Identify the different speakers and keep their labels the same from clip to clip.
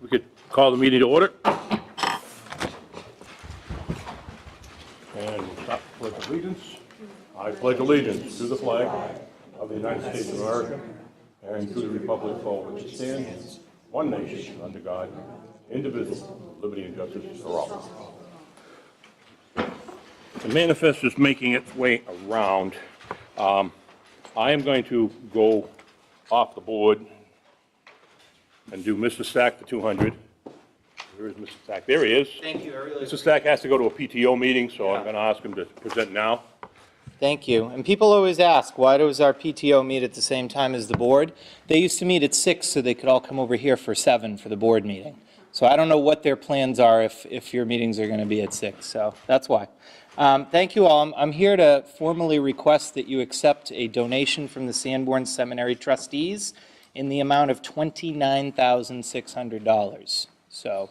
Speaker 1: We could call the meeting to order. And we'll start with pledge allegiance. I pledge allegiance to the flag of the United States of America and to the republic for which it stands, one nation, under God, indivisible, with liberty and justice for all. The manifest is making its way around. I am going to go off the board and do Mr. Stack for 200. Where is Mr. Stack? There he is.
Speaker 2: Thank you.
Speaker 1: Mr. Stack has to go to a PTO meeting, so I'm going to ask him to present now.
Speaker 2: Thank you. And people always ask, why does our PTO meet at the same time as the board? They used to meet at 6 so they could all come over here for 7 for the board meeting. So I don't know what their plans are if your meetings are going to be at 6, so that's why. Thank you all. I'm here to formally request that you accept a donation from the Sanborn Seminary trustees in the amount of $29,600. So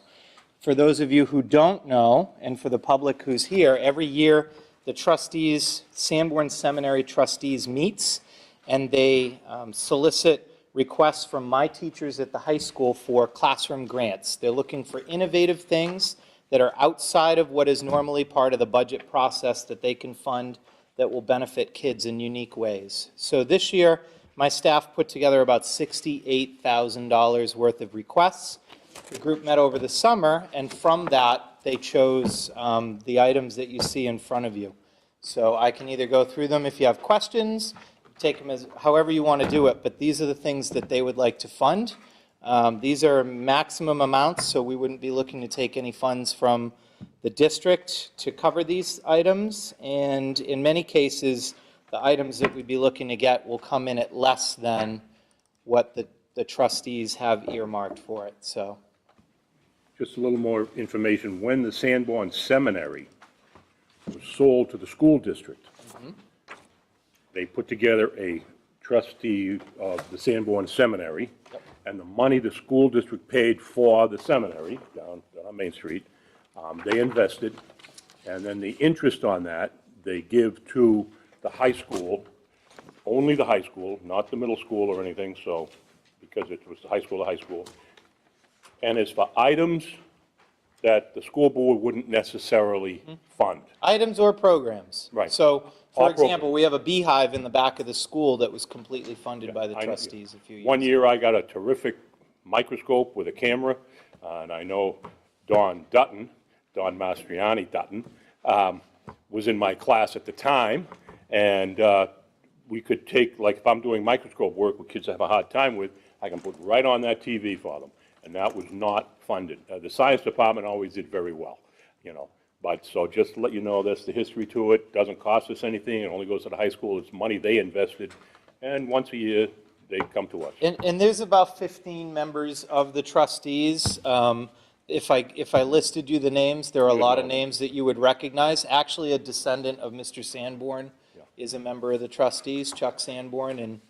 Speaker 2: for those of you who don't know, and for the public who's here, every year the trustees, Sanborn Seminary trustees meets, and they solicit requests from my teachers at the high school for classroom grants. They're looking for innovative things that are outside of what is normally part of the budget process that they can fund that will benefit kids in unique ways. So this year, my staff put together about $68,000 worth of requests. The group met over the summer, and from that, they chose the items that you see in front of you. So I can either go through them if you have questions, take them as however you want to do it, but these are the things that they would like to fund. These are maximum amounts, so we wouldn't be looking to take any funds from the district to cover these items, and in many cases, the items that we'd be looking to get will come in at less than what the trustees have earmarked for it. So,
Speaker 1: Just a little more information. When the Sanborn Seminary was sold to the school district, they put together a trustee of the Sanborn Seminary, and the money the school district paid for the seminary down on Main Street, they invested, and then the interest on that they give to the high school, only the high school, not the middle school or anything, so, because it was the high school, and it's for items that the school board wouldn't necessarily fund.
Speaker 2: items or programs.
Speaker 1: Right.
Speaker 2: So, for
Speaker 1: All
Speaker 2: example, we have a beehive in the back of the school that was completely funded by the trustees a few years
Speaker 1: One year I got a terrific microscope with a camera, and I know Don Mastriani Dutton, was in my class at the time, and we could take, like if I'm doing microscope work with kids that have a hard time with, I can put right on that TV for them, and that was not funded. The science department always did very well, you know. But so just to let you know, that's the history to it. Doesn't cost us anything. It only goes to the high school. It's money they invested. And once a year, they come to us.
Speaker 2: And there's about 15 members of the trustees. If I listed you the names, there are a lot of names that you would recognize. Actually, a descendant of Mr. Sanborn is a member of the trustees, Chuck Sanborn, and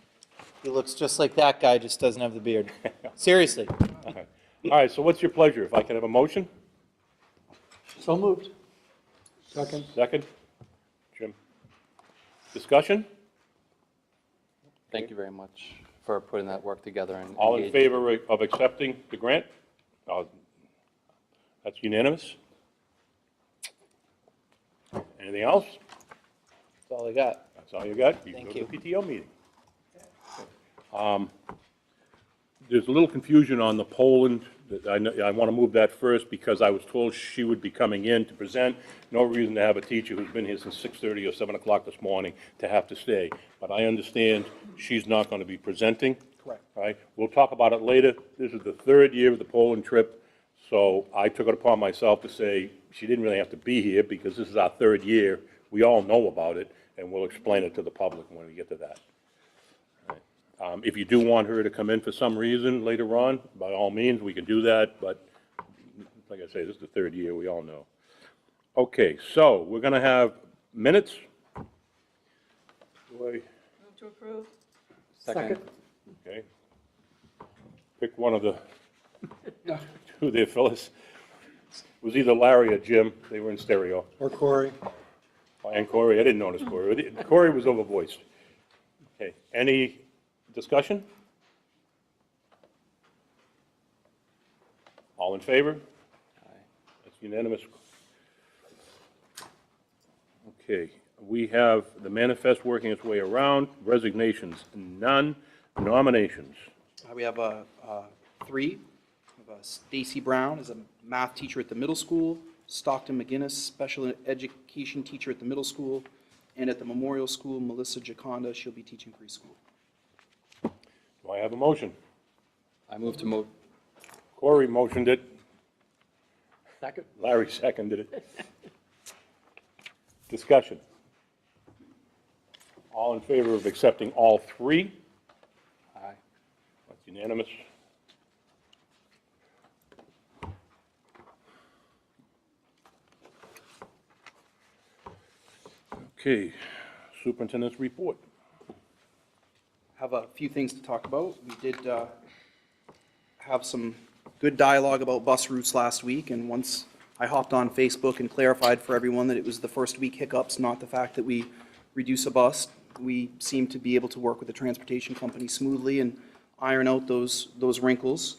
Speaker 2: he looks just like that guy, just doesn't have the beard. Seriously.
Speaker 1: All right, so what's your pleasure? If I can have a motion?
Speaker 3: So moved. Second.
Speaker 1: Second? Jim? Discussion?
Speaker 4: Thank you very much for putting that work together. And
Speaker 1: All in favor of accepting the grant? That's unanimous. Anything else?
Speaker 2: That's all I got.
Speaker 1: That's all you got?
Speaker 2: Thank
Speaker 1: Go to
Speaker 2: you.
Speaker 1: the PTO meeting. There's a little confusion on the Poland. I want to move that first because I was told she would be coming in to present. No reason to have a teacher who's been here since 6:30 or 7 o'clock this morning to have to stay. But I understand she's not going to be presenting.
Speaker 2: Correct.
Speaker 1: All right? We'll talk about it later. This is the 3rd year of the Poland trip, so I took it upon myself to say she didn't really have to be here because this is our 3rd year. We all know about it, and we'll explain it to the public when we get to that. If you do want her to come in for some reason later on, by all means, we can do that, but like I say, this is the 3rd year, we all know. Okay, so we're going to have minutes.
Speaker 5: Move to approve.
Speaker 4: Second.
Speaker 1: Okay. Pick one of the two there, Phyllis. It was either Larry or Jim. They were in stereo.
Speaker 3: Or Corey.
Speaker 1: And Corey, I didn't notice Corey. Corey was overvoiced. Okay, any discussion? All in favor? That's unanimous. Okay, we have the manifest working its way around, resignations, none, nominations.
Speaker 5: We have three. We have Stacy Brown is a math teacher at the middle school, Stockton McGinnis, special education teacher at the middle school, and at the Memorial School, Melissa Jaconda, she'll be teaching preschool.
Speaker 1: Do I have a motion?
Speaker 4: I move to move.
Speaker 1: Corey motioned it,
Speaker 3: Second?
Speaker 1: Larry seconded it. Discussion. All in favor of accepting all three?
Speaker 4: Aye.
Speaker 1: That's unanimous. Okay, superintendent's report.
Speaker 5: Have a few things to talk about. We did have some good dialogue about bus routes last week, and once I hopped on Facebook and clarified for everyone that it was the first week hiccups, not the fact that we reduce a bus, we seem to be able to work with the transportation company smoothly and iron out those wrinkles.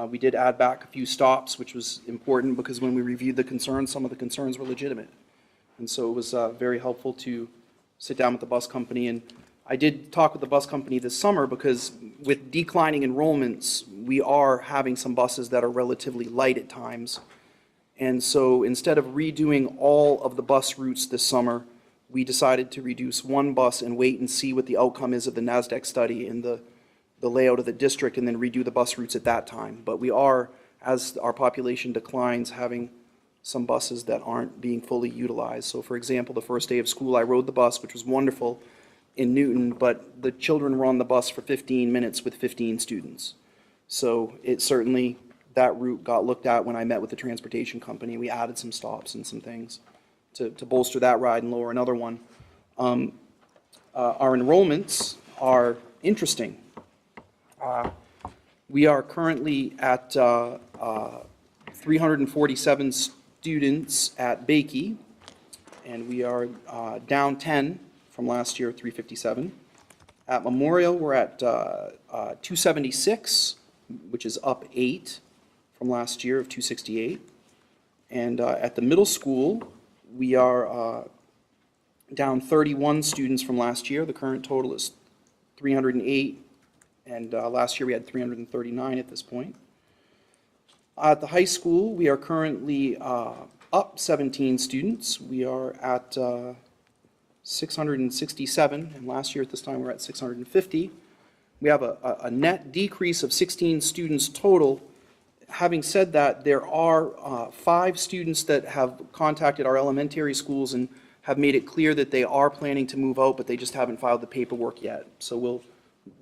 Speaker 5: We did add back a few stops, which was important because when we reviewed the concerns, some of the concerns were legitimate. And so it was very helpful to sit down with the bus company. And I did talk with the bus company this summer because with declining enrollments, we are having some buses that are relatively light at times. And so instead of redoing all of the bus routes this summer, we decided to reduce one bus and wait and see what the outcome is of the NASDAQ study and the layout of the district, and then redo the bus routes at that time. But we are, as our population declines, having some buses that aren't being fully utilized. So for example, the first day of school, I rode the bus, which was wonderful in Newton, but the children were on the bus for 15 minutes with 15 students. So it certainly, that route got looked at when I met with the transportation company. We added some stops and some things to bolster that ride and lower another one. Our enrollments are interesting. We are currently at 347 students at Bakey, and we are down 10 from last year, 357. At Memorial, we're at 276, which is up 8 from last year of 268. And at the middle school, we are down 31 students from last year. The current total is 308, and last year we had 339 at this point. At the high school, we are currently up 17 students. We are at 667, and last year at this time we were at 650. We have a net decrease of 16 students total. Having said that, there are 5 students that have contacted our elementary schools and have made it clear that they are planning to move out, but they just haven't filed the paperwork yet. So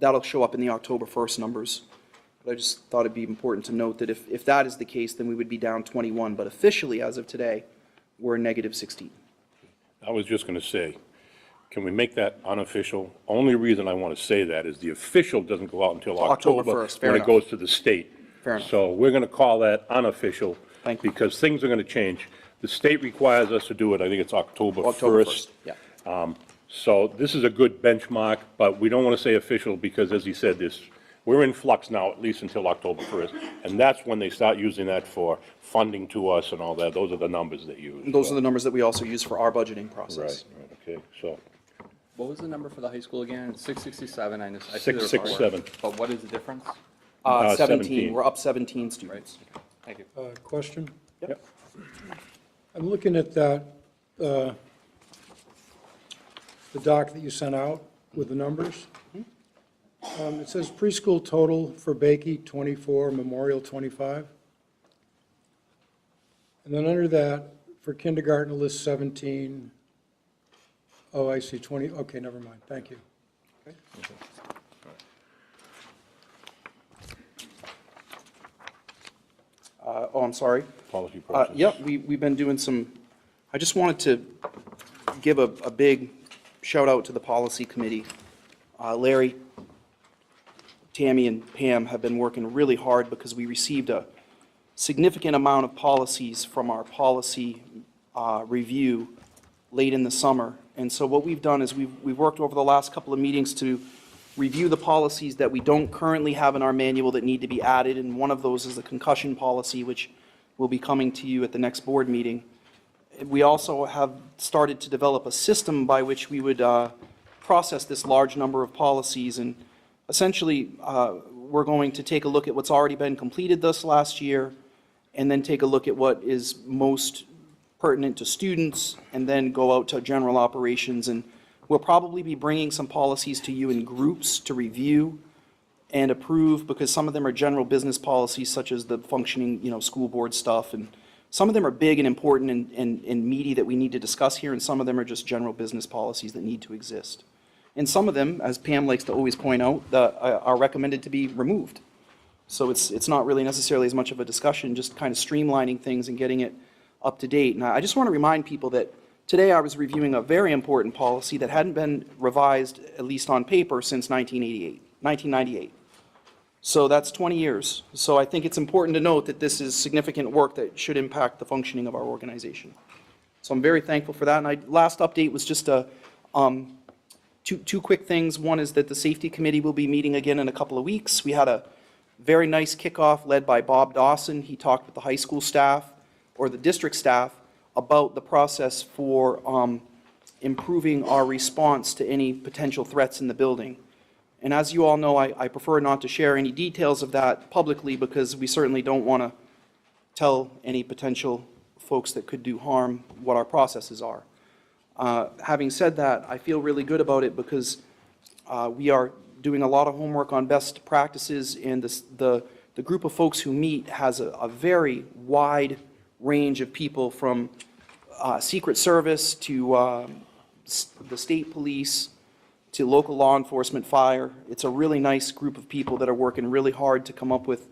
Speaker 5: that'll show up in the October 1st numbers. But I just thought it'd be important to note that if that is the case, then we would be down 21. But officially, as of today, we're negative 16.
Speaker 1: I was just going to say, can we make that unofficial? Only reason I want to say that is the official doesn't go out until
Speaker 5: October
Speaker 1: October
Speaker 5: 1st, fair
Speaker 1: when it
Speaker 5: enough.
Speaker 1: goes to the state.
Speaker 5: Fair enough.
Speaker 1: So we're going to call that unofficial.
Speaker 5: Thank you.
Speaker 1: Because things are going to change. The state requires us to do it, I think it's October 1st.
Speaker 5: October 1st, yeah.
Speaker 1: So this is a good benchmark, but we don't want to say official because, as he said, we're in flux now, at least until October 1st. And that's when they start using that for funding to us and all that. Those are the numbers they use.
Speaker 5: Those are the numbers that we also use for our budgeting
Speaker 1: Right,
Speaker 5: process.
Speaker 1: right, okay, so,
Speaker 4: What was the number for the high school again? 667, I see the report.
Speaker 1: 667.
Speaker 4: But what is the difference?
Speaker 1: 17.
Speaker 5: We're up 17 students.
Speaker 4: Thank you.
Speaker 3: Question?
Speaker 1: Yep.
Speaker 3: I'm looking at that, the doc that you sent out with the numbers. It says preschool total for Bakey, 24, Memorial, 25. And then under that, for kindergarten, it lists 17. Oh, I see, 20, okay, never mind, thank you.
Speaker 5: I'm sorry.
Speaker 1: policy process.
Speaker 5: Yep, we've been doing some, I just wanted to give a big shout out to the policy committee. Larry, Tammy, and Pam have been working really hard because we received a significant amount of policies from our policy review late in the summer. And so what we've done is we've worked over the last couple of meetings to review the policies that we don't currently have in our manual that need to be added, and one of those is the concussion policy, which will be coming to you at the next board meeting. We also have started to develop a system by which we would process this large number of policies, and essentially, we're going to take a look at what's already been completed this last year, and then take a look at what is most pertinent to students, and then go out to general operations. And we'll probably be bringing some policies to you in groups to review and approve, because some of them are general business policies, such as the functioning, school board stuff, and some of them are big and important and meaty that we need to discuss here, and some of them are just general business policies that need to exist. And some of them, as Pam likes to always point out, are recommended to be removed. So it's not really necessarily as much of a discussion, just kind of streamlining things and getting it up to date. And I just want to remind people that today I was reviewing a very important policy that hadn't been revised, at least on paper, since 1998. So that's 20 years. So I think it's important to note that this is significant work that should impact the functioning of our organization. So I'm very thankful for that. And last update was just two quick things. One is that the safety committee will be meeting again in a couple of weeks. We had a very nice kickoff led by Bob Dawson. He talked with the high school staff, or the district staff, about the process for improving our response to any potential threats in the building. And as you all know, I prefer not to share any details of that publicly, because we certainly don't want to tell any potential folks that could do harm what our processes are. Having said that, I feel really good about it, because we are doing a lot of homework on best practices, and the group of folks who meet has a very wide range of people, from Secret Service to the state police to local law enforcement, fire. It's a really nice group of people that are working really hard to come up with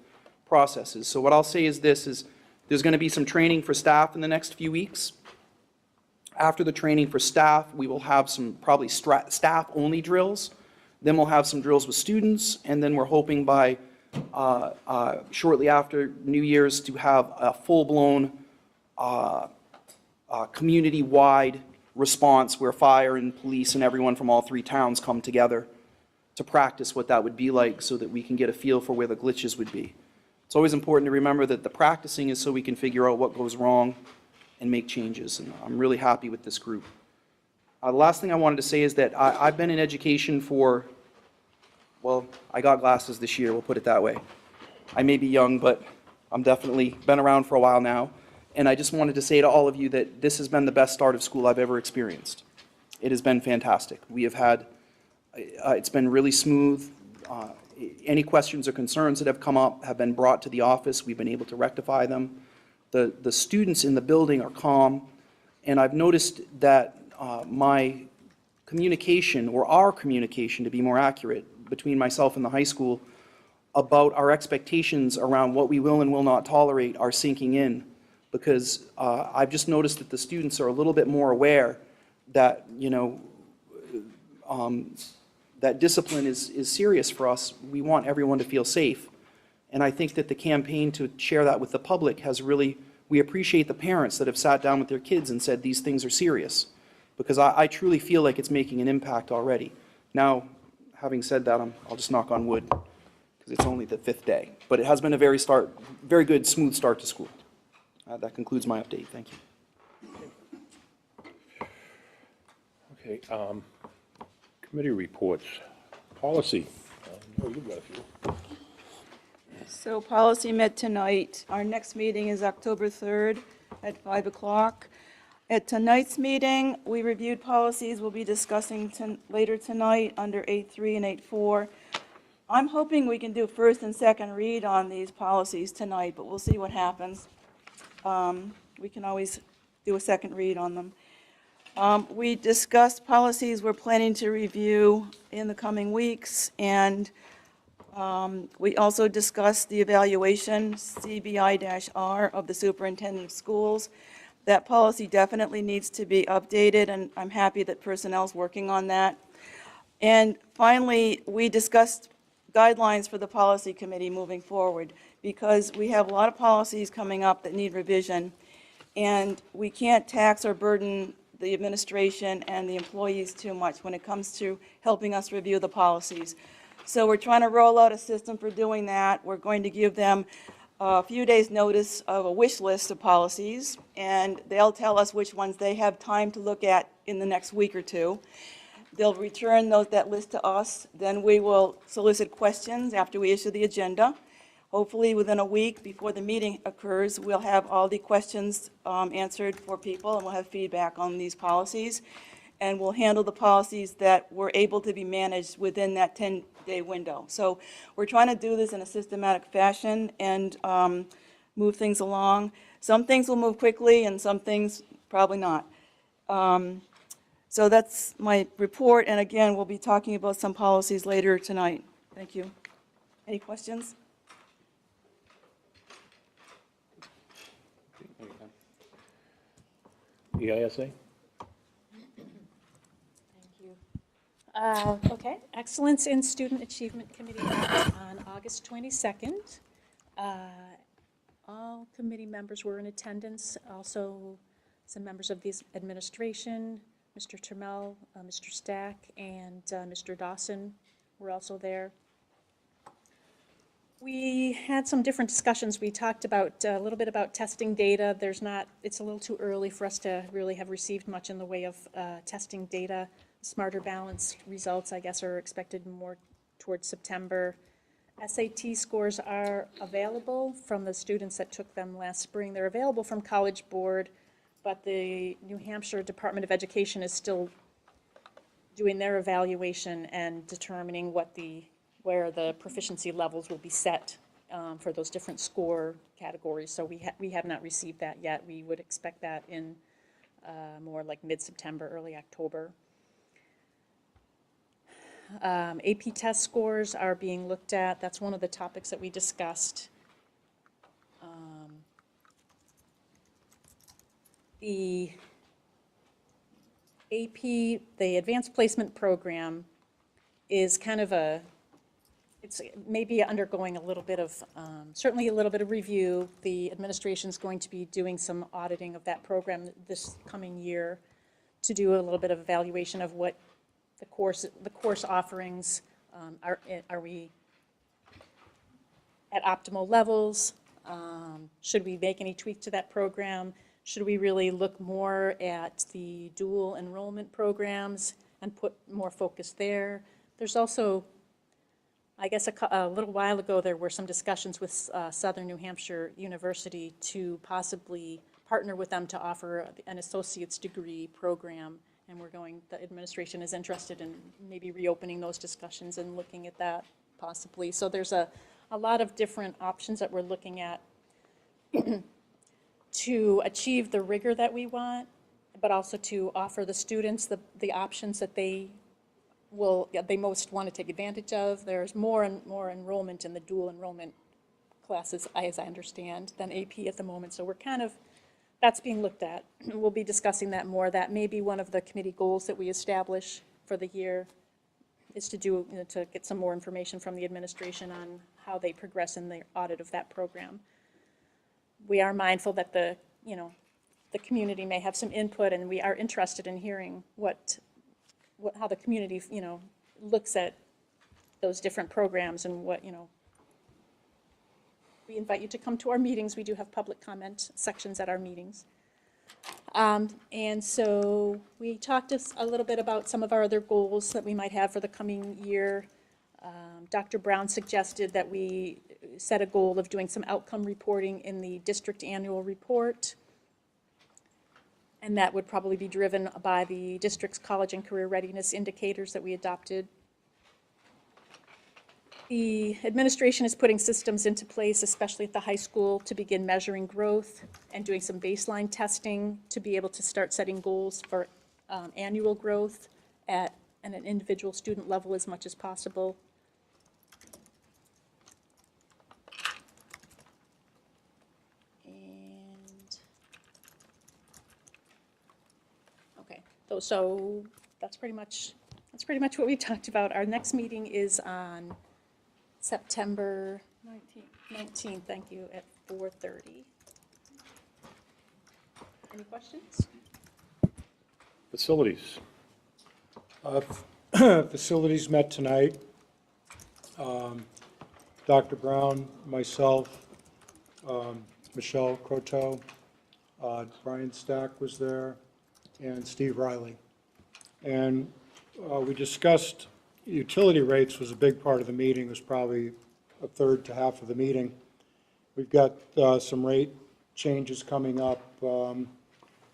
Speaker 5: processes. So what I'll say is this, is there's going to be some training for staff in the next few weeks. After the training for staff, we will have some probably staff-only drills. Then we'll have some drills with students, and then we're hoping by shortly after New Year's to have a full-blown community-wide response where fire and police and everyone from all three towns come together to practice what that would be like, so that we can get a feel for where the glitches would be. It's always important to remember that the practicing is so we can figure out what goes wrong and make changes, and I'm really happy with this group. The last thing I wanted to say is that I've been in education for, well, I got glasses this year, we'll put it that way. I may be young, but I'm definitely been around for a while now. And I just wanted to say to all of you that this has been the best start of school I've ever experienced. It has been fantastic. We have had, it's been really smooth. Any questions or concerns that have come up have been brought to the office. We've been able to rectify them. The students in the building are calm. And I've noticed that my communication, or our communication to be more accurate, between myself and the high school about our expectations around what we will and will not tolerate are sinking in. Because I've just noticed that the students are a little bit more aware that, that discipline is serious for us. We want everyone to feel safe. And I think that the campaign to share that with the public has really, we appreciate the parents that have sat down with their kids and said these things are serious. Because I truly feel like it's making an impact already. Now, having said that, I'll just knock on wood, because it's only the 5th day. But it has been a very good, smooth start to school. That concludes my update. Thank you.
Speaker 1: Okay, committee reports. Policy. No, you got a few.
Speaker 6: So policy met tonight. Our next meeting is October 3rd at 5 o'clock. At tonight's meeting, we reviewed policies we'll be discussing later tonight under 8.3 and 8.4. I'm hoping we can do first and second read on these policies tonight, but we'll see what happens. We can always do a second read on them. We discussed policies we're planning to review in the coming weeks, and we also discussed the evaluation, CBI-R, of the superintendent of schools. That policy definitely needs to be updated, and I'm happy that personnel's working on that. And finally, we discussed guidelines for the policy committee moving forward, because we have a lot of policies coming up that need revision, and we can't tax or burden the administration and the employees too much when it comes to helping us review the policies. So we're trying to roll out a system for doing that. We're going to give them a few days' notice of a wish list of policies, and they'll tell us which ones they have time to look at in the next week or two. They'll return that list to us, then we will solicit questions after we issue the agenda. Hopefully, within a week before the meeting occurs, we'll have all the questions answered for people, and we'll have feedback on these policies. And we'll handle the policies that were able to be managed within that 10-day window. So we're trying to do this in a systematic fashion and move things along. Some things will move quickly, and some things probably not. So that's my report, and again, we'll be talking about some policies later tonight. Thank you. Any questions?
Speaker 1: EISA?
Speaker 7: Okay, Excellence in Student Achievement Committee met on August 22nd. All committee members were in attendance, also some members of the administration, Mr. Turmel, Mr. Stack, and Mr. Dawson were also there. We had some different discussions. We talked about a little bit about testing data. It's a little too early for us to really have received much in the way of testing data. Smarter balanced results, I guess, are expected more towards September. SAT scores are available from the students that took them last spring. They're available from College Board, but the New Hampshire Department of Education is still doing their evaluation and determining where the proficiency levels will be set for those different score categories. So we have not received that yet. We would expect that in more like mid-September, early October. AP test scores are being looked at. That's one of the topics that we discussed. The AP, the Advanced Placement Program, is kind of it's maybe undergoing a little bit of, certainly a little bit of review. The administration's going to be doing some auditing of that program this coming year to do a little bit of evaluation of what the course offerings, are we at optimal levels? Should we make any tweak to that program? Should we really look more at the dual enrollment programs and put more focus there? There's also, I guess a little while ago, there were some discussions with Southern New Hampshire University to possibly partner with them to offer an associate's degree program. And the administration is interested in maybe reopening those discussions and looking at that possibly. So there's a lot of different options that we're looking at to achieve the rigor that we want, but also to offer the students the options that they most want to take advantage of. There's more and more enrollment in the dual enrollment classes, as I understand, than AP at the moment. So that's being looked at. We'll be discussing that more. That may be one of the committee goals that we establish for the year, is to to get some more information from the administration on how they progress in the audit of that program. We are mindful that the community may have some input, and we are interested in hearing how the community, looks at those different programs and we invite you to come to our meetings. We do have public comment sections at our meetings. And so we talked a little bit about some of our other goals that we might have for the coming year. Dr. Brown suggested that we set a goal of doing some outcome reporting in the district annual report. And that would probably be driven by the district's college and career readiness indicators that we adopted. The administration is putting systems into place, especially at the high school, to begin measuring growth and doing some baseline testing to be able to start setting goals for annual growth at an individual student level as much as possible. And okay, so that's pretty much what we talked about. Our next meeting is on September 19th, thank you, at 4:30. Any questions?
Speaker 1: Facilities.
Speaker 3: Facilities met tonight. Dr. Brown, myself, Michelle Croteau, Brian Stack was there, and Steve Riley. And we discussed utility rates was a big part of the meeting, was probably a third to half of the meeting. We've got some rate changes coming up.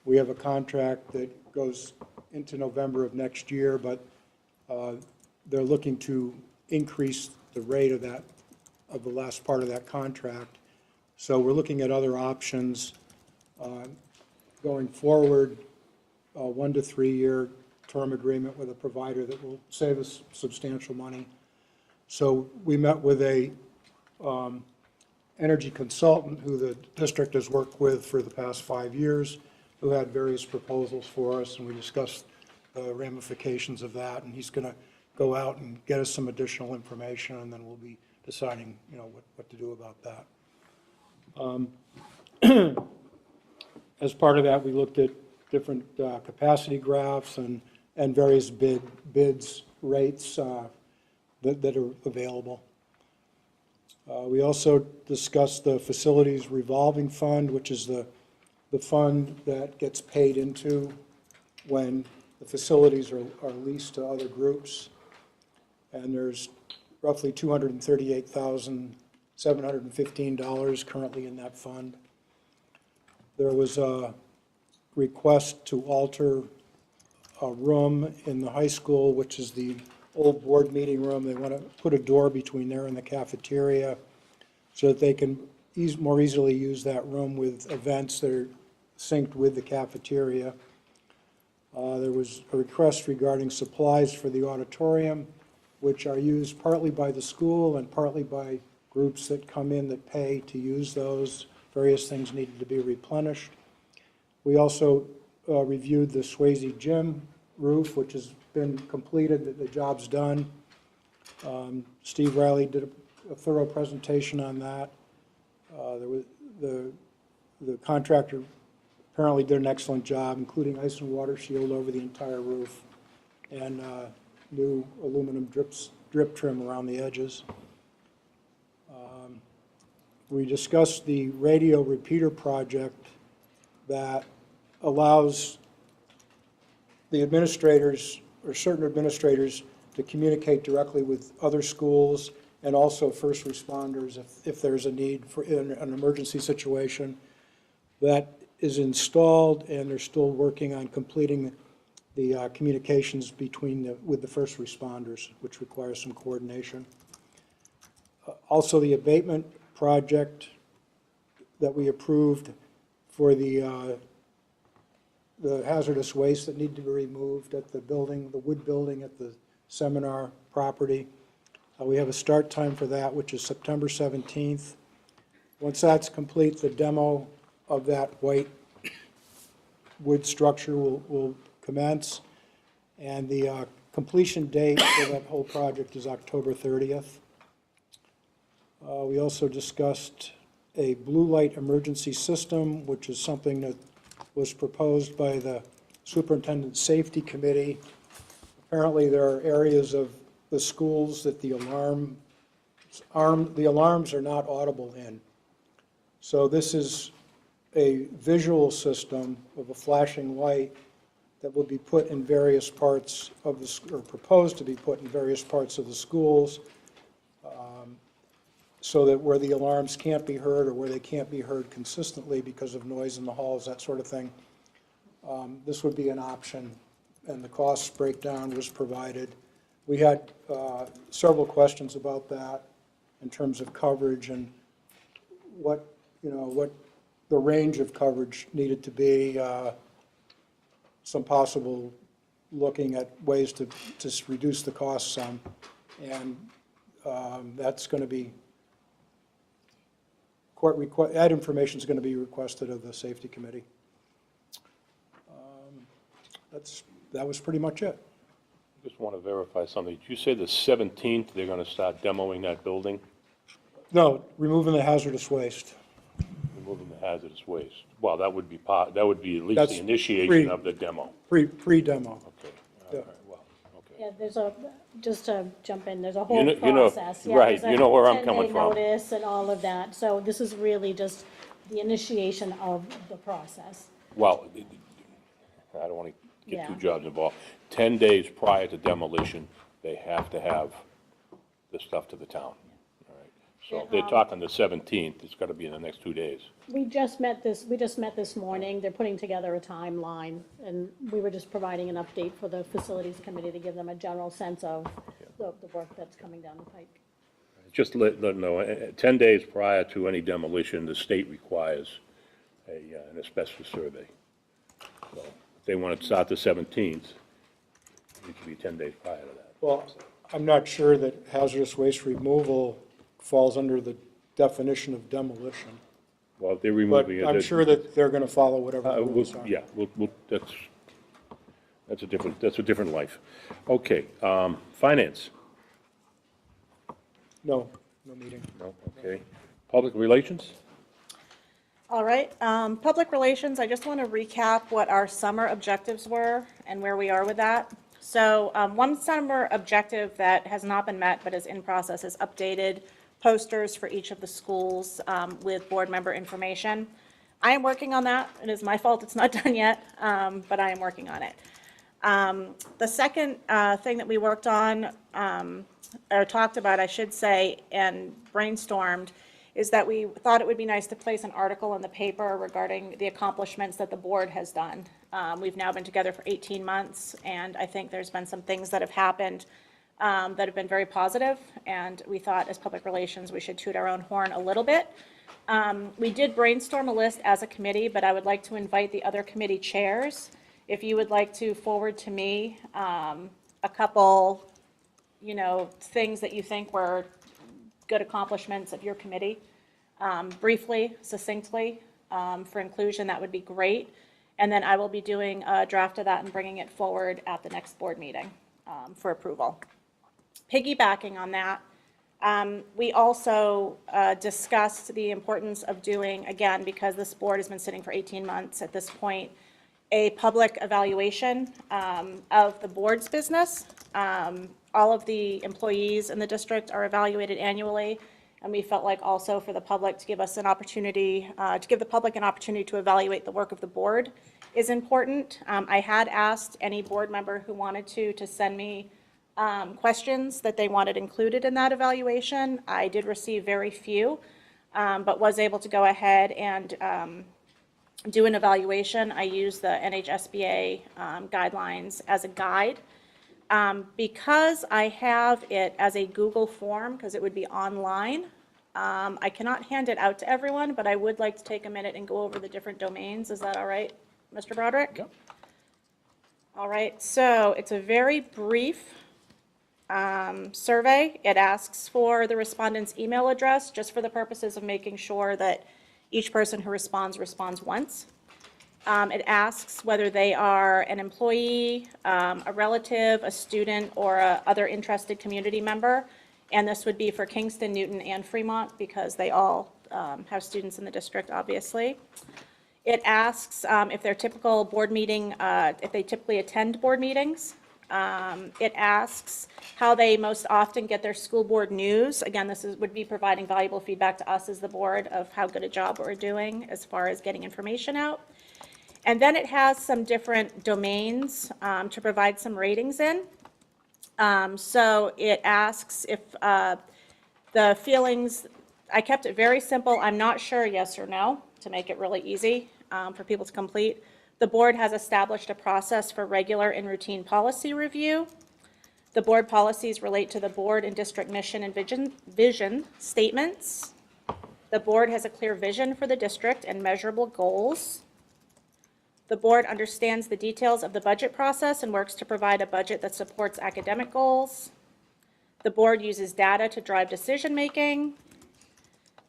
Speaker 3: We have a contract that goes into November of next year, but they're looking to increase the rate of that, of the last part of that contract. So we're looking at other options going forward, a 1 to 3 year term agreement with a provider that will save us substantial money. So we met with a energy consultant who the district has worked with for the past 5 years, who had various proposals for us, and we discussed the ramifications of that, and he's going to go out and get us some additional information, and then we'll be deciding, you know, what to do about that. As part of that, we looked at different capacity graphs and various bids, rates that are available. We also discussed the facilities revolving fund, which is the fund that gets paid into when the facilities are leased to other groups. And there's roughly $238,715 currently in that fund. There was a request to alter a room in the high school, which is the old board meeting room. They want to put a door between there and the cafeteria so that they can more easily use that room with events that are synced with the cafeteria. There was a request regarding supplies for the auditorium, which are used partly by the school and partly by groups that come in that pay to use those. Various things needed to be replenished. We also reviewed the Swayze Gym roof, which has been completed, the job's done. Steve Riley did a thorough presentation on that. The contractor apparently did an excellent job, including ice and water shield over the entire roof and new aluminum drip trim around the edges. We discussed the radio repeater project that allows the administrators or certain administrators to communicate directly with other schools and also first responders if there's a need for in an emergency situation. That is installed, and they're still working on completing the communications with the first responders, which requires some coordination. Also, the abatement project that we approved for the hazardous waste that need to be removed at the building, the wood building at the seminar property. We have a start time for that, which is September 17th. Once that's complete, the demo of that white wood structure will commence, and the completion date for that whole project is October 30th. We also discussed a blue light emergency system, which is something that was proposed by the Superintendent Safety Committee. Apparently, there are areas of the schools that the alarms are not audible in. So this is a visual system of a flashing light that will be put in various parts of the, or proposed to be put in various parts of the schools, so that where the alarms can't be heard or where they can't be heard consistently because of noise in the halls, that sort of thing, this would be an option, and the cost breakdown was provided. We had several questions about that in terms of coverage and what the range of coverage needed to be, some possible looking at ways to reduce the cost some, and that's going to be that information is going to be requested of the safety committee. That was pretty much it.
Speaker 1: Just want to verify something. Did you say the 17th they're going to start demoing that building?
Speaker 3: No, removing the hazardous waste.
Speaker 1: removing the hazardous waste. Well, that would be that would be at least
Speaker 3: That's
Speaker 1: the initiation
Speaker 3: pre-
Speaker 1: of the demo.
Speaker 3: Pre-demo.
Speaker 1: Okay,
Speaker 3: Yeah.
Speaker 1: all right, well, okay.
Speaker 8: Yeah, there's a, just to jump in, there's a
Speaker 1: You
Speaker 8: whole
Speaker 1: know- you know-
Speaker 8: process. Yeah,
Speaker 1: right,
Speaker 8: there's a
Speaker 1: you know where I'm coming
Speaker 8: 10-day
Speaker 1: from.
Speaker 8: notice and all of that. So this is really just the initiation of the process.
Speaker 1: Well, I don't want to get two
Speaker 8: Yeah.
Speaker 1: jobs involved. 10 days prior to demolition, they have to have the stuff to the town. All right. So if they're talking the 17th, it's got to be in the next 2 days.
Speaker 8: We just met this morning. They're putting together a timeline, and we were just providing an update for the facilities committee to give them a general sense of the work that's coming down the pike.
Speaker 1: Just let them know, 10 days prior to any demolition, the state requires an asbestos survey. So if they want to start the 17th, it should be 10 days prior to that.
Speaker 3: Well, I'm not sure that hazardous waste removal falls under the definition of demolition,
Speaker 1: Well, if they're
Speaker 3: but
Speaker 1: removing it.
Speaker 3: I'm sure that they're going to follow whatever the
Speaker 1: We'll-
Speaker 3: rules are.
Speaker 1: Yeah, that's a different life. Okay, finance?
Speaker 3: No, no meeting.
Speaker 1: No, okay. Public relations?
Speaker 6: All right, public relations, I just want to recap what our summer objectives were and where we are with that. So one summer objective that has not been met but is in process is updated posters for each of the schools with board member information. I am working on that. It is my fault it's not done yet, but I am working on it. The second thing that we worked on, or talked about, I should say, and brainstormed, is that we thought it would be nice to place an article in the paper regarding the accomplishments that the board has done. We've now been together for 18 months, and I think there's been some things that have happened that have been very positive, and we thought as public relations, we should toot our own horn a little bit. We did brainstorm a list as a committee, but I would like to invite the other committee chairs, if you would like to forward to me a couple, things that you think were good accomplishments of your committee, briefly, succinctly, for inclusion, that would be great. And then I will be doing a draft of that and bringing it forward at the next board meeting for approval. Piggybacking on that, we also discussed the importance of doing, again, because this board has been sitting for 18 months at this point, a public evaluation of the board's business. All of the employees in the district are evaluated annually, and we felt like also for the public to give us an opportunity, to give the public an opportunity to evaluate the work of the board is important. I had asked any board member who wanted to send me questions that they wanted included in that evaluation. I did receive very few, but was able to go ahead and do an evaluation. I used the NHSBA guidelines as a guide. Because I have it as a Google form, because it would be online, I cannot hand it out to everyone, but I would like to take a minute and go over the different domains. Is that all right, Mr. Broderick?
Speaker 1: Yep.
Speaker 6: All right, so it's a very brief survey. It asks for the respondent's email address, just for the purposes of making sure that each person who responds once. It asks whether they are an employee, a relative, a student, or a other interested community member. And this would be for Kingston, Newton, and Fremont, because they all have students in the district, obviously. It asks if they're typical board meeting, if they typically attend board meetings. It asks how they most often get their school board news. Again, would be providing valuable feedback to us as the board of how good a job we're doing as far as getting information out. And then it has some different domains to provide some ratings in. So it asks if the feelings, I kept it very simple, I'm not sure, yes or no, to make it really easy for people to complete. The board has established a process for regular and routine policy review. The board policies relate to the board and district mission and vision statements. The board has a clear vision for the district and measurable goals. The board understands the details of the budget process and works to provide a budget that supports academic goals. The board uses data to drive decision-making.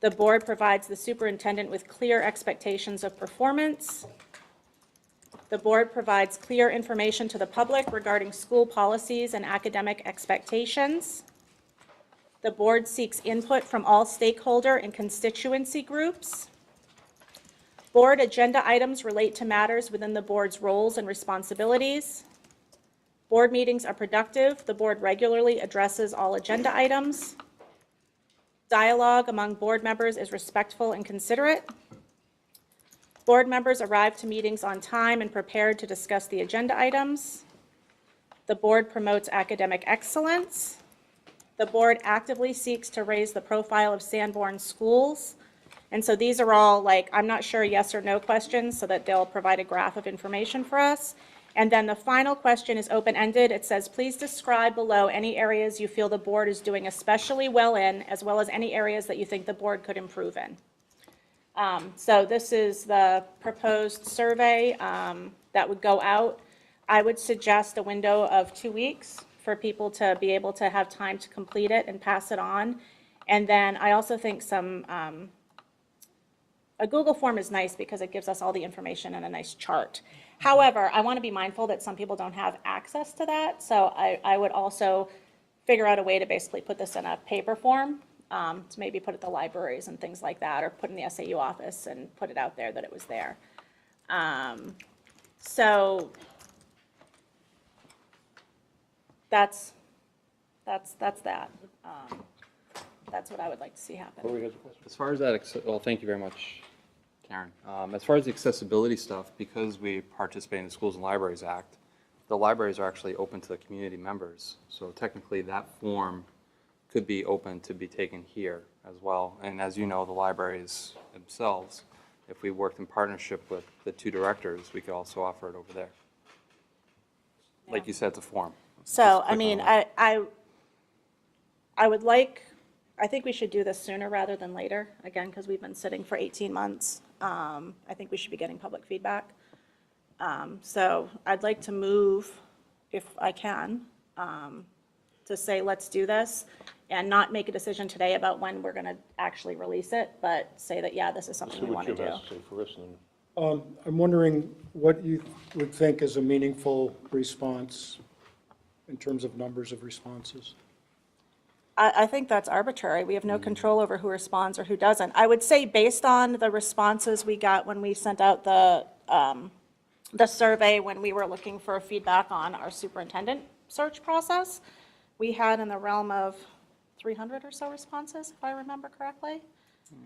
Speaker 6: The board provides the superintendent with clear expectations of performance. The board provides clear information to the public regarding school policies and academic expectations. The board seeks input from all stakeholder and constituency groups.
Speaker 9: Board agenda items relate to matters within the board's roles and responsibilities. Board meetings are productive. The board regularly addresses all agenda items. Dialogue among board members is respectful and considerate. Board members arrive to meetings on time and prepared to discuss the agenda items. The board promotes academic excellence. The board actively seeks to raise the profile of Sanborn schools. And so these are all like, I'm not sure, yes or no questions, so that they'll provide a graph of information for us. And then the final question is open-ended. It says, please describe below any areas you feel the board is doing especially well in, as well as any areas that you think the board could improve in. So this is the proposed survey that would go out. I would suggest a window of 2 weeks for people to be able to have time to complete it and pass it on. And then I also think a Google form is nice because it gives us all the information in a nice chart. However, I want to be mindful that some people don't have access to that, so I would also figure out a way to basically put this in a paper form, to maybe put at the libraries and things like that, or put in the SAU office and put it out there that it was there. So that's that. That's what I would like to see happen.
Speaker 4: As far as that, well, thank you very much, Karen. As far as the accessibility stuff, because we participate in the Schools and Libraries Act, the libraries are actually open to the community members. So technically, that form could be open to be taken here as well. And as you know, the libraries themselves, if we worked in partnership with the two directors, we could also offer it over there. Like you said, it's a form.
Speaker 9: So,
Speaker 4: Just
Speaker 9: I
Speaker 4: click
Speaker 9: mean,
Speaker 4: on it.
Speaker 9: I think we should do this sooner rather than later, again, because we've been sitting for 18 months. I think we should be getting public feedback. So I'd like to move, if I can, to say, let's do this, and not make a decision today about when we're going to actually release it, but say that, yeah, this is something we want to do.
Speaker 1: Say first, and then
Speaker 3: I'm wondering what you would think is a meaningful response in terms of numbers of responses.
Speaker 9: I think that's arbitrary. We have no control over who responds or who doesn't. I would say based on the responses we got when we sent out the survey, when we were looking for feedback on our superintendent search process, we had in the realm of 300 or so responses, if I remember correctly,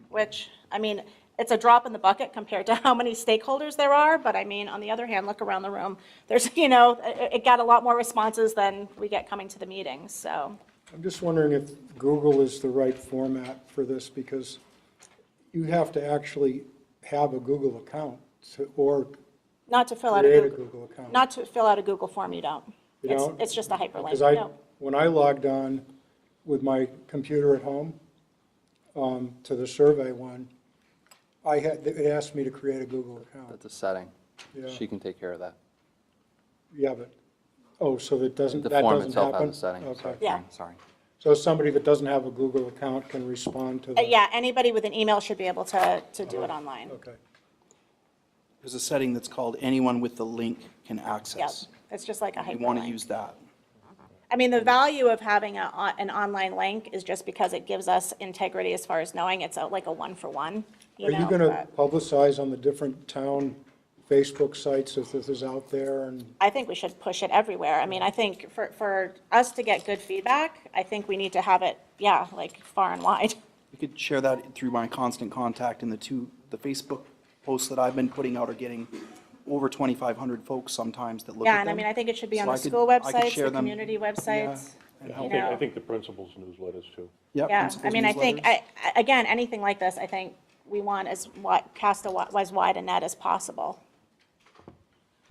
Speaker 9: which, I mean, it's a drop in the bucket compared to how many stakeholders there are, but I mean, on the other hand, look around the room. There's, it got a lot more responses than we get coming to the meetings, so.
Speaker 3: I'm just wondering if Google is the right format for this, because you have to actually have a Google account or
Speaker 9: Not to fill out
Speaker 3: create
Speaker 9: a
Speaker 3: a
Speaker 9: Google,
Speaker 3: Google account.
Speaker 9: not to fill out a Google form, you don't.
Speaker 3: You
Speaker 9: It's-
Speaker 3: don't?
Speaker 9: It's just a hyperlink,
Speaker 3: Because
Speaker 9: no.
Speaker 3: when I logged on with my computer at home to the survey one, it asked me to create a Google account.
Speaker 4: That's a setting.
Speaker 3: Yeah.
Speaker 4: She can take care of that.
Speaker 3: Yeah, but, so that doesn't
Speaker 4: The
Speaker 3: happen?
Speaker 4: form itself has a setting.
Speaker 3: Okay.
Speaker 4: Sorry,
Speaker 9: Yeah.
Speaker 4: Karen, sorry.
Speaker 3: So somebody that doesn't have a Google account can respond to that?
Speaker 9: Yeah, anybody with an email should be able to do it online.
Speaker 3: Okay.
Speaker 5: There's a setting that's called anyone with the link can
Speaker 9: Yep,
Speaker 5: access.
Speaker 9: it's just like a
Speaker 5: You want to
Speaker 9: hyperlink.
Speaker 5: use that.
Speaker 9: I mean, the value of having an online link is just because it gives us integrity as far as knowing it's like a one-for-one,
Speaker 3: Are you going to publicize on the different town Facebook sites if this is out there? And
Speaker 9: I think we should push it everywhere. I mean, I think for us to get good feedback, I think we need to have it, yeah, like far and wide.
Speaker 5: You could share that through my constant contact, and the Facebook posts that I've been putting out are getting over 2,500 folks sometimes that look at
Speaker 9: Yeah,
Speaker 5: them.
Speaker 9: and I mean, I think it should be on
Speaker 5: So
Speaker 9: the
Speaker 5: I could-
Speaker 9: school
Speaker 5: I could
Speaker 9: websites,
Speaker 5: share
Speaker 9: the
Speaker 5: them,
Speaker 9: community websites.
Speaker 5: and
Speaker 1: I
Speaker 5: help.
Speaker 1: think, I think the principals' newsletters too.
Speaker 5: Yep,
Speaker 9: Yeah, I
Speaker 5: principals'
Speaker 9: mean, I think,
Speaker 5: newsletters.
Speaker 9: again, anything like this, I think we want cast as wide a net as possible.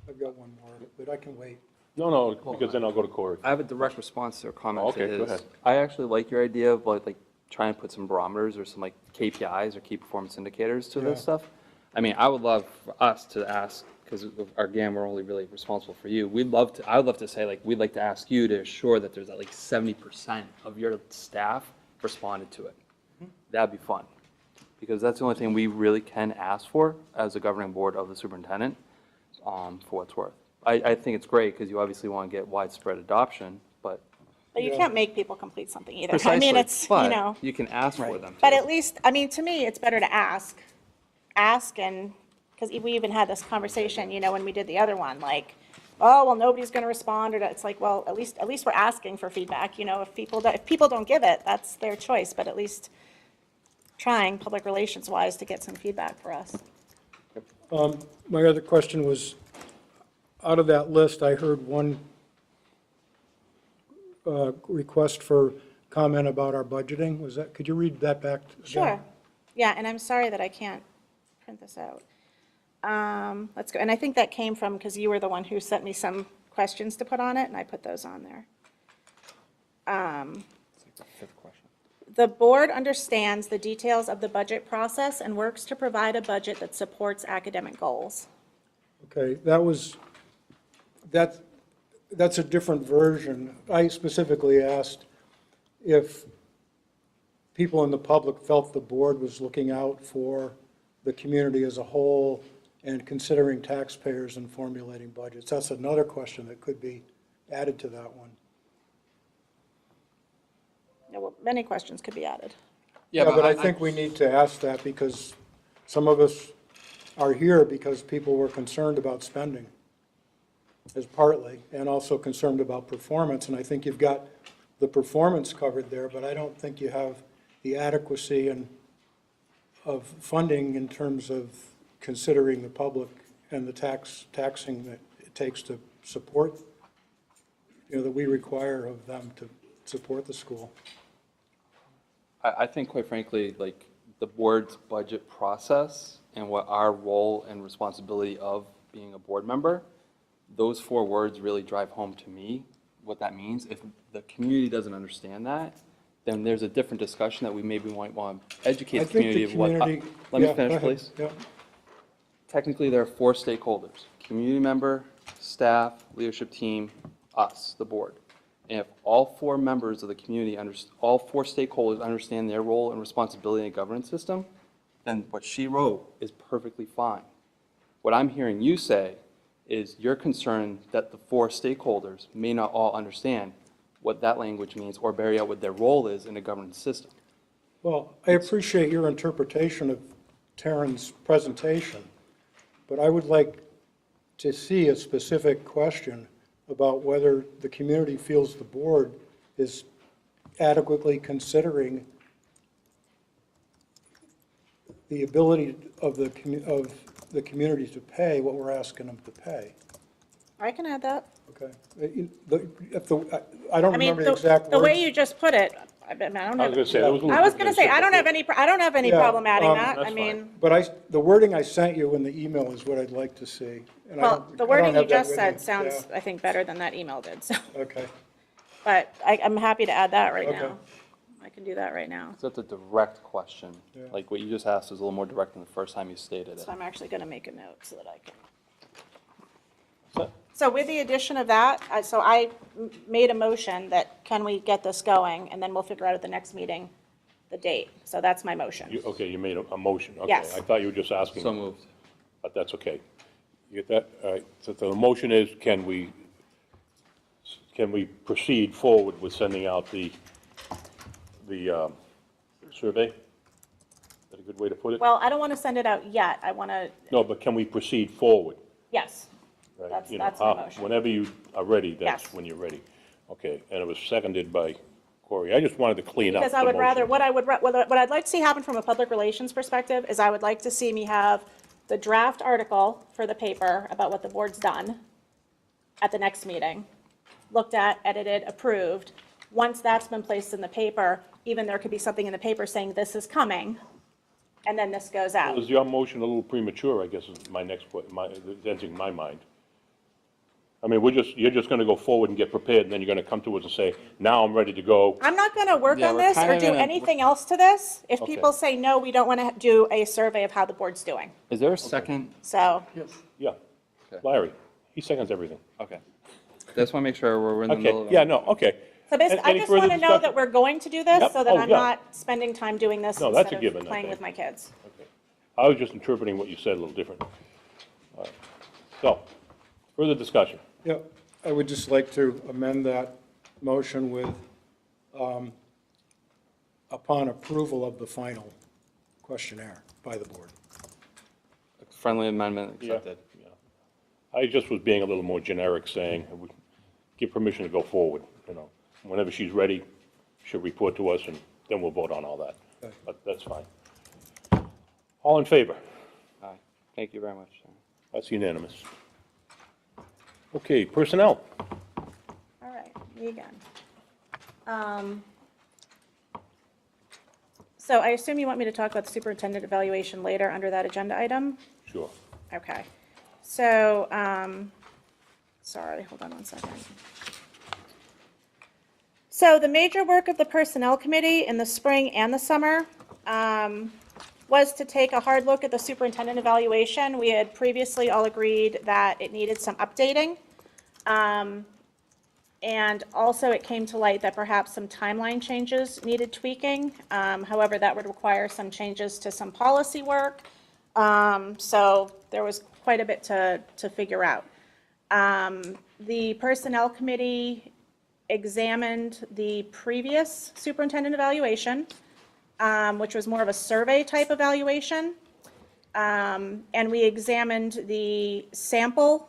Speaker 3: I've got one more, but I can wait.
Speaker 1: No, because then I'll go to Corey.
Speaker 4: I have a direct response to your comment to
Speaker 1: Okay, go
Speaker 4: his.
Speaker 1: ahead.
Speaker 4: I actually like your idea of like trying to put some barometers or some like KPIs or key performance indicators to this
Speaker 3: Yeah.
Speaker 4: stuff. I mean, I would love for us to ask, because again, we're only really responsible for you. I would love to say, like, we'd like to ask you to assure that there's like 70% of your staff responded to it. That'd be fun, because that's the only thing we really can ask for as a governing board of the superintendent, for what it's worth. I think it's great, because you obviously want to get widespread adoption, but
Speaker 9: But you
Speaker 3: Yeah.
Speaker 9: can't make people complete something either. I
Speaker 4: precisely,
Speaker 9: mean, it's,
Speaker 4: but you can ask for them.
Speaker 9: But
Speaker 4: to.
Speaker 9: at least, I mean, to me, it's better to ask and because we even had this conversation, when we did the other one, like, oh, well, nobody's going to respond, or it's like, well, at least we're asking for feedback, if people don't give it, that's their choice, but at least trying, public relations wise, to get some feedback for us.
Speaker 3: My other question was, out of that list, I heard one request for comment about our budgeting. Was that, could you read that back again?
Speaker 9: Sure. Yeah, and I'm sorry that I can't print this out. Let's go, and I think that came from, because you were the one who sent me some questions to put on it, and I put those on there.
Speaker 4: It's like the fifth question.
Speaker 9: The board understands the details of the budget process and works to provide a budget that supports academic goals.
Speaker 3: Okay, that's a different version. I specifically asked if people in the public felt the board was looking out for the community as a whole and considering taxpayers in formulating budgets. That's another question that could be added to that one.
Speaker 9: Yeah, well, many questions could be added.
Speaker 3: Yeah, but I think we need to ask that because some of us are here because people were concerned about spending as partly, and also concerned about performance. And I think you've got the performance covered there, but I don't think you have the adequacy of funding in terms of considering the public and the taxing that it takes to support, that we require of them to support the school.
Speaker 4: I think, quite frankly, like, the board's budget process and what our role and responsibility of being a board member, those 4 words really drive home to me what that means. If the community doesn't understand that, then there's a different discussion that we maybe might want to educate the community of what. Let me finish, please.
Speaker 3: Yeah.
Speaker 4: Technically, there are 4 stakeholders: community member, staff, leadership team, us, the board. And if all 4 members of the community, all 4 stakeholders understand their role and responsibility in a governance system, then what she wrote is perfectly fine. What I'm hearing you say is you're concerned that the 4 stakeholders may not all understand what that language means or carry out what their role is in a governance system.
Speaker 3: Well, I appreciate your interpretation of Taryn's presentation, but I would like to see a specific question about whether the community feels the board is adequately considering the ability of the community to pay what we're asking them to pay.
Speaker 9: I can add that.
Speaker 3: Okay. I don't
Speaker 9: I mean,
Speaker 3: remember the exact words.
Speaker 9: the way you just put it, I don't
Speaker 1: I was
Speaker 9: have,
Speaker 1: going to say, there was a little.
Speaker 9: I was going to say, I don't have any
Speaker 3: Yeah,
Speaker 9: problem adding that.
Speaker 1: that's
Speaker 9: I mean,
Speaker 3: But the wording I sent you in the email is what I'd like to see. And I
Speaker 9: well,
Speaker 3: don't-
Speaker 9: the
Speaker 3: I don't
Speaker 9: wording you
Speaker 3: have that
Speaker 9: just
Speaker 3: with
Speaker 9: said
Speaker 3: me.
Speaker 9: sounds, I think, better than that email did, so,
Speaker 3: Yeah, okay.
Speaker 9: but I'm happy to add that right
Speaker 3: Okay.
Speaker 9: now. I can do that right now.
Speaker 4: So that's a direct question.
Speaker 3: Yeah.
Speaker 4: Like what you just asked is a little more direct than the first time you stated it.
Speaker 9: So I'm actually going to make a note so that I can.
Speaker 4: So-
Speaker 9: So with the addition of that, so I made a motion that can we get this going, and then we'll figure out at the next meeting the date. So that's my motion.
Speaker 1: Okay, you made a motion. Okay.
Speaker 9: Yes.
Speaker 1: I thought you were just asking.
Speaker 4: So moved.
Speaker 1: But that's okay. You get that? All right. So the motion is, can we proceed forward with sending out the survey? Is that a good way to put it?
Speaker 9: Well, I don't want to send it out yet. I want to,
Speaker 1: No, but can we proceed forward?
Speaker 9: yes.
Speaker 1: Right?
Speaker 9: That's-
Speaker 1: You know,
Speaker 9: that's my motion.
Speaker 1: Whenever you are ready, that's
Speaker 9: Yes.
Speaker 1: when you're ready. Okay, and it was seconded by Corey. I just wanted to clean up
Speaker 9: Because
Speaker 1: the
Speaker 9: I would rather,
Speaker 1: motion.
Speaker 9: what I'd like to see happen from a public relations perspective is I would like to see me have the draft article for the paper about what the board's done at the next meeting, looked at, edited, approved. Once that's been placed in the paper, even there could be something in the paper saying this is coming, and then this goes out.
Speaker 1: Was your motion a little premature, I guess, is my next, it's entering my mind. I mean, you're just gonna go forward and get prepared, and then you're gonna come to us and say, now I'm ready to go.
Speaker 9: I'm not going to work
Speaker 4: Yeah,
Speaker 9: on
Speaker 4: we're
Speaker 9: this
Speaker 4: kinda
Speaker 9: or do
Speaker 4: gonna-
Speaker 9: anything else to this if
Speaker 1: Okay.
Speaker 9: people say, no, we don't want to do a survey of how the board's doing.
Speaker 4: Is there a second?
Speaker 9: So,
Speaker 1: Yeah.
Speaker 4: Okay.
Speaker 1: Larry, he seconds everything.
Speaker 4: Okay. I just want to make sure we're in the middle
Speaker 1: Okay,
Speaker 4: of.
Speaker 1: yeah, no, okay.
Speaker 9: so basically, I
Speaker 1: Any
Speaker 9: just
Speaker 1: further
Speaker 9: want to know
Speaker 1: discussion?
Speaker 9: that we're going to do this
Speaker 1: Yep.
Speaker 9: so that
Speaker 1: Oh,
Speaker 9: I'm
Speaker 1: yeah.
Speaker 9: not spending time doing this
Speaker 1: No, that's a
Speaker 9: instead
Speaker 1: given,
Speaker 9: of
Speaker 1: I
Speaker 9: playing
Speaker 1: think.
Speaker 9: with my kids.
Speaker 1: Okay. I was just interpreting what you said a little different. All right. So, further discussion.
Speaker 3: Yeah, I would just like to amend that motion with, upon approval of the final questionnaire by the board.
Speaker 4: Friendly amendment accepted.
Speaker 1: I just was being a little more generic, saying, give permission to go forward, Whenever she's ready, she'll report to us, and then we'll vote on all that. But that's fine. All in favor?
Speaker 4: Aye. Thank you very much.
Speaker 1: That's unanimous. Okay, personnel.
Speaker 6: All right, me again. So I assume you want me to talk about the superintendent evaluation later under that agenda item?
Speaker 1: Sure.
Speaker 6: Okay. So, sorry, hold on one second. So the major work of the Personnel Committee in the spring and the summer was to take a hard look at the superintendent evaluation. We had previously all agreed that it needed some updating. And also it came to light that perhaps some timeline changes needed tweaking. However, that would require some changes to some policy work. So there was quite a bit to figure out. The Personnel Committee examined the previous superintendent evaluation, which was more of a survey type evaluation. And we examined the sample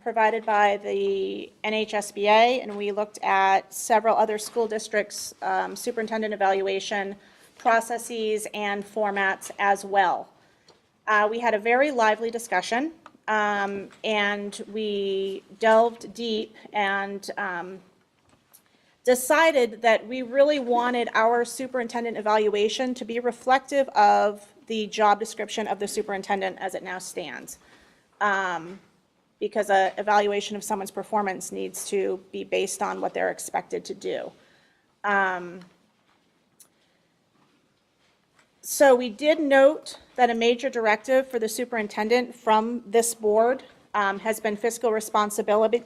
Speaker 6: provided by the NHSBA, and we looked at several other school districts' superintendent evaluation processes and formats as well. We had a very lively discussion, and we delved deep and decided that we really wanted our superintendent evaluation to be reflective of the job description of the superintendent as it now stands. Because an evaluation of someone's performance needs to be based on what they're expected to do. So we did note that a major directive for the superintendent from this board has been fiscal responsibility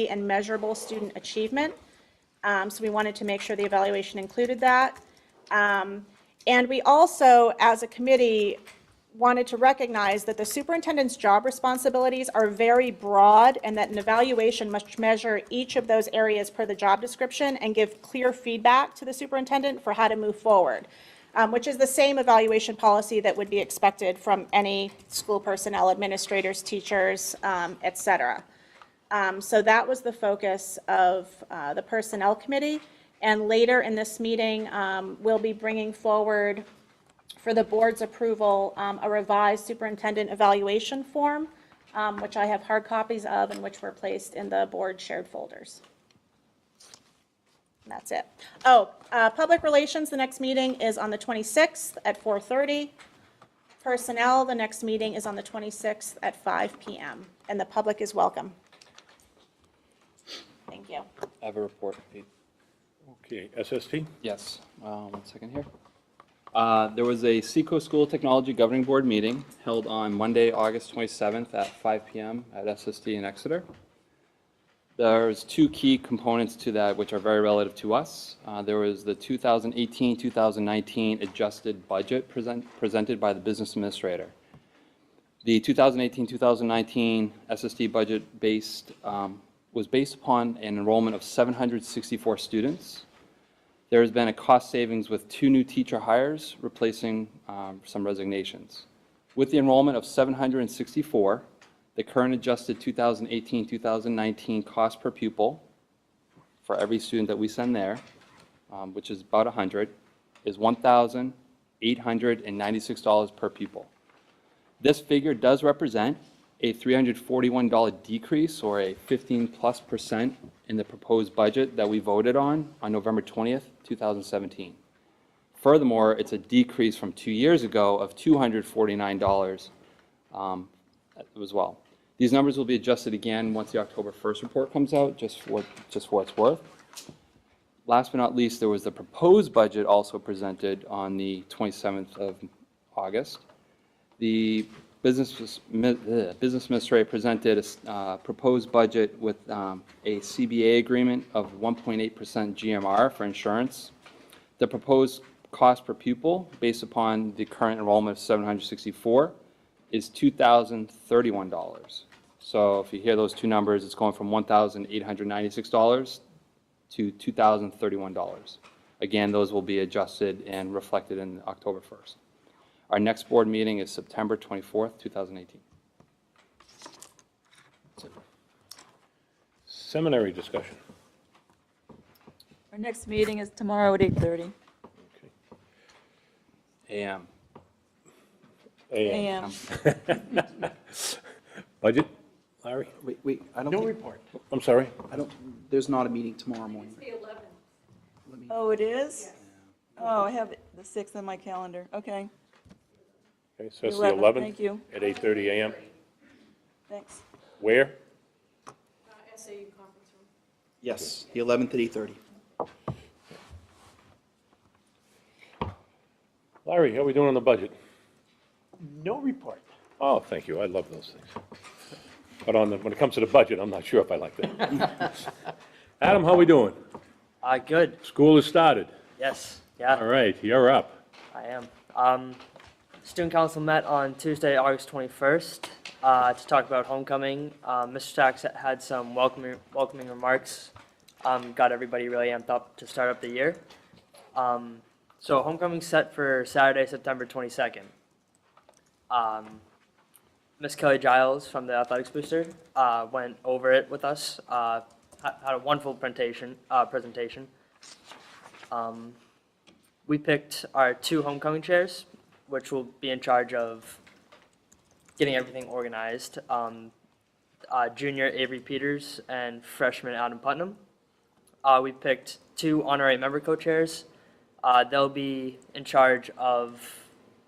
Speaker 6: and measurable student achievement. So we wanted to make sure the evaluation included that. And we also, as a committee, wanted to recognize that the superintendent's job responsibilities are very broad and that an evaluation must measure each of those areas per the job description and give clear feedback to the superintendent for how to move forward, which is the same evaluation policy that would be expected from any school personnel, administrators, teachers, et cetera. So that was the focus of the Personnel Committee. And later in this meeting, we'll be bringing forward for the board's approval, a revised superintendent evaluation form, which I have hard copies of and which were placed in the board shared folders. And that's it. Oh, public relations, the next meeting is on the 26th at 4:30. Personnel, the next meeting is on the 26th at 5 p.m. And the public is welcome. Thank you.
Speaker 4: I have a report, Pete.
Speaker 1: Okay, SST?
Speaker 4: Yes, 1 second here. There was a Seco School Technology Governing Board meeting held on Monday, August 27th at 5 p.m. at SSD in Exeter. There's two key components to that which are very relative to us. There was the 2018-2019 adjusted budget presented by the business administrator. The 2018-2019 SSD budget was based upon an enrollment of 764 students. There has been a cost savings with 2 new teacher hires, replacing some resignations. With the enrollment of 764, the current adjusted 2018-2019 cost per pupil for every student that we send there, which is about 100, is $1,896 per pupil. This figure does represent a $341 decrease, or a 15+% in the proposed budget that we voted on November 20th, 2017. Furthermore, it's a decrease from 2 years ago of $249 as well. These numbers will be adjusted again once the October 1st report comes out, just for what it's worth. Last but not least, there was the proposed budget also presented on the 27th of August. The business administrator presented a proposed budget with a CBA agreement of 1.8% GMR for insurance. The proposed cost per pupil, based upon the current enrollment of 764, is $2,031. So if you hear those two numbers, it's going from $1,896 to $2,031. Again, those will be adjusted and reflected in October 1st. Our next board meeting is September 24th, 2018.
Speaker 1: Seminary discussion.
Speaker 6: Our next meeting is tomorrow at 8:30
Speaker 4: AM.
Speaker 6: a.m.
Speaker 1: Budget, Larry?
Speaker 5: Wait, I don't
Speaker 3: No
Speaker 5: think,
Speaker 3: report.
Speaker 1: I'm sorry?
Speaker 5: there's not a meeting tomorrow morning.
Speaker 6: Oh, it is? Oh, I have the 6th on my calendar. Okay,
Speaker 1: Okay, so that's the
Speaker 6: 11th,
Speaker 1: 11th?
Speaker 6: thank you.
Speaker 1: At 8:30 a.m.
Speaker 6: thanks.
Speaker 1: Where?
Speaker 5: Yes, the 11th at 8:30.
Speaker 1: Larry, how are we doing on the budget?
Speaker 3: No report.
Speaker 1: Oh, thank you, I love those things. But when it comes to the budget, I'm not sure if I like that. Adam, how are we doing?
Speaker 10: Good,
Speaker 1: School has started.
Speaker 10: yes,
Speaker 1: All
Speaker 10: yeah,
Speaker 1: right, you're up.
Speaker 10: I am. Student council met on Tuesday, August 21st, to talk about homecoming. Mr. Sachs had some welcoming remarks, got everybody really amped up to start up the year. So homecoming's set for Saturday, September 22nd. Miss Kelly Giles from the athletics booster went over it with us, had a wonderful presentation. We picked our 2 homecoming chairs, which will be in charge of getting everything organized. Junior Avery Peters and freshman Adam Putnam. We picked 2 honorary member co-chairs. They'll be in charge of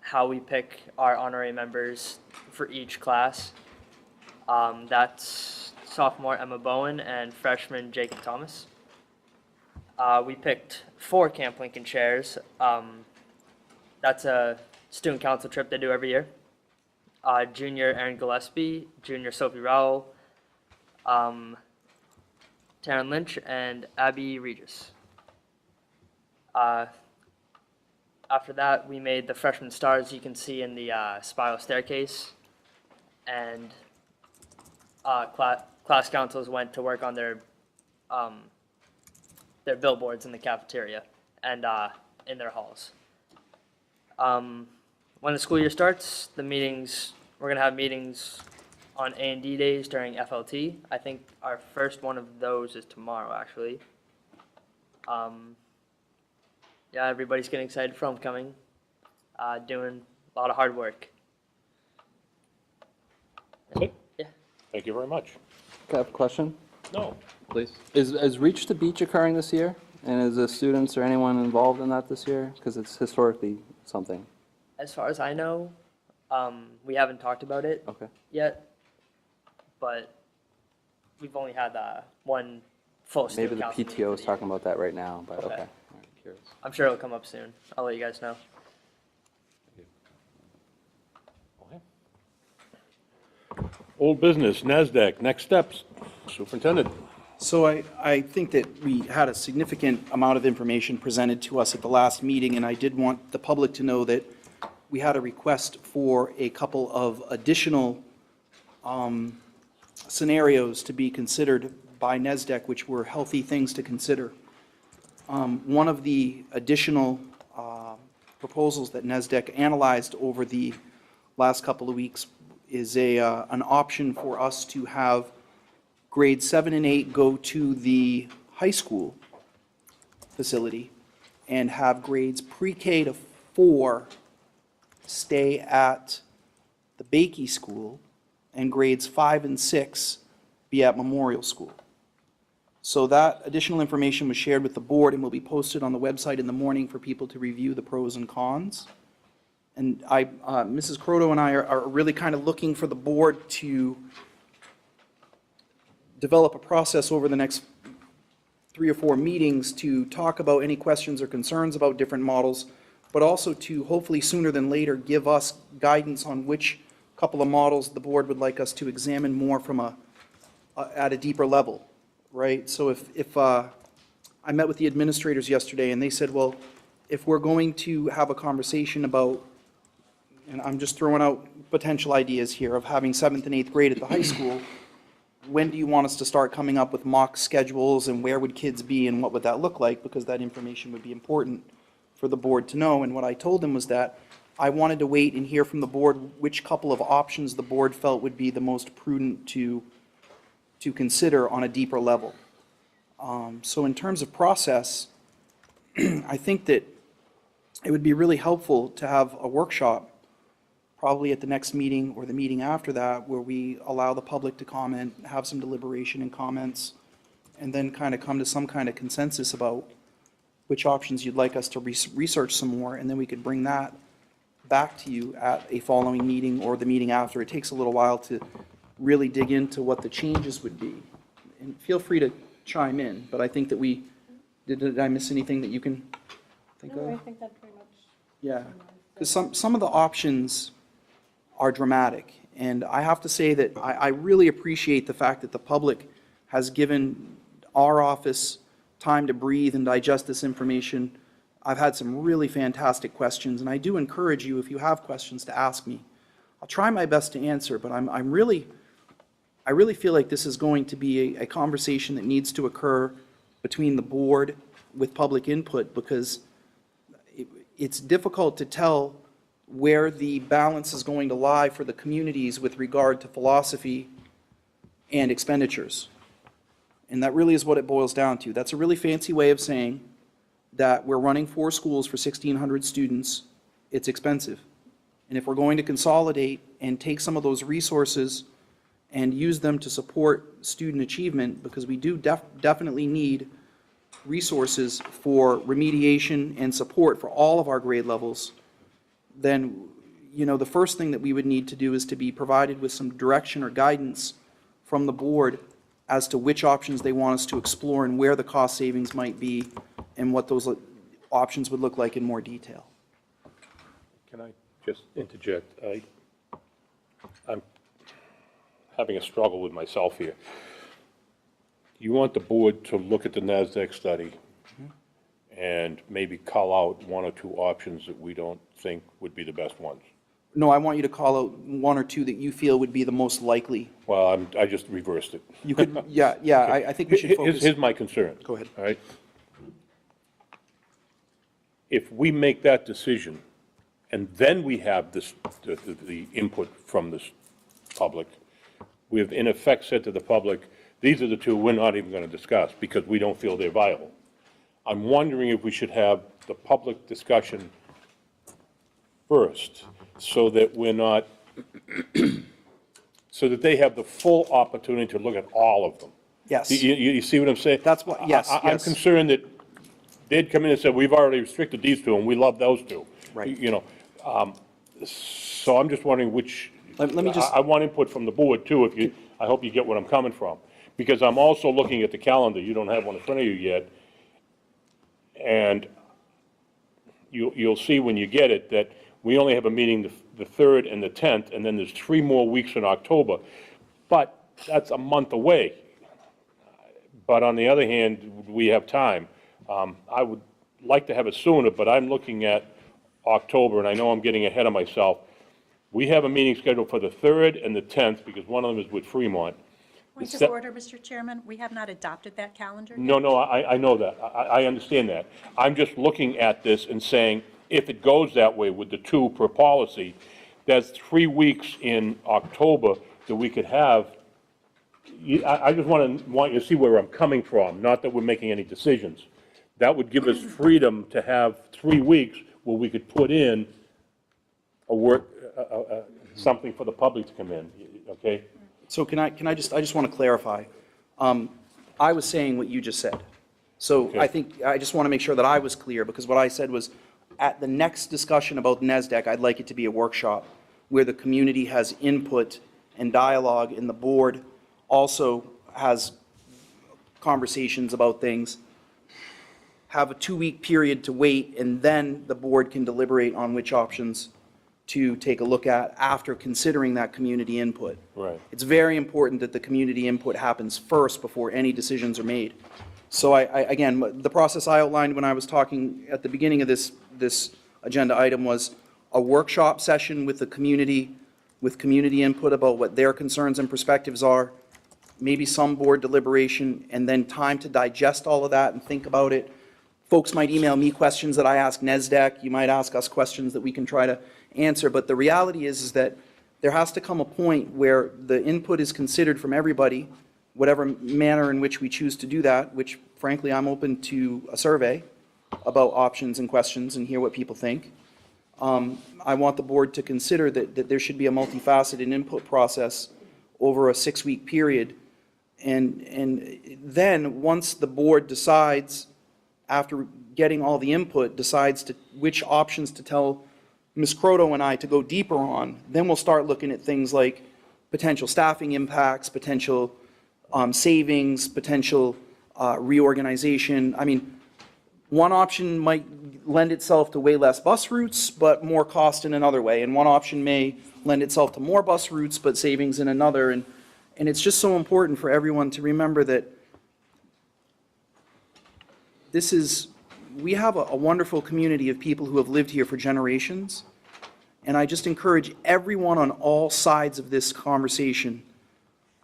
Speaker 10: how we pick our honorary members for each class. That's sophomore Emma Bowen and freshman Jacob Thomas. We picked 4 Camp Lincoln chairs. That's a student council trip they do every year. Junior Aaron Gillespie, junior Sophie Rowell, Taryn Lynch, and Abby Regis. After that, we made the freshman stars you can see in the spiral staircase, and class councils went to work on their billboards in the cafeteria and in their halls. When the school year starts, we're gonna have meetings on A&D days during FLT. I think our first one of those is tomorrow, actually. Yeah, everybody's getting excited for homecoming, doing a lot of hard work.
Speaker 1: That's it?
Speaker 10: Yeah.
Speaker 1: Thank you very much.
Speaker 4: Can I have a question,
Speaker 1: No,
Speaker 4: please? Is Reach the Beach occurring this year? And is the students or anyone involved in that this year? Because it's historically something.
Speaker 10: As far as I know, we haven't talked about it
Speaker 4: Okay.
Speaker 10: yet, but we've only had one full
Speaker 4: Maybe
Speaker 10: student
Speaker 4: the
Speaker 10: council meeting
Speaker 4: PTO
Speaker 10: for
Speaker 4: is
Speaker 10: the
Speaker 4: talking about that right now, but
Speaker 10: Okay.
Speaker 4: okay. All right, curious.
Speaker 10: year. I'm sure it'll come up soon. I'll let you guys know.
Speaker 1: old business, NASDAQ, next steps. Superintendent.
Speaker 5: So I think that we had a significant amount of information presented to us at the last meeting, and I did want the public to know that we had a request for a couple of additional scenarios to be considered by NESDEC, which were healthy things to consider. One of the additional proposals that NESDEC analyzed over the last couple of weeks is an option for us to have grades 7 and 8 go to the high school facility and have grades pre-K to 4 stay at the Bakey School and grades 5 and 6 be at Memorial School. So that additional information was shared with the board and will be posted on the website in the morning for people to review the pros and cons. And Mrs. Croto and I are really kind of looking for the board to develop a process over the next 3 or 4 meetings to talk about any questions or concerns about different models, but also to hopefully sooner than later give us guidance on which couple of models the board would like us to examine more from at a deeper level, right? So if I met with the administrators yesterday and they said, well, if we're going to have a conversation about, and I'm just throwing out potential ideas here of having 7th and 8th grade at the high school, when do you want us to start coming up with mock schedules and where would kids be and what would that look like? Because that information would be important for the board to know. And what I told them was that I wanted to wait and hear from the board which couple of options the board felt would be the most prudent to consider on a deeper level. So in terms of process, I think that it would be really helpful to have a workshop, probably at the next meeting or the meeting after that, where we allow the public to comment, have some deliberation and comments, and then kind of come to some kind of consensus about which options you'd like us to research some more, and then we could bring that back to you at a following meeting or the meeting after. It takes a little while to really dig into what the changes would be. And feel free to chime in, but I think that did I miss anything that you can think
Speaker 8: No, I
Speaker 5: of?
Speaker 8: think that pretty much.
Speaker 5: Yeah, because some of the options are dramatic, and I have to say that I really appreciate the fact that the public has given our office time to breathe and digest this information. I've had some really fantastic questions, and I do encourage you, if you have questions, to ask me. I'll try my best to answer, but I really feel like this is going to be a conversation that needs to occur between the board with public input, because it's difficult to tell where the balance is going to lie for the communities with regard to philosophy and expenditures. And that really is what it boils down to. That's a really fancy way of saying that we're running 4 schools for 1,600 students. It's expensive. And if we're going to consolidate and take some of those resources and use them to support student achievement, because we do definitely need resources for remediation and support for all of our grade levels, then, the first thing that we would need to do is to be provided with some direction or guidance from the board as to which options they want us to explore and where the cost savings might be and what those options would look like in more detail.
Speaker 1: Can I just interject? I'm having a struggle with myself here. You want the board to look at the NASDAQ study and maybe call out 1 or 2 options that we don't think would be the best ones.
Speaker 5: No, I want you to call out 1 or 2 that you feel would be the most likely.
Speaker 1: Well, I just reversed it.
Speaker 5: You could, yeah, I think we should focus.
Speaker 1: Here's my concern.
Speaker 5: Go ahead.
Speaker 1: All right? If we make that decision, and then we have this, the input from this public, we have in effect said to the public, these are the 2 we're not even going to discuss because we don't feel they're viable. I'm wondering if we should have the public discussion first, so that we're not, so that they have the full opportunity to look at all of them.
Speaker 5: Yes.
Speaker 1: You see what I'm saying?
Speaker 5: That's what, yes,
Speaker 1: I'm
Speaker 5: yes.
Speaker 1: concerned that they'd come in and said, we've already restricted these 2, and we love those 2.
Speaker 5: Right.
Speaker 1: So I'm just wondering which,
Speaker 5: Let me just.
Speaker 1: I want input from the board too, I hope you get what I'm coming from. Because I'm also looking at the calendar, you don't have one in front of you yet, and you'll see when you get it that we only have a meeting the 3rd and the 10th, and then there's 3 more weeks in October. But that's a month away. But on the other hand, we have time. I would like to have it sooner, but I'm looking at October, and I know I'm getting ahead of myself. We have a meeting scheduled for the 3rd and the 10th, because one of them is with Fremont.
Speaker 7: Point
Speaker 1: The
Speaker 7: of
Speaker 1: se-
Speaker 7: order, Mr. Chairman, we have not adopted that calendar.
Speaker 1: No, I know that. I understand that. I'm just looking at this and saying, if it goes that way with the 2 per policy, that's 3 weeks in October that we could have. I just want you to see where I'm coming from, not that we're making any decisions. That would give us freedom to have 3 weeks where we could put in something for the public to come in, okay?
Speaker 5: So I just want to clarify. I was saying what you just said. So
Speaker 1: Okay.
Speaker 5: I just want to make sure that I was clear, because what I said was, at the next discussion about NASDAQ, I'd like it to be a workshop where the community has input and dialogue, and the board also has conversations about things. Have a 2-week period to wait, and then the board can deliberate on which options to take a look at after considering that community input.
Speaker 1: Right.
Speaker 5: It's very important that the community input happens first before any decisions are made. So again, the process I outlined when I was talking at the beginning of this agenda item was a workshop session with the community, with community input about what their concerns and perspectives are, maybe some board deliberation, and then time to digest all of that and think about it. Folks might email me questions that I ask NASDAQ. You might ask us questions that we can try to answer, but the reality is that there has to come a point where the input is considered from everybody, whatever manner in which we choose to do that, which frankly, I'm open to a survey about options and questions and hear what people think. I want the board to consider that there should be a multifaceted input process over a 6-week period. And then, once the board decides, after getting all the input, decides which options to tell Ms. Croto and I to go deeper on, then we'll start looking at things like potential staffing impacts, potential savings, potential reorganization. I mean, one option might lend itself to way less bus routes, but more cost in another way. And one option may lend itself to more bus routes, but savings in another. And it's just so important for everyone to remember that we have a wonderful community of people who have lived here for generations. And I just encourage everyone on all sides of this conversation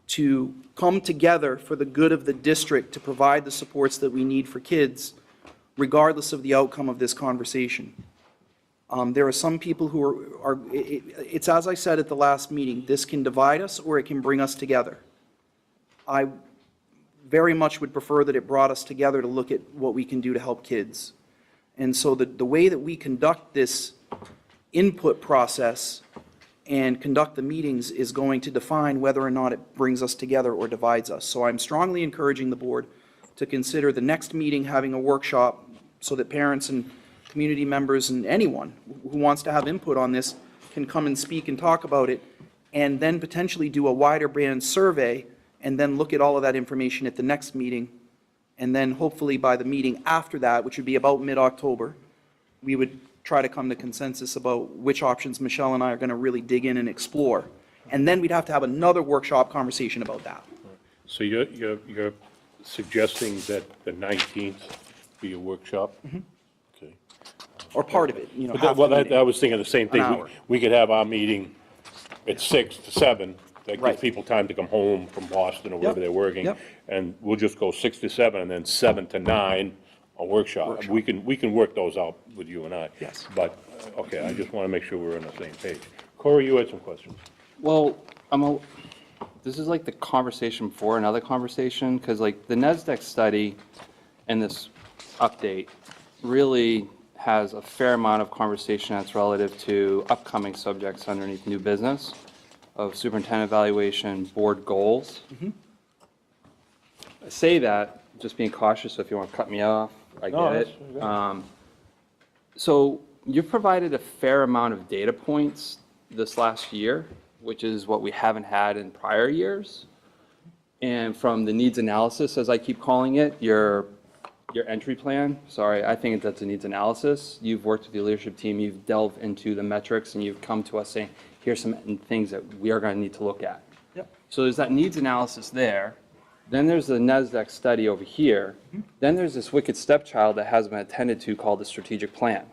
Speaker 5: to come together for the good of the district to provide the supports that we need for kids, regardless of the outcome of this conversation. There are some people who it's as I said at the last meeting, this can divide us or it can bring us together. I very much would prefer that it brought us together to look at what we can do to help kids. And so the way that we conduct this input process and conduct the meetings is going to define whether or not it brings us together or divides us. So I'm strongly encouraging the board to consider the next meeting having a workshop so that parents and community members and anyone who wants to have input on this can come and speak and talk about it, and then potentially do a wider band survey, and then look at all of that information at the next meeting. And then hopefully by the meeting after that, which would be about mid-October, we would try to come to consensus about which options Michelle and I are going to really dig in and explore. And then we'd have to have another workshop conversation about that.
Speaker 1: So you're suggesting that the 19th be a workshop? Okay.
Speaker 5: Or part of it, you know,
Speaker 1: But
Speaker 5: half the
Speaker 1: well,
Speaker 5: meeting.
Speaker 1: I was thinking the same thing.
Speaker 5: An hour.
Speaker 1: We could have our meeting at 6 to 7. That gives
Speaker 5: Right.
Speaker 1: people time to come home from Boston or wherever
Speaker 5: Yep.
Speaker 1: they're working.
Speaker 5: Yep.
Speaker 1: And we'll just go 6 to 7 and then 7 to 9 a workshop. We can work those out with you and I.
Speaker 5: Yes.
Speaker 1: But, okay, I just want to make sure we're on the same page. Corey, you had some questions.
Speaker 4: Well, this is like the conversation before another conversation, because like the NASDAQ study and this update really has a fair amount of conversation that's relative to upcoming subjects underneath new business of superintendent evaluation, board goals. I say that, just being cautious, so if you want to cut me off, I
Speaker 1: No,
Speaker 4: get it. So you've provided a fair amount of data points this last year, which is what we haven't had in prior years. And from the needs analysis, as I keep calling it, your entry plan, sorry, I think that's a needs analysis. You've worked with the leadership team, you've delved into the metrics, and you've come to us saying, here's some things that we are going to need to look at.
Speaker 5: Yep.
Speaker 4: So there's that needs analysis there. Then there's the NASDAQ study over here. Then there's this wicked stepchild that hasn't been attended to called the strategic plan.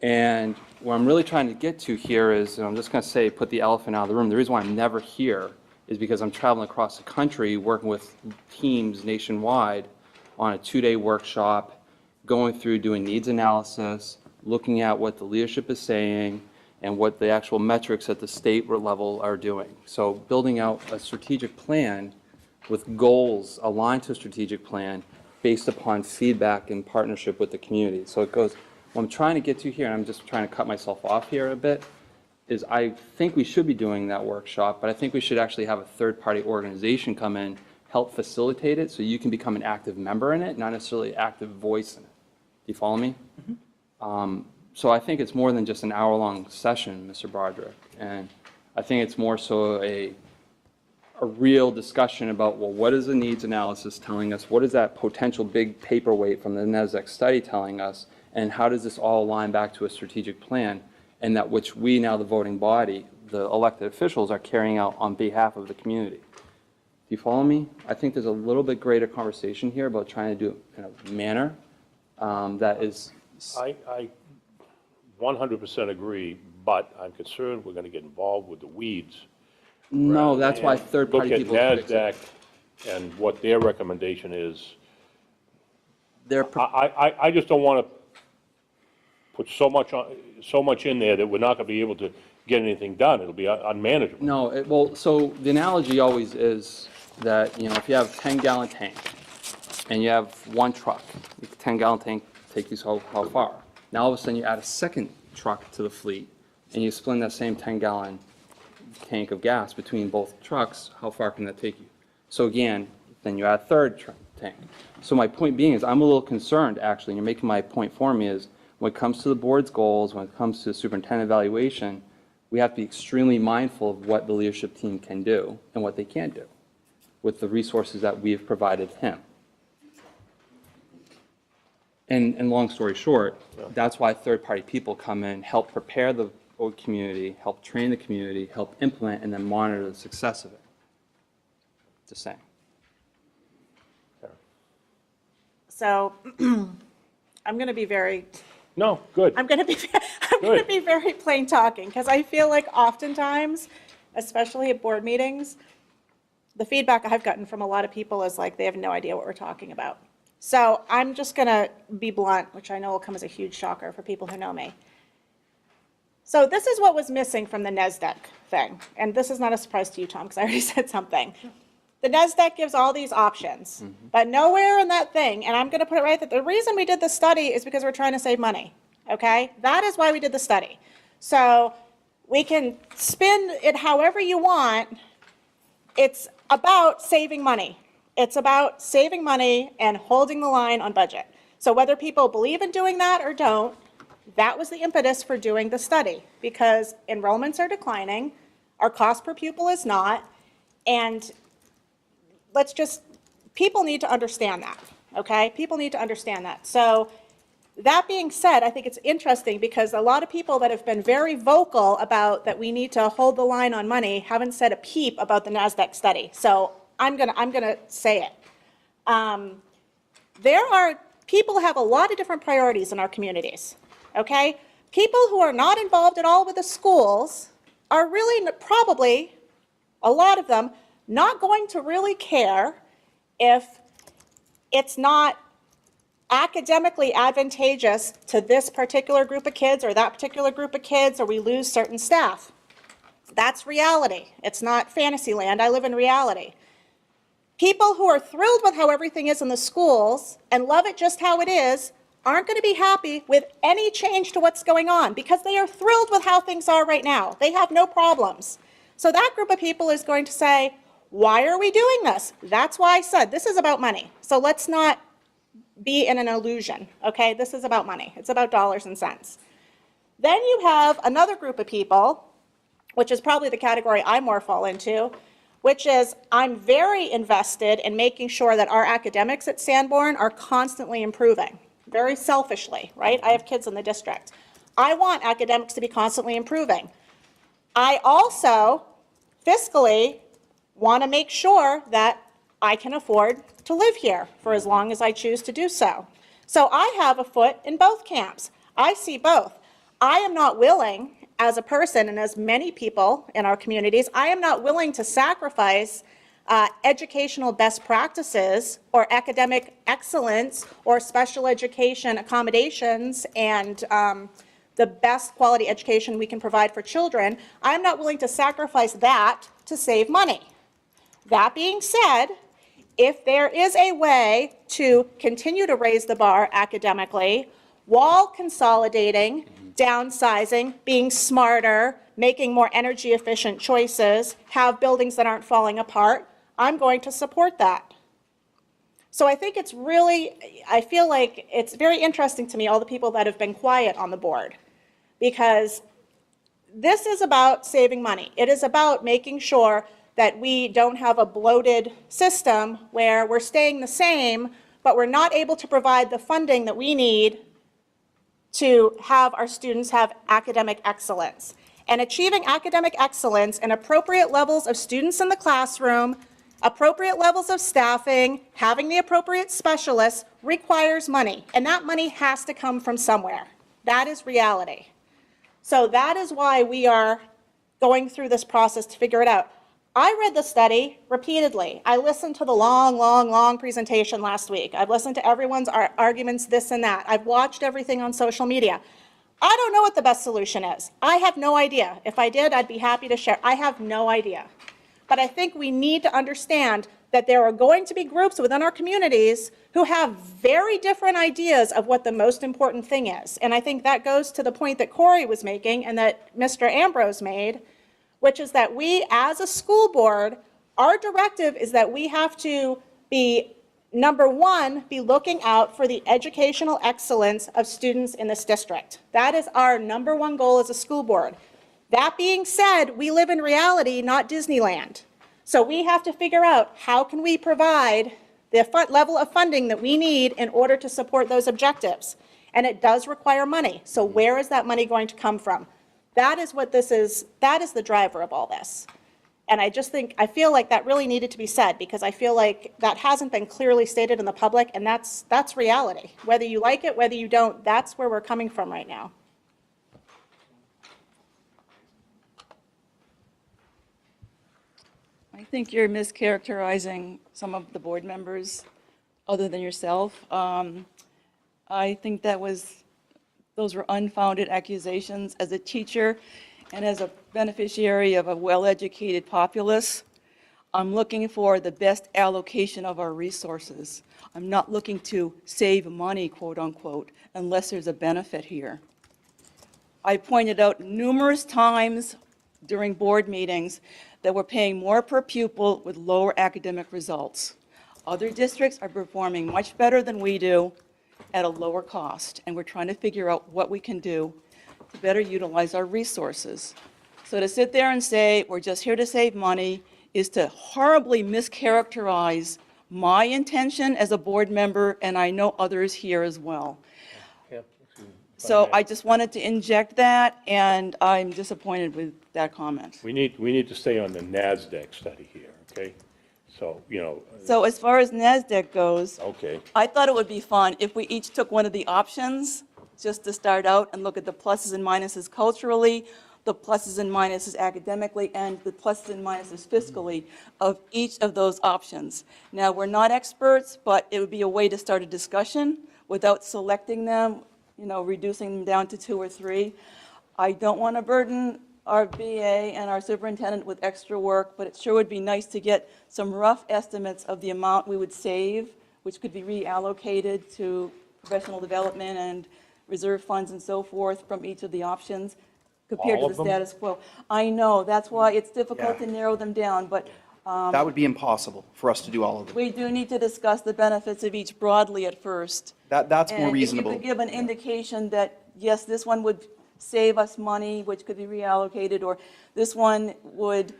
Speaker 4: And what I'm really trying to get to here is, and I'm just going to say, put the elephant out of the room. The reason why I'm never here is because I'm traveling across the country, working with teams nationwide on a 2-day workshop, going through doing needs analysis, looking at what the leadership is saying, and what the actual metrics at the state level are doing. So building out a strategic plan with goals aligned to a strategic plan based upon feedback and partnership with the community. So it goes, what I'm trying to get to here, and I'm just trying to cut myself off here a bit, is I think we should be doing that workshop, but I think we should actually have a third-party organization come in, help facilitate it, so you can become an active member in it, not necessarily active voice in it. Do you follow me? So I think it's more than just an hour-long session, Mr. Broderick, and I think it's more so a real discussion about, well, what is the needs analysis telling us? What is that potential big paperweight from the NASDAQ study telling us? And how does this all align back to a strategic plan? And that which we now, the voting body, the elected officials, are carrying out on behalf of the community. Do you follow me? I think there's a little bit greater conversation here about trying to do it in a manner that is...
Speaker 1: I 100% agree, but I'm concerned we're going to get involved with the weeds.
Speaker 4: No, that's why third-party people...
Speaker 1: Look at NASDAQ and what their recommendation is.
Speaker 4: They're
Speaker 1: I just don't want to put so much in there that we're not gonna be able to get anything done. It'll be unmanageable.
Speaker 4: No, well, so the analogy always is that, if you have a 10-gallon tank and you have one truck, the 10-gallon tank takes you how far? Now all of a sudden you add a second truck to the fleet and you split that same 10-gallon tank of gas between both trucks, how far can that take you? So again, then you add a third tank. So my point being is I'm a little concerned, actually, and you're making my point for me, is when it comes to the board's goals, when it comes to superintendent evaluation, we have to be extremely mindful of what the leadership team can do and what they can't do with the resources that we've provided him. And long story short, that's why third-party people come in, help prepare the community, help train the community, help implement, and then monitor the success of it. Just saying.
Speaker 9: So I'm going to be very,
Speaker 1: No, good.
Speaker 9: I'm going to be very plain talking, because I feel like oftentimes, especially at board meetings, the feedback I've gotten from a lot of people is like, they have no idea what we're talking about. So I'm just going to be blunt, which I know will come as a huge shocker for people who know me. So this is what was missing from the NESDEC thing. And this is not a surprise to you, Tom, because I already said something. The NESDEC gives all these options, but nowhere in that thing, and I'm going to put it right, that the reason we did the study is because we're trying to save money, okay? That is why we did the study. So we can spin it however you want. It's about saving money. It's about saving money and holding the line on budget. So whether people believe in doing that or don't, that was the impetus for doing the study, because enrollments are declining, our cost per pupil is not, and people need to understand that, okay? People need to understand that. So that being said, I think it's interesting because a lot of people that have been very vocal about that we need to hold the line on money haven't said a peep about the NASDAQ study. So I'm gonna say it. People have a lot of different priorities in our communities, okay? People who are not involved at all with the schools are really probably, a lot of them, not going to really care if it's not academically advantageous to this particular group of kids or that particular group of kids, or we lose certain staff. That's reality. It's not fantasy land. I live in reality. People who are thrilled with how everything is in the schools and love it just how it is aren't going to be happy with any change to what's going on because they are thrilled with how things are right now. They have no problems. So that group of people is going to say, why are we doing this? That's why I said this is about money. So let's not be in an illusion, okay? This is about money. It's about dollars and cents. Then you have another group of people, which is probably the category I more fall into, which is I'm very invested in making sure that our academics at Sanborn are constantly improving, very selfishly, right? I have kids in the district. I want academics to be constantly improving. I also fiscally want to make sure that I can afford to live here for as long as I choose to do so. So I have a foot in both camps. I see both. I am not willing, as a person and as many people in our communities, I am not willing to sacrifice educational best practices or academic excellence or special education accommodations and the best quality education we can provide for children. I'm not willing to sacrifice that to save money. That being said, if there is a way to continue to raise the bar academically while consolidating, downsizing, being smarter, making more energy efficient choices, have buildings that aren't falling apart, I'm going to support that. So I think it's really, I feel like it's very interesting to me, all the people that have been quiet on the board, because this is about saving money. It is about making sure that we don't have a bloated system where we're staying the same, but we're not able to provide the funding that we need to have our students have academic excellence. And achieving academic excellence and appropriate levels of students in the classroom, appropriate levels of staffing, having the appropriate specialists requires money. And that money has to come from somewhere. That is reality. So that is why we are going through this process to figure it out. I read the study repeatedly. I listened to the long presentation last week. I've listened to everyone's arguments, this and that. I've watched everything on social media. I don't know what the best solution is. I have no idea. If I did, I'd be happy to share. I have no idea. But I think we need to understand that there are going to be groups within our communities who have very different ideas of what the most important thing is. And I think that goes to the point that Corey was making and that Mr. Ambrose made, which is that we, as a school board, our directive is that we have to be, number one, be looking out for the educational excellence of students in this district. That is our number one goal as a school board. That being said, we live in reality, not Disneyland. So we have to figure out how can we provide the level of funding that we need in order to support those objectives. And it does require money. So where is that money going to come from? That is what this is, that is the driver of all this. And I just think, I feel like that really needed to be said, because I feel like that hasn't been clearly stated in the public, and that's reality. Whether you like it, whether you don't, that's where we're coming from right now.
Speaker 6: I think you're mischaracterizing some of the board members other than yourself. I think those were unfounded accusations. As a teacher and as a beneficiary of a well-educated populace, I'm looking for the best allocation of our resources. I'm not looking to save money, quote unquote, unless there's a benefit here. I pointed out numerous times during board meetings that we're paying more per pupil with lower academic results. Other districts are performing much better than we do at a lower cost, and we're trying to figure out what we can do to better utilize our resources. So to sit there and say, we're just here to save money, is to horribly mischaracterize my intention as a board member, and I know others here as well. So I just wanted to inject that, and I'm disappointed with that comment.
Speaker 1: We need to stay on the NASDAQ study here, okay? So,
Speaker 6: So as far as NASDAQ goes,
Speaker 1: okay.
Speaker 6: I thought it would be fun if we each took one of the options, just to start out and look at the pluses and minuses culturally, the pluses and minuses academically, and the pluses and minuses fiscally of each of those options. Now, we're not experts, but it would be a way to start a discussion without selecting them, reducing them down to 2 or 3. I don't want to burden our BA and our superintendent with extra work, but it sure would be nice to get some rough estimates of the amount we would save, which could be reallocated to professional development and reserve funds and so forth from each of the options compared
Speaker 1: All
Speaker 6: to
Speaker 1: of
Speaker 6: the
Speaker 1: them?
Speaker 6: status quo. I know, that's why it's difficult
Speaker 5: Yeah.
Speaker 6: to narrow them down, but
Speaker 5: That would be impossible for us to do all of them.
Speaker 6: we do need to discuss the benefits of each broadly at first.
Speaker 5: That's more reasonable.
Speaker 6: And if you could give an indication that, yes, this one would save us money, which could be reallocated, or this one would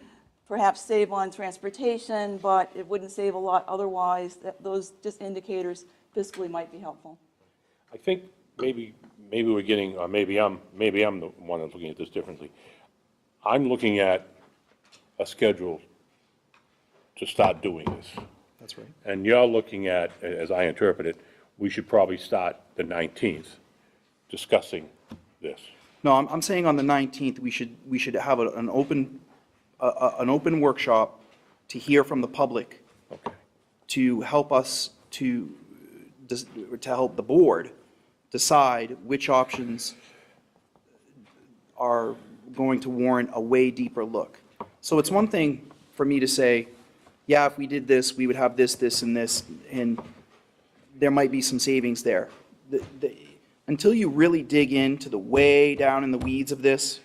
Speaker 6: perhaps save on transportation, but it wouldn't save a lot otherwise, those just indicators fiscally might be helpful.
Speaker 1: I think maybe we're getting, or maybe I'm the one that's looking at this differently. I'm looking at a schedule to start doing this.
Speaker 5: That's right.
Speaker 1: And you're looking at, as I interpret it, we should probably start the 19th discussing this.
Speaker 5: No, I'm saying on the 19th, we should have an open workshop to hear from the public,
Speaker 1: Okay.
Speaker 5: to help us to help the board decide which options are going to warrant a way deeper look. So it's one thing for me to say, yeah, if we did this, we would have this, this, and this, and there might be some savings there. Until you really dig into the way down in the weeds of this,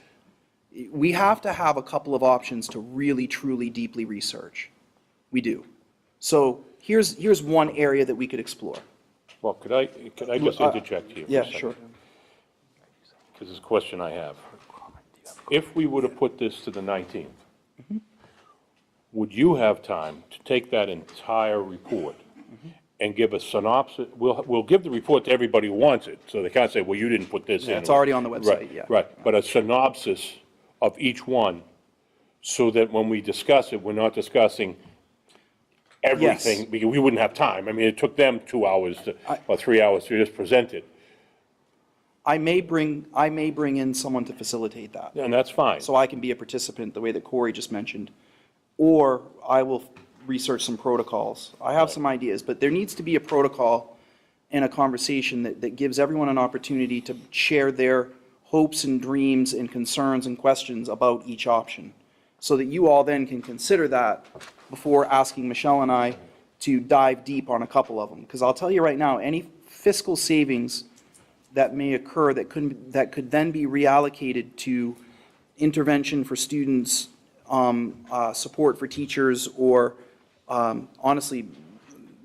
Speaker 5: we have to have a couple of options to really, truly, deeply research. We do. So here's one area that we could explore.
Speaker 1: Well, could I just interject here for a
Speaker 5: Yeah,
Speaker 1: second?
Speaker 5: sure.
Speaker 1: Because it's a question I have. If we would have put this to the 19th, would you have time to take that entire report and give a synopsis? We'll give the report to everybody who wants it, so they can't say, well, you didn't put this in.
Speaker 5: Yeah, it's already on the website,
Speaker 1: Right,
Speaker 5: yeah.
Speaker 1: Right, but a synopsis of each one, so that when we discuss it, we're not discussing everything, because we wouldn't have time. I mean, it took them 2 hours or 3 hours to just present it,
Speaker 5: I may bring in someone to facilitate that.
Speaker 1: and that's fine.
Speaker 5: So I can be a participant, the way that Corey just mentioned. Or I will research some protocols. I have some ideas, but there needs to be a protocol and a conversation that gives everyone an opportunity to share their hopes and dreams and concerns and questions about each option, so that you all then can consider that before asking Michelle and I to dive deep on a couple of them. Because I'll tell you right now, any fiscal savings that may occur that could then be reallocated to intervention for students, support for teachers, or honestly,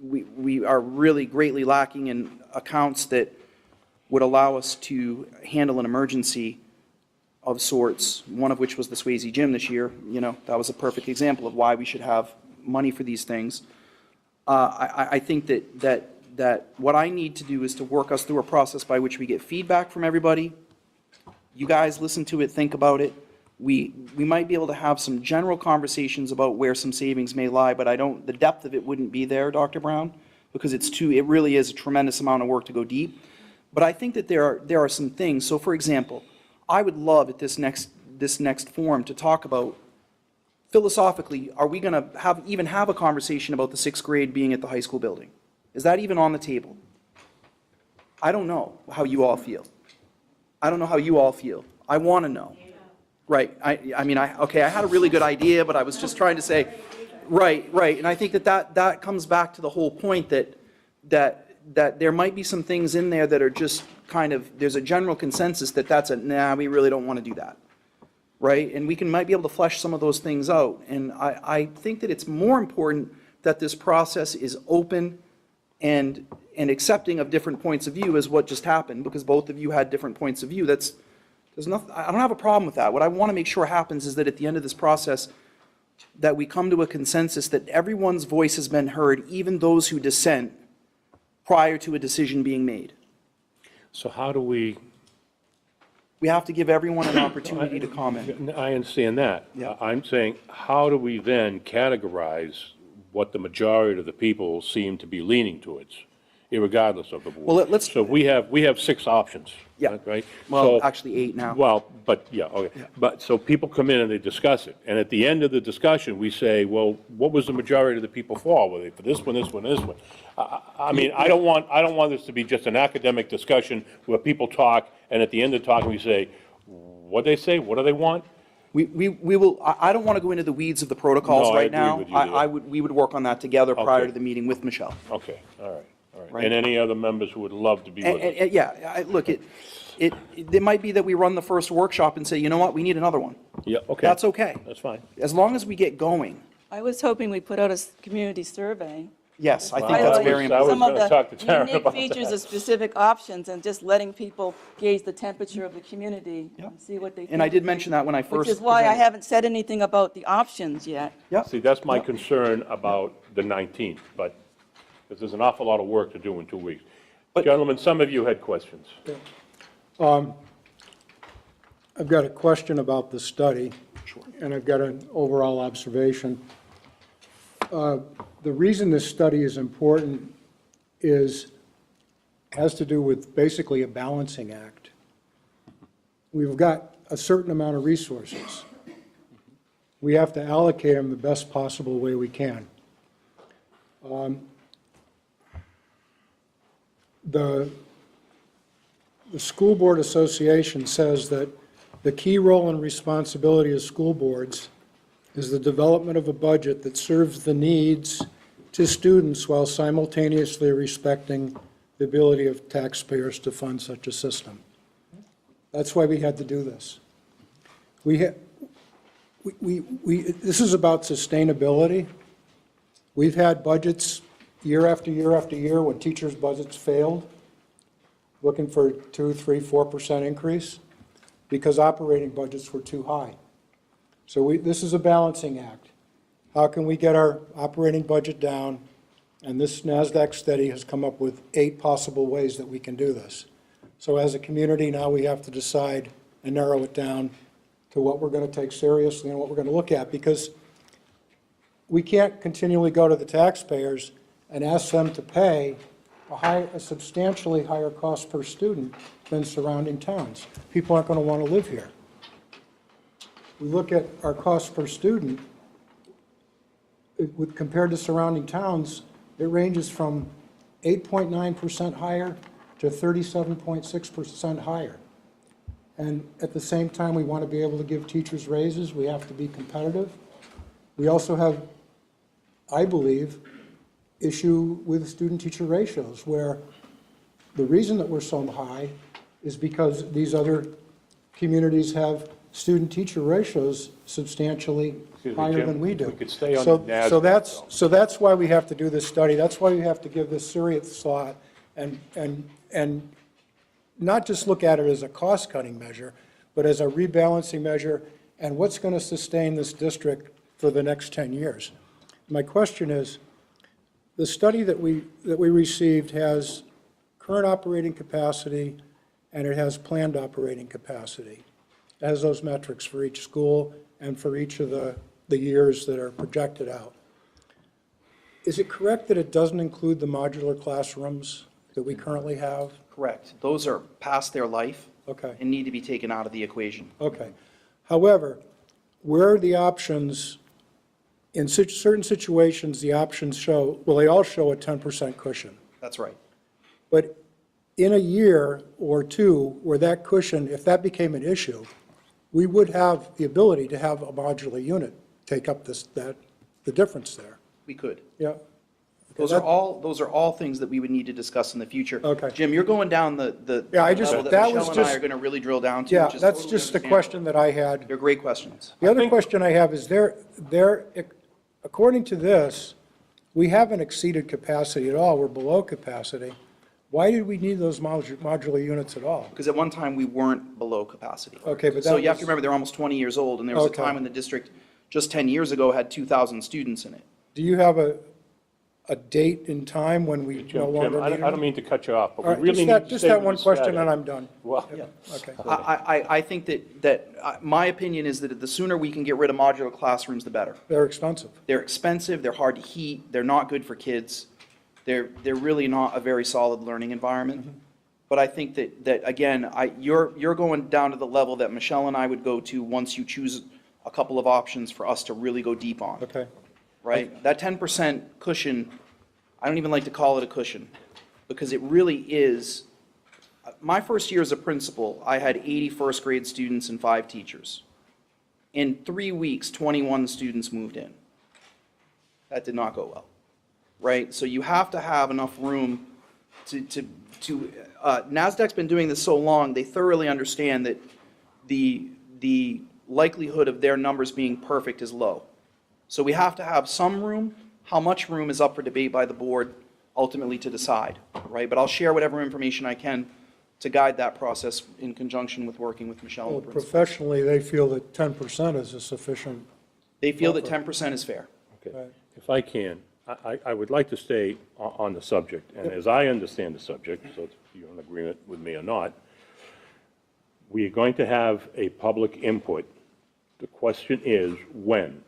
Speaker 5: we are really greatly lacking in accounts that would allow us to handle an emergency of sorts, one of which was the Swayze Gym this year. You know, that was a perfect example of why we should have money for these things. I think that what I need to do is to work us through a process by which we get feedback from everybody. You guys listen to it, think about it. We might be able to have some general conversations about where some savings may lie, but the depth of it wouldn't be there, Dr. Brown, because it really is a tremendous amount of work to go deep. But I think that there are some things. So for example, I would love at this next forum to talk about, philosophically, are we going to even have a conversation about the 6th grade being at the high school building? Is that even on the table? I don't know how you all feel. I don't know how you all feel. I want to know. Right. I mean, okay, I had a really good idea, but I was just trying to say, right. And I think that comes back to the whole point that there might be some things in there that are just kind of, there's a general consensus that nah, we really don't want to do that. Right? And we might be able to flesh some of those things out. And I think that it's more important that this process is open and accepting of different points of view, as what just happened, because both of you had different points of view. I don't have a problem with that. What I want to make sure happens is that at the end of this process, that we come to a consensus that everyone's voice has been heard, even those who dissent, prior to a decision being made.
Speaker 1: So how do we?
Speaker 5: We have to give everyone an opportunity to comment.
Speaker 1: I understand that.
Speaker 5: Yeah.
Speaker 1: I'm saying, how do we then categorize what the majority of the people seem to be leaning towards, irregardless of the board?
Speaker 5: Well, let's.
Speaker 1: So we have 6 options.
Speaker 5: Yeah.
Speaker 1: Right?
Speaker 5: Well,
Speaker 1: So-
Speaker 5: actually 8 now.
Speaker 1: Well, but, yeah, okay.
Speaker 5: Yeah.
Speaker 1: But, so people come in and they discuss it, and at the end of the discussion, we say, well, what was the majority of the people for? Were they for this one, this one, this one? I mean, I don't want this to be just an academic discussion where people talk, and at the end of talking, we say, what'd they say? What do they want?
Speaker 5: We will, I don't want to go into the weeds of the protocols
Speaker 1: No, I
Speaker 5: right
Speaker 1: agree
Speaker 5: now.
Speaker 1: with you there.
Speaker 5: We would work on that together prior
Speaker 1: Okay.
Speaker 5: to the meeting with Michelle.
Speaker 1: Okay, all right.
Speaker 5: Right.
Speaker 1: And any other members who would love to be with us?
Speaker 5: Yeah, look, it might be that we run the first workshop and say, you know what, we need another one.
Speaker 1: Yeah, okay.
Speaker 5: That's okay.
Speaker 1: That's fine.
Speaker 5: As long as we get going.
Speaker 6: I was hoping we put out a community survey.
Speaker 5: Yes, I think
Speaker 1: Well,
Speaker 5: that's
Speaker 6: Highlighting
Speaker 5: very
Speaker 1: I was
Speaker 5: important.
Speaker 6: some of
Speaker 1: gonna talk to
Speaker 6: the
Speaker 1: Taryn
Speaker 6: unique
Speaker 1: about
Speaker 6: features
Speaker 1: that.
Speaker 6: of specific options and just letting people gauge the temperature of the community
Speaker 5: Yep.
Speaker 6: and see what they think.
Speaker 5: And I did mention that when I first.
Speaker 6: Which is why I
Speaker 5: presented.
Speaker 6: haven't said anything about the options yet.
Speaker 5: Yep.
Speaker 1: See, that's my concern about the 19th, but, because there's an awful lot of work to do in 2 weeks.
Speaker 5: But-
Speaker 1: Gentlemen, some of you had questions.
Speaker 3: I've got a question about the study, and I've got an overall observation. The reason this study is important has to do with basically a balancing act. We've got a certain amount of resources. We have to allocate them the best possible way we can. The School Board Association says that the key role and responsibility of school boards is the development of a budget that serves the needs to students while simultaneously respecting the ability of taxpayers to fund such a system. That's why we had to do this. This is about sustainability. We've had budgets year after year after year when teachers' budgets failed, looking for 2%, 3%, 4% increase because operating budgets were too high. So this is a balancing act. How can we get our operating budget down? And this NASDAQ study has come up with 8 possible ways that we can do this. So as a community, now we have to decide and narrow it down to what we're going to take seriously and what we're going to look at, because we can't continually go to the taxpayers and ask them to pay a substantially higher cost per student than surrounding towns. People aren't going to want to live here. We look at our cost per student, compared to surrounding towns, it ranges from 8.9% higher to 37.6% higher. And at the same time, we want to be able to give teachers raises. We have to be competitive. We also have, I believe, issue with student-teacher ratios, where the reason that we're so high is because these other communities have student-teacher ratios substantially
Speaker 1: Excuse me,
Speaker 3: higher
Speaker 1: Jim,
Speaker 3: than we do.
Speaker 1: we could stay on
Speaker 3: So-
Speaker 1: the NASDAQ,
Speaker 3: So that's,
Speaker 1: though.
Speaker 3: so that's why we have to do this study. That's why we have to give this serious thought and not just look at it as a cost-cutting measure, but as a rebalancing measure and what's going to sustain this district for the next 10 years. My question is, the study that we received has current operating capacity and it has planned operating capacity. It has those metrics for each school and for each of the years that are projected out. Is it correct that it doesn't include the modular classrooms that we currently have?
Speaker 5: Correct. Those are past their life.
Speaker 3: Okay.
Speaker 5: And need to be taken out of the equation.
Speaker 3: Okay. However, where are the options, in certain situations, the options show, well, they all show a 10% cushion.
Speaker 5: That's right.
Speaker 3: But in a year or two where that cushion, if that became an issue, we would have the ability to have a modular unit take up the difference there.
Speaker 5: We could.
Speaker 3: Yeah.
Speaker 5: Those are all things that we would need to discuss in the future.
Speaker 3: Okay.
Speaker 5: Jim, you're going down the
Speaker 3: Yeah,
Speaker 5: level that
Speaker 3: that was
Speaker 5: Michelle and I
Speaker 3: just-
Speaker 5: are going to really drill down to.
Speaker 3: Yeah,
Speaker 5: which is
Speaker 3: that's
Speaker 5: totally
Speaker 3: just the
Speaker 5: understandable.
Speaker 3: question that I had.
Speaker 5: They're great questions.
Speaker 3: The other question I have is according to this, we haven't exceeded capacity at all. We're below capacity. Why did we need those modular units at all?
Speaker 5: Because at one time, we weren't below capacity.
Speaker 3: Okay, but
Speaker 5: So
Speaker 3: that
Speaker 5: you have to
Speaker 3: was-
Speaker 5: remember, they're almost 20 years old, and there was a
Speaker 3: Okay.
Speaker 5: time when the district, just 10 years ago, had 2,000 students in it.
Speaker 3: Do you have a date in time when we no
Speaker 1: Jim,
Speaker 3: longer
Speaker 1: I
Speaker 3: need
Speaker 1: don't
Speaker 3: them?
Speaker 1: mean to cut you off, but
Speaker 3: All
Speaker 1: we
Speaker 3: right,
Speaker 1: really need to
Speaker 3: just
Speaker 1: stay
Speaker 3: that
Speaker 1: with
Speaker 3: one
Speaker 1: the
Speaker 3: question
Speaker 1: study.
Speaker 3: and I'm done.
Speaker 1: Well,
Speaker 3: Okay.
Speaker 5: I think that my opinion is that the sooner we can get rid of modular classrooms, the better.
Speaker 3: They're expensive.
Speaker 5: They're expensive, they're hard to heat, they're not good for kids. They're really not a very solid learning environment. But I think that again, you're going down to the level that Michelle and I would go to once you choose a couple of options for us to really go deep on.
Speaker 3: Okay.
Speaker 5: Right? That 10% cushion, I don't even like to call it a cushion, because it really is. My first year as a principal, I had 80 first grade students and 5 teachers. In 3 weeks, 21 students moved in. That did not go well, right? So you have to have enough room NASDAQ's been doing this so long, they thoroughly understand that the likelihood of their numbers being perfect is low. So we have to have some room. How much room is up for debate by the board ultimately to decide, right? But I'll share whatever information I can to guide that process in conjunction with working with Michelle and
Speaker 3: Well,
Speaker 5: the principal.
Speaker 3: professionally, they feel that 10% is a sufficient,
Speaker 5: They feel that 10% is fair.
Speaker 1: Okay.
Speaker 3: Right.
Speaker 1: If I can, I would like to stay on the subject, and as I understand the subject, so if you're in agreement with me or not, we are going to have a public input. The question is, when?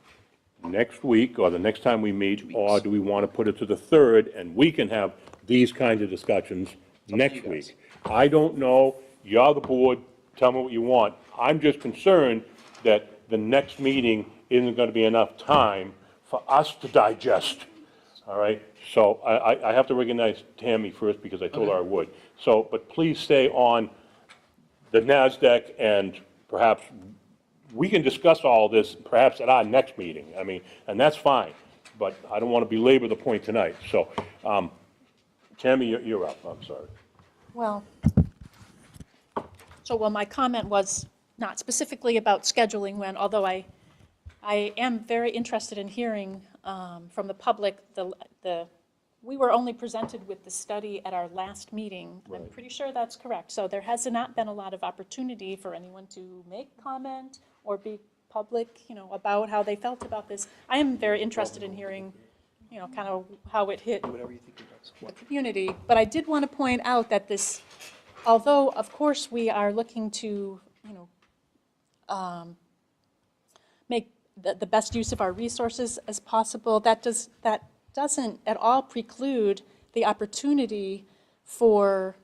Speaker 1: Next week, or the next time we meet, or do we want to put it to the 3rd, and we can have these kinds of discussions next
Speaker 5: you guys.
Speaker 1: week? I don't know, you're the board, tell me what you want. I'm just concerned that the next meeting isn't going to be enough time for us to digest, all right? So I have to recognize Tammy first, because I told her I would. So, but please stay on the NASDAQ, and perhaps we can discuss all this perhaps at our next meeting. I mean, and that's fine, but I don't want to belabor the point tonight. So, Tammy, you're up, I'm sorry.
Speaker 7: Well, my comment was not specifically about scheduling when, although I am very interested in hearing from the public, we were only presented with the study at our last meeting. I'm pretty sure that's correct. So there has not been a lot of opportunity for anyone to make comment or be public, about how they felt about this. I am very interested in hearing, kind of how it hit the community. But I did want to point out that this, although of course we are looking to, make the best use of our resources as possible, that doesn't at all preclude the opportunity for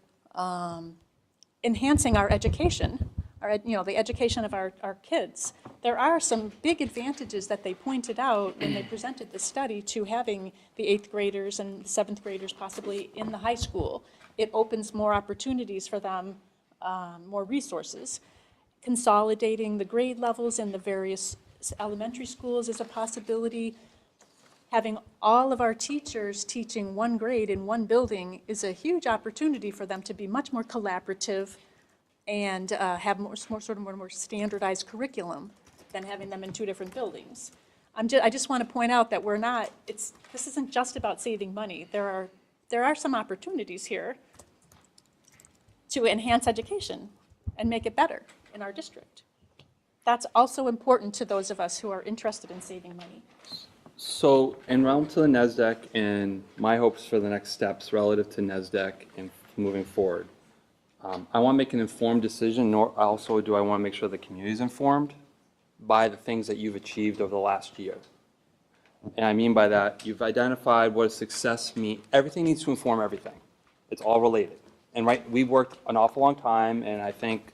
Speaker 7: enhancing our education, the education of our kids. There are some big advantages that they pointed out when they presented the study to having the 8th graders and 7th graders possibly in the high school. It opens more opportunities for them, more resources. consolidating the grade levels in the various elementary schools is a possibility. Having all of our teachers teaching one grade in one building is a huge opportunity for them to be much more collaborative and have more standardized curriculum than having them in two different buildings. I just want to point out that this isn't just about saving money. There are some opportunities here to enhance education and make it better in our district. That's also important to those of us who are interested in saving money.
Speaker 4: So in relative to the NESDEC and my hopes for the next steps relative to NESDEC and moving forward, I want to make an informed decision, nor also do I want to make sure the community is informed by the things that you've achieved over the last year. And I mean by that, you've identified what a success means. Everything needs to inform everything. It's all related. And we've worked an awful long time, and I think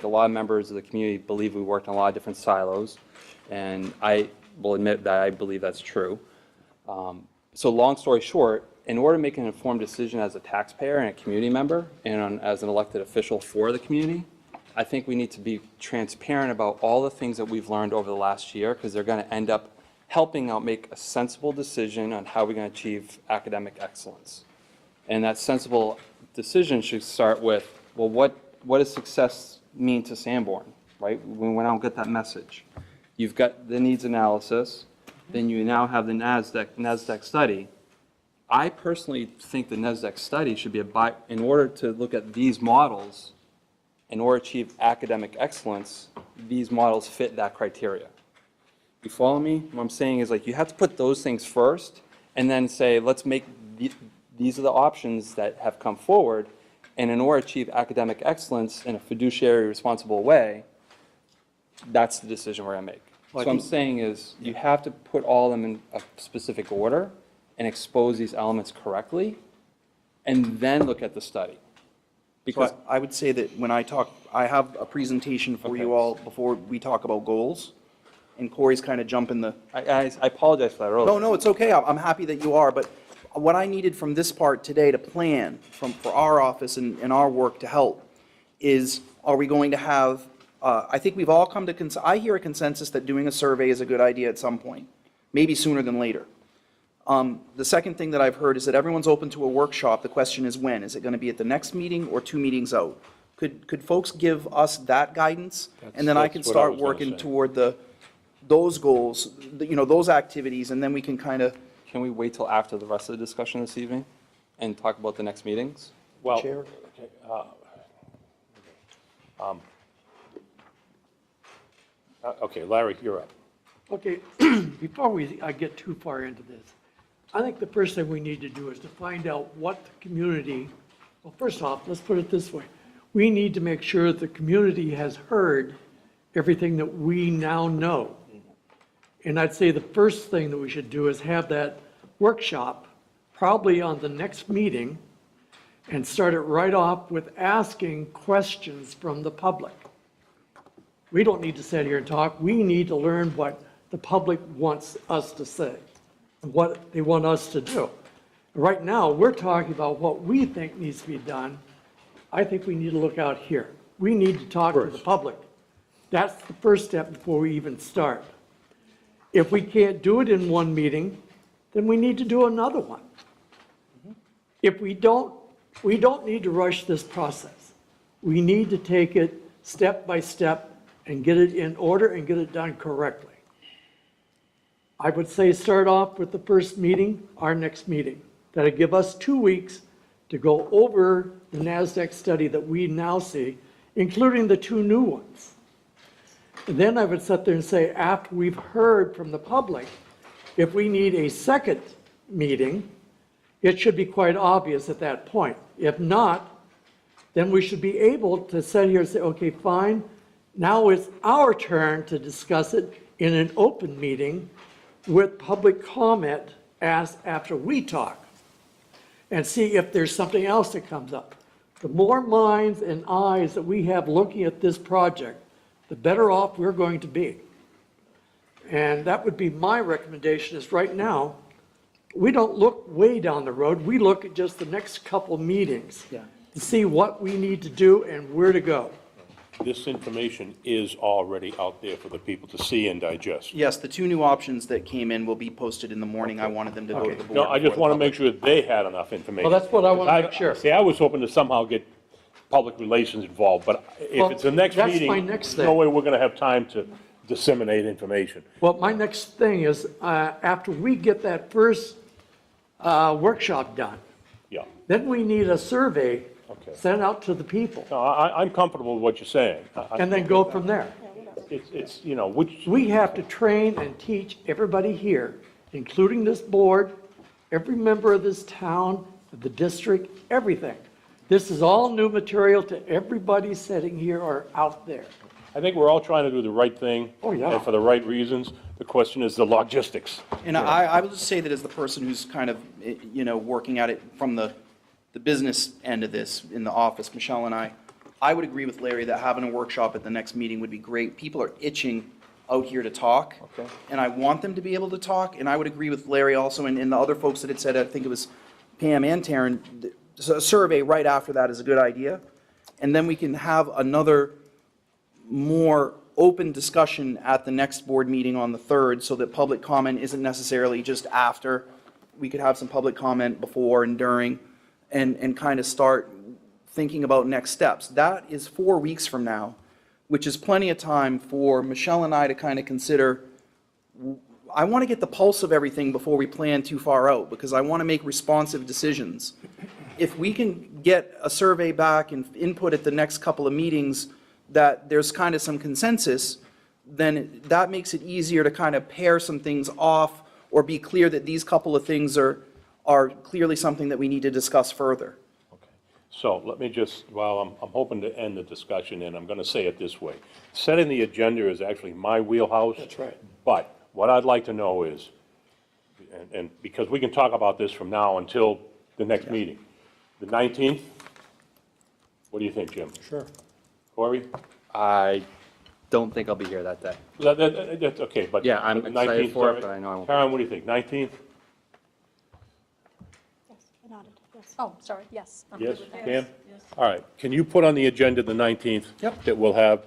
Speaker 4: a lot of members of the community believe we worked in a lot of different silos, and I will admit that I believe that's true. So long story short, in order to make an informed decision as a taxpayer and a community member and as an elected official for the community, I think we need to be transparent about all the things that we've learned over the last year, because they're going to end up helping out make a sensible decision on how we're going to achieve academic excellence. And that sensible decision should start with, well, what does success mean to Sanborn, right? When I don't get that message. You've got the needs analysis, then you now have the NASDAQ study. I personally think the NASDAQ study should be in order to look at these models, in order to achieve academic excellence, these models fit that criteria. You follow me? What I'm saying is, like, you have to put those things first and then say, let's make these are the options that have come forward, and in order to achieve academic excellence in a fiduciary responsible way, that's the decision we're going to make. So what I'm saying is, you have to put all of them in a specific order and expose these elements correctly, and then look at the study. Because
Speaker 5: So I would say that when I have a presentation for you all before we talk about goals, and Corey's kind of jumping the.
Speaker 4: I apologize for that earlier.
Speaker 5: No, it's okay. I'm happy that you are, but what I needed from this part today to plan for our office and our work to help is, are we going to have, I think we've all come to, I hear a consensus that doing a survey is a good idea at some point, maybe sooner than later. The second thing that I've heard is that everyone's open to a workshop. The question is when. Is it going to be at the next meeting or 2 meetings out? Could folks give us that guidance? And then I can
Speaker 1: That's what I
Speaker 5: start
Speaker 1: was gonna
Speaker 5: working
Speaker 1: say.
Speaker 5: toward those goals, those activities, and then we can kind of.
Speaker 4: Can we wait till after the rest of the discussion this evening and talk about the next meetings?
Speaker 1: Well,
Speaker 5: Chair?
Speaker 1: okay, Larry, you're up.
Speaker 11: Okay, before I get too far into this, I think the first thing we need to do is to find out what the community, well, first off, let's put it this way. We need to make sure that the community has heard everything that we now know. And I'd say the first thing that we should do is have that workshop, probably on the next meeting, and start it right off with asking questions from the public. We don't need to sit here and talk. We need to learn what the public wants us to say, and what they want us to do. Right now, we're talking about what we think needs to be done. I think we need to look out here. We need to talk to the public. That's the first step before we even start. If we can't do it in one meeting, then we need to do another one. If we don't need to rush this process. We need to take it step by step and get it in order and get it done correctly. I would say start off with the first meeting, our next meeting. That'll give us 2 weeks to go over the NASDAQ study that we now see, including the 2 new ones. And then I would sit there and say, after we've heard from the public, if we need a second meeting, it should be quite obvious at that point. If not, then we should be able to sit here and say, okay, fine, now it's our turn to discuss it in an open meeting with public comment asked after we talk, and see if there's something else that comes up. The more minds and eyes that we have looking at this project, the better off we're going to be. And that would be my recommendation, is right now, we don't look way down the road. We look at just the next couple meetings to see what we need to do and where to go.
Speaker 1: this information is already out there for the people to see and digest.
Speaker 5: Yes, the 2 new options that came in will be posted in the morning. I wanted them to go to the board.
Speaker 1: No, I just
Speaker 5: before the
Speaker 1: want to
Speaker 5: public.
Speaker 1: make sure that they had enough information.
Speaker 11: Well, that's what I want to make sure.
Speaker 1: See, I was hoping to somehow get public relations involved, but if
Speaker 11: Well,
Speaker 1: it's the next
Speaker 11: that's
Speaker 1: meeting,
Speaker 11: my next
Speaker 1: there's no
Speaker 11: thing.
Speaker 1: way we're going to have time to disseminate information.
Speaker 11: Well, my next thing is, after we get that first workshop done,
Speaker 1: Yeah.
Speaker 11: then we need a survey
Speaker 1: Okay.
Speaker 11: sent out to the people,
Speaker 1: No, I'm comfortable with what you're saying.
Speaker 11: and then go from there.
Speaker 1: It's, you know, which,
Speaker 11: We have to train and teach everybody here, including this board, every member of this town, of the district, everything. This is all new material to everybody sitting here or out there.
Speaker 1: I think we're all trying to do the right thing.
Speaker 11: Oh, yeah.
Speaker 1: And for the right reasons. The question is the logistics.
Speaker 5: And I would just say that as the person who's kind of, you know, working at it from the business end of this in the office, Michelle and I would agree with Larry that having a workshop at the next meeting would be great. People are itching out here to talk.
Speaker 1: Okay.
Speaker 5: And I want them to be able to talk, and I would agree with Larry also, and the other folks that had said, I think it was Pam and Taryn, a survey right after that is a good idea. And then we can have another more open discussion at the next board meeting on the 3rd, so that public comment isn't necessarily just after. We could have some public comment before and during, and kind of start thinking about next steps. That is 4 weeks from now, which is plenty of time for Michelle and I to kind of consider. I want to get the pulse of everything before we plan too far out, because I want to make responsive decisions. If we can get a survey back and input at the next couple of meetings that there's kind of some consensus, then that makes it easier to kind of pair some things off or be clear that these couple of things are clearly something that we need to discuss further.
Speaker 1: So let me just, well, I'm hoping to end the discussion, and I'm going to say it this way. Setting the agenda is actually my wheelhouse.
Speaker 11: That's right.
Speaker 1: But what I'd like to know is, and because we can talk about this from now until the next meeting, the 19th, what do you think, Jim?
Speaker 3: Sure.
Speaker 1: Corey?
Speaker 4: I don't think I'll be here that day.
Speaker 1: That's okay, but.
Speaker 4: Yeah, I'm
Speaker 1: but
Speaker 4: excited
Speaker 1: 19th,
Speaker 4: for it,
Speaker 1: all right.
Speaker 4: but I know I won't.
Speaker 1: Karen, what do you think, 19th?
Speaker 8: I nodded, yes.
Speaker 7: Oh, sorry, yes. I'm good
Speaker 1: Yes,
Speaker 7: with that.
Speaker 1: Pam? All right, can you put on the agenda the 19th?
Speaker 5: Yep.
Speaker 1: That we'll have,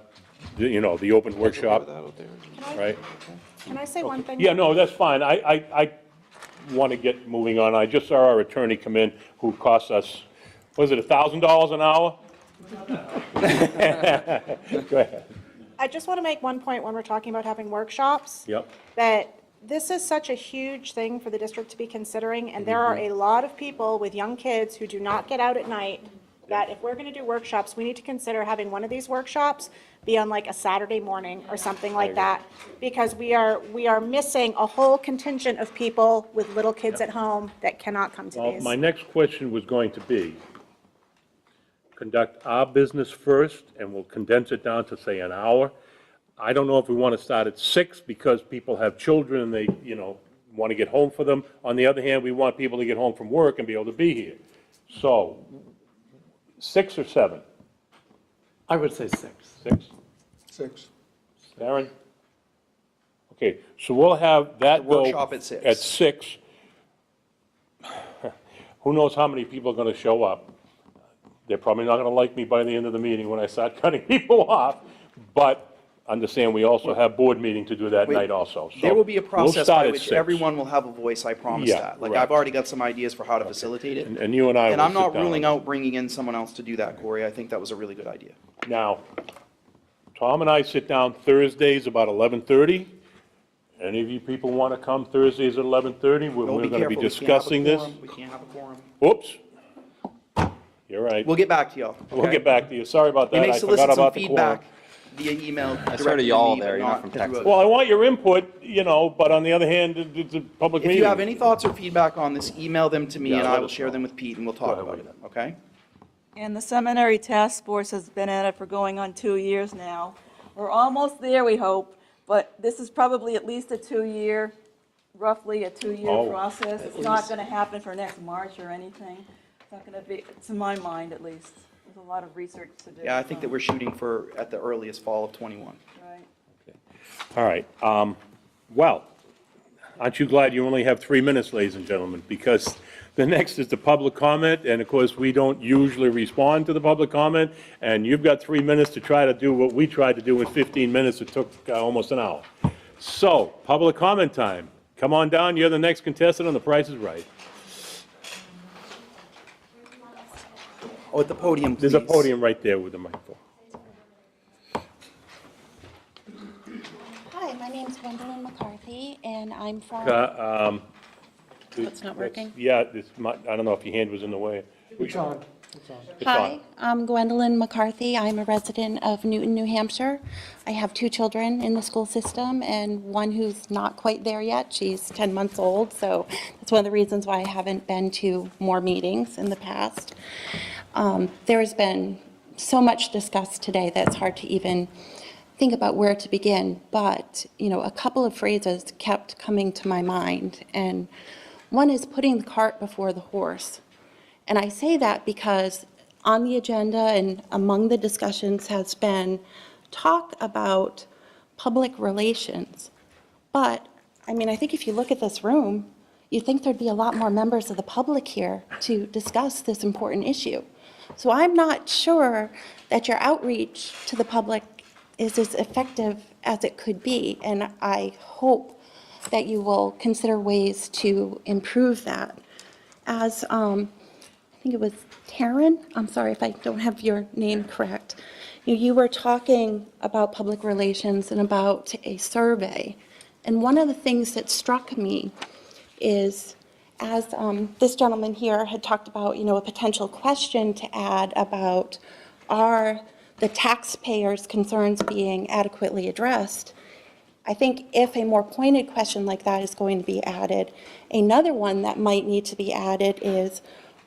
Speaker 1: you know, the open workshop, right?
Speaker 9: Can I say one thing?
Speaker 1: Yeah, no, that's fine. I want to get moving on. I just saw our attorney come in who cost us, was it $1,000 an hour? Go ahead.
Speaker 9: I just want to make one point when we're talking about having workshops.
Speaker 1: Yep.
Speaker 9: That this is such a huge thing for the district to be considering, and there are a lot of people with young kids who do not get out at night, that if we're going to do workshops, we need to consider having one of these workshops be on like a Saturday morning or something like that, because we are missing a whole contingent of people with little kids at home that cannot come to
Speaker 1: Well,
Speaker 9: these.
Speaker 1: my next question was going to be, conduct our business first, and we'll condense it down to, say, an hour. I don't know if we want to start at 6 because people have children and they, you know, want to get home for them. On the other hand, we want people to get home from work and be able to be here. So, 6 or 7?
Speaker 11: I would say 6.
Speaker 1: 6?
Speaker 3: 6.
Speaker 1: Darren? Okay, so we'll have that
Speaker 5: The
Speaker 1: go.
Speaker 5: workshop at 6.
Speaker 1: At 6. Who knows how many people are going to show up? They're probably not going to like me by the end of the meeting when I start cutting people off, but understand we also have board meeting to do that
Speaker 5: Wait,
Speaker 1: night also. So
Speaker 5: There will be a
Speaker 1: we'll
Speaker 5: process
Speaker 1: start
Speaker 5: by
Speaker 1: at
Speaker 5: which
Speaker 1: 6.
Speaker 5: everyone will have a voice, I promise
Speaker 1: Yeah,
Speaker 5: that. Like,
Speaker 1: right.
Speaker 5: I've already got some ideas for how to facilitate it.
Speaker 1: And you and I will sit
Speaker 5: And I'm
Speaker 1: down.
Speaker 5: not ruling out bringing in someone else to do that, Corey. I think that was a really good idea.
Speaker 1: Now, Tom and I sit down Thursdays about 11:30. Any of you people want to come Thursdays at 11:30? We're
Speaker 5: Well,
Speaker 1: going to be
Speaker 5: careful. We can't have a
Speaker 1: discussing this.
Speaker 5: quorum. We can't have a quorum.
Speaker 1: Whoops. You're right.
Speaker 5: We'll get back to y'all.
Speaker 1: We'll
Speaker 5: okay?
Speaker 1: get back to you. Sorry about
Speaker 5: We
Speaker 1: that.
Speaker 5: may
Speaker 1: I forgot
Speaker 5: solicit some
Speaker 1: about the quorum.
Speaker 5: feedback via email
Speaker 4: I
Speaker 5: directly
Speaker 4: started
Speaker 5: to
Speaker 4: y'all
Speaker 5: me,
Speaker 4: there,
Speaker 5: but
Speaker 4: you're not
Speaker 5: not
Speaker 4: from
Speaker 5: through
Speaker 4: Texas.
Speaker 5: a-
Speaker 1: Well, I want your input, you know, but on the other hand, it's a public
Speaker 5: If
Speaker 1: meeting.
Speaker 5: you have any thoughts or feedback on this, email them to me
Speaker 1: Yeah,
Speaker 5: and
Speaker 1: let
Speaker 5: I will
Speaker 1: us
Speaker 5: share
Speaker 1: know.
Speaker 5: them with Pete and we'll talk
Speaker 1: ahead,
Speaker 5: about it,
Speaker 1: Wade.
Speaker 5: okay?
Speaker 6: And the seminary task force has been at it for going on 2 years now. We're almost there, we hope, but this is probably at least a 2-year, roughly a 2-year
Speaker 1: Oh,
Speaker 6: process. It's not going to happen for next March or anything. It's not going to be, to my mind at least. There's a lot of research to do.
Speaker 5: Yeah, I think that we're shooting for at the earliest fall of '21.
Speaker 6: Right.
Speaker 1: All right, well, aren't you glad you only have 3 minutes, ladies and gentlemen? Because the next is the public comment, and of course, we don't usually respond to the public comment, and you've got 3 minutes to try to do what we tried to do in 15 minutes. It took almost an hour. So, public comment time. Come on down, you're the next contestant on The Price is Right.
Speaker 5: Oh, at the podium, please.
Speaker 1: There's a podium right there with the microphone.
Speaker 12: Hi, my name's Gwendolyn McCarthy, and I'm from... It's not working?
Speaker 1: Yeah, I don't know if your hand was in the way.
Speaker 3: It's on.
Speaker 1: It's
Speaker 12: Hi,
Speaker 1: on.
Speaker 12: I'm Gwendolyn McCarthy. I'm a resident of Newton, New Hampshire. I have 2 children in the school system, and one who's not quite there yet. She's 10 months old, so that's one of the reasons why I haven't been to more meetings in the past. There has been so much discussed today that it's hard to even think about where to begin, but, a couple of phrases kept coming to my mind, and one is putting the cart before the horse. And I say that because on the agenda and among the discussions has been talk about public relations. But, I think if you look at this room, you think there'd be a lot more members of the public here to discuss this important issue. So I'm not sure that your outreach to the public is as effective as it could be, and I hope that you will consider ways to improve that. As I think it was Taryn, I'm sorry if I don't have your name correct, you were talking about public relations and about a survey. And one of the things that struck me is, as this gentleman here had talked about, a potential question to add about, are the taxpayers' concerns being adequately addressed? I think if a more pointed question like that is going to be added, another one that might need to be added is,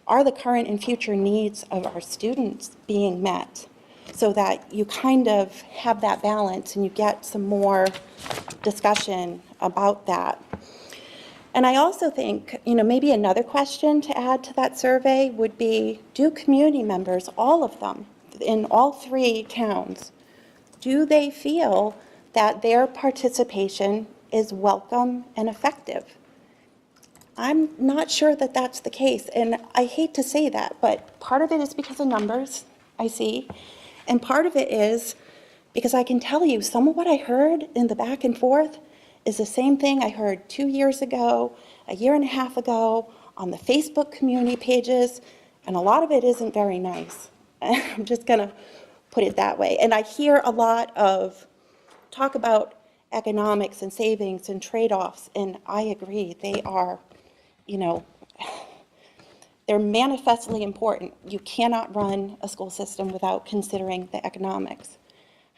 Speaker 12: are the current and future needs of our students being met? So that you kind of have that balance and you get some more discussion about that. And I also think, maybe another question to add to that survey would be, do community members, all of them, in all 3 towns, do they feel that their participation is welcome and effective? I'm not sure that that's the case, and I hate to say that, but part of it is because of numbers, I see, and part of it is because I can tell you some of what I heard in the back and forth is the same thing I heard 2 years ago, a year and a half ago, on the Facebook community pages, and a lot of it isn't very nice. I'm just gonna put it that way. And I hear a lot of talk about economics and savings and trade-offs, and I agree, they are, they're manifestly important. You cannot run a school system without considering the economics.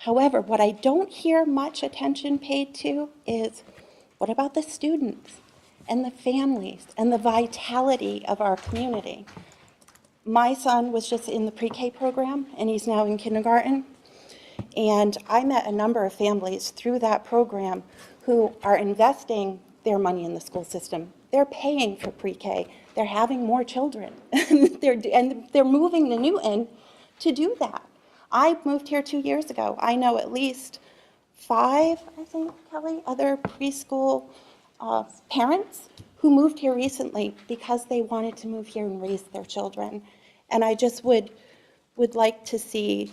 Speaker 12: However, what I don't hear much attention paid to is, what about the students and the families and the vitality of our community? My son was just in the pre-K program, and he's now in kindergarten. And I met a number of families through that program who are investing their money in the school system. They're paying for pre-K. They're having more children. and they're moving to Newton to do that. I moved here 2 years ago. I know at least 5, I think, Kelly, other preschool parents who moved here recently because they wanted to move here and raise their children. And I just would like to see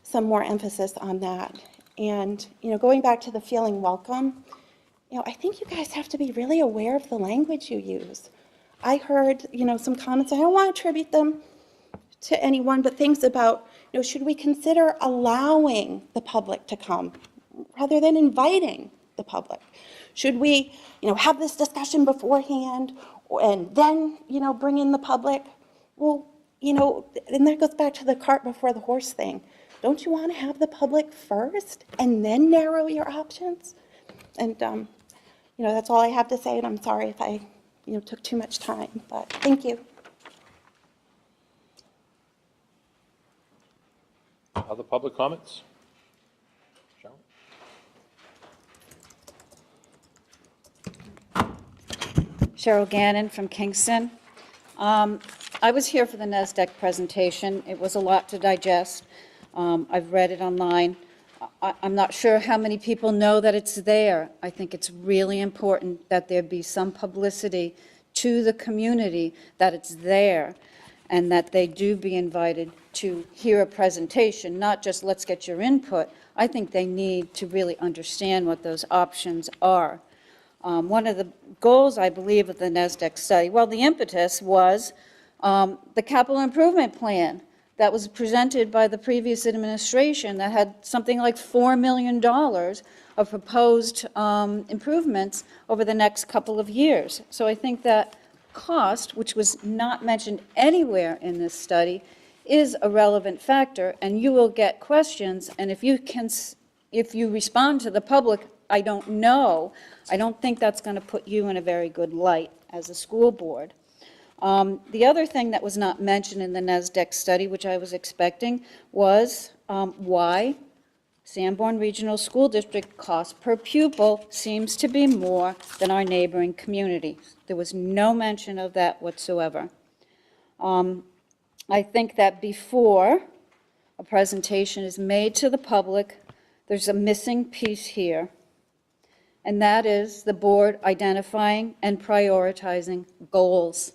Speaker 12: some more emphasis on that. And, going back to the feeling welcome, I think you guys have to be really aware of the language you use. I heard, some comments, I don't want to attribute them to anyone, but things about, should we consider allowing the public to come rather than inviting the public? Should we, have this discussion beforehand and then, bring in the public? Well, and that goes back to the cart before the horse thing. Don't you want to have the public first and then narrow your options? And, that's all I have to say, and I'm sorry if I, took too much time, but thank you.
Speaker 1: Other public comments?
Speaker 13: Cheryl Gannon from Kingston. I was here for the NASDAQ presentation. It was a lot to digest. I've read it online. I'm not sure how many people know that it's there. I think it's really important that there be some publicity to the community that it's there, and that they do be invited to hear a presentation, not just let's get your input. I think they need to really understand what those options are. One of the goals, I believe, of the NASDAQ study, well, the impetus was the capital improvement plan that was presented by the previous administration that had something like $4 million of proposed improvements over the next couple of years. So I think that cost, which was not mentioned anywhere in this study, is a relevant factor, and you will get questions, and if you respond to the public, I don't know, I don't think that's going to put you in a very good light as a school board. The other thing that was not mentioned in the NASDAQ study, which I was expecting, was why Sanborn Regional School District cost per pupil seems to be more than our neighboring communities. There was no mention of that whatsoever. I think that before a presentation is made to the public, there's a missing piece here, and that is the board identifying and prioritizing goals.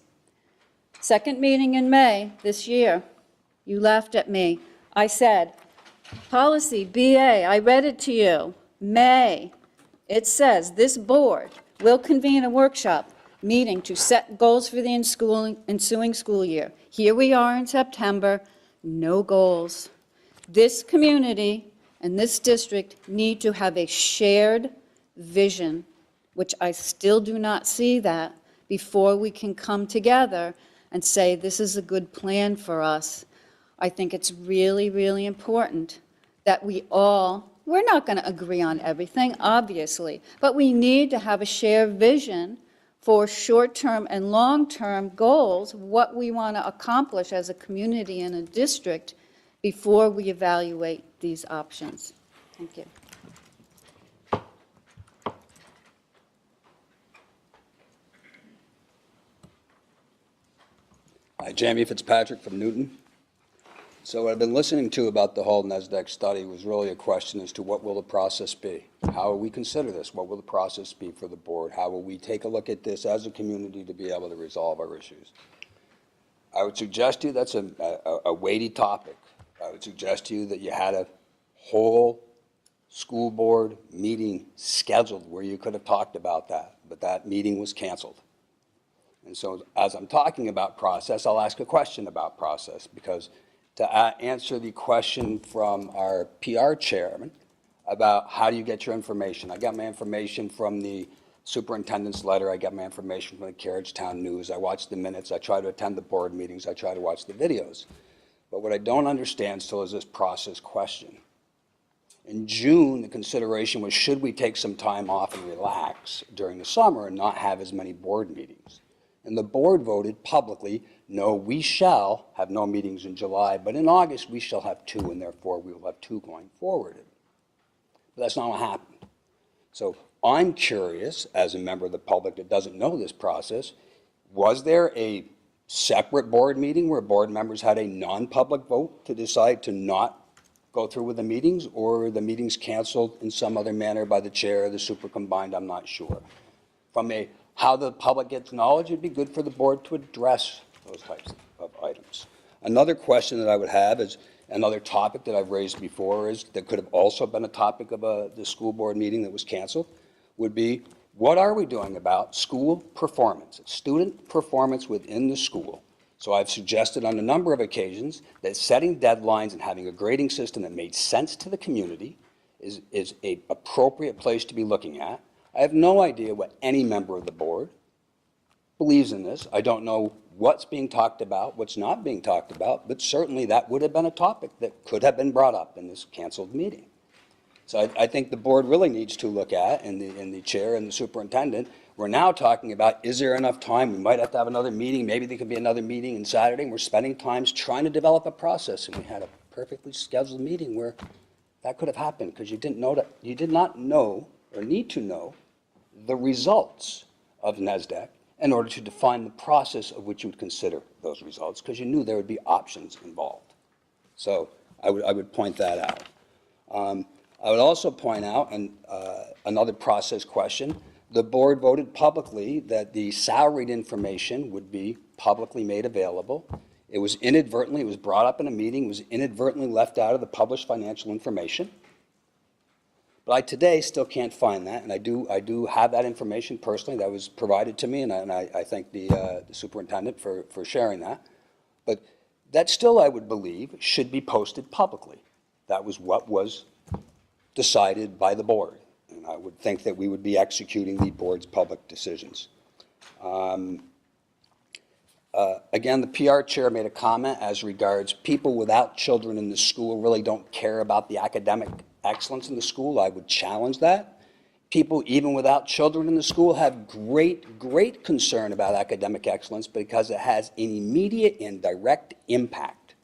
Speaker 13: Second meeting in May this year, you laughed at me. I said, policy BA, I read it to you, May. It says this board will convene a workshop meeting to set goals for the ensuing school year. Here we are in September, no goals. This community and this district need to have a shared vision, which I still do not see that, before we can come together and say this is a good plan for us. I think it's really, really important that we're not going to agree on everything, obviously, but we need to have a shared vision for short-term and long-term goals, what we want to accomplish as a community and a district before we evaluate these options. Thank you.
Speaker 14: Hi, Jamie Fitzpatrick from Newton. So what I've been listening to about the whole NASDAQ study was really a question as to what will the process be? How will we consider this? What will the process be for the board? How will we take a look at this as a community to be able to resolve our issues? I would suggest to you that's a weighty topic. I would suggest to you that you had a whole school board meeting scheduled where you could have talked about that, but that meeting was canceled. And so as I'm talking about process, I'll ask a question about process, because to answer the question from our PR chairman about how do you get your information. I got my information from the superintendent's letter. I got my information from the Carriagetown News. I watch the minutes. I try to attend the board meetings. I try to watch the videos. But what I don't understand still is this process question. In June, the consideration was, should we take some time off and relax during the summer and not have as many board meetings? And the board voted publicly, no, we shall have no meetings in July, but in August we shall have 2, and therefore we will have 2 going forward. But that's not what happened. So I'm curious, as a member of the public that doesn't know this process, was there a separate board meeting where board members had a non-public vote to decide to not go through with the meetings, or the meetings canceled in some other manner by the chair or the super combined? I'm not sure. From how the public gets knowledge, it'd be good for the board to address those types of items. Another question that I would have is, another topic that I've raised before is, that could have also been a topic of the school board meeting that was canceled, would be, what are we doing about school performance, student performance within the school? So I've suggested on a number of occasions that setting deadlines and having a grading system that made sense to the community is an appropriate place to be looking at. I have no idea what any member of the board believes in this. I don't know what's being talked about, what's not being talked about, but certainly that would have been a topic that could have been brought up in this canceled meeting. So I think the board really needs to look at, and the chair and the superintendent, we're now talking about, is there enough time? We might have to have another meeting. Maybe there could be another meeting on Saturday. And we're spending time trying to develop a process, and we had a perfectly scheduled meeting where that could have happened, because you did not know or need to know the results of NASDAQ in order to define the process of which you would consider those results, because you knew there would be options involved. So I would point that out. I would also point out, and another process question, the board voted publicly that the salaried information would be publicly made available. It was inadvertently, it was brought up in a meeting, was inadvertently left out of the published financial information. But I today still can't find that, and I do have that information personally that was provided to me, and I thank the superintendent for sharing that. But that still, I would believe, should be posted publicly. That was what was decided by the board, and I would think that we would be executing the board's public decisions. Again, the PR chair made a comment as regards people without children in the school really don't care about the academic excellence in the school. I would challenge that. People, even without children in the school, have great concern about academic excellence because it has an immediate and direct impact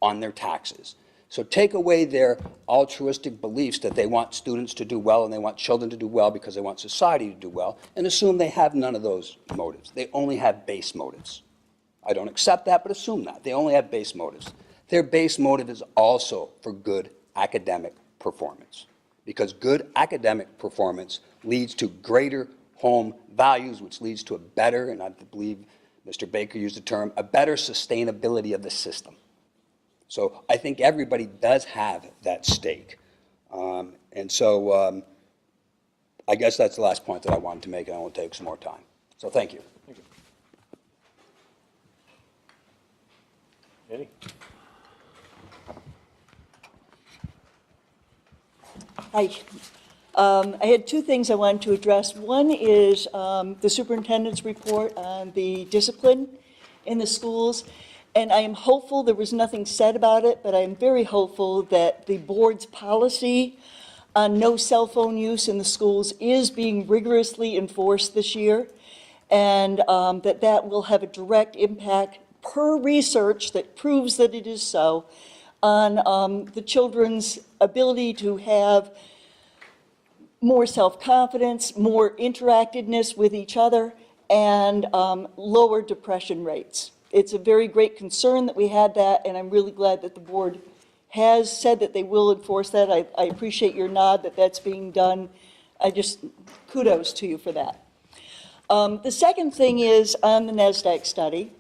Speaker 14: on their taxes. So take away their altruistic beliefs that they want students to do well and they want children to do well because they want society to do well, and assume they have none of those motives. They only have base motives. I don't accept that, but assume that. They only have base motives. Their base motive is also for good academic performance, because good academic performance leads to greater home values, which leads to a better, and I believe Mr. Baker used the term, a better sustainability of the system. So I think everybody does have that stake. And so I guess that's the last point that I wanted to make, and I won't take some more time. So thank you.
Speaker 1: Thank you. Eddie?
Speaker 15: Hi. I had two things I wanted to address. One is the superintendent's report on the discipline in the schools. And I am hopeful, there was nothing said about it, but I am very hopeful that the board's policy on no cell phone use in the schools is being rigorously enforced this year, and that will have a direct impact per research that proves that it is so on the children's ability to have more self-confidence, more interactiveness with each other, and lower depression rates. It's a very great concern that we had that, and I'm really glad that the board has said that they will enforce that. I appreciate your nod that that's being done. Kudos to you for that. The second thing is on the NASDAQ study.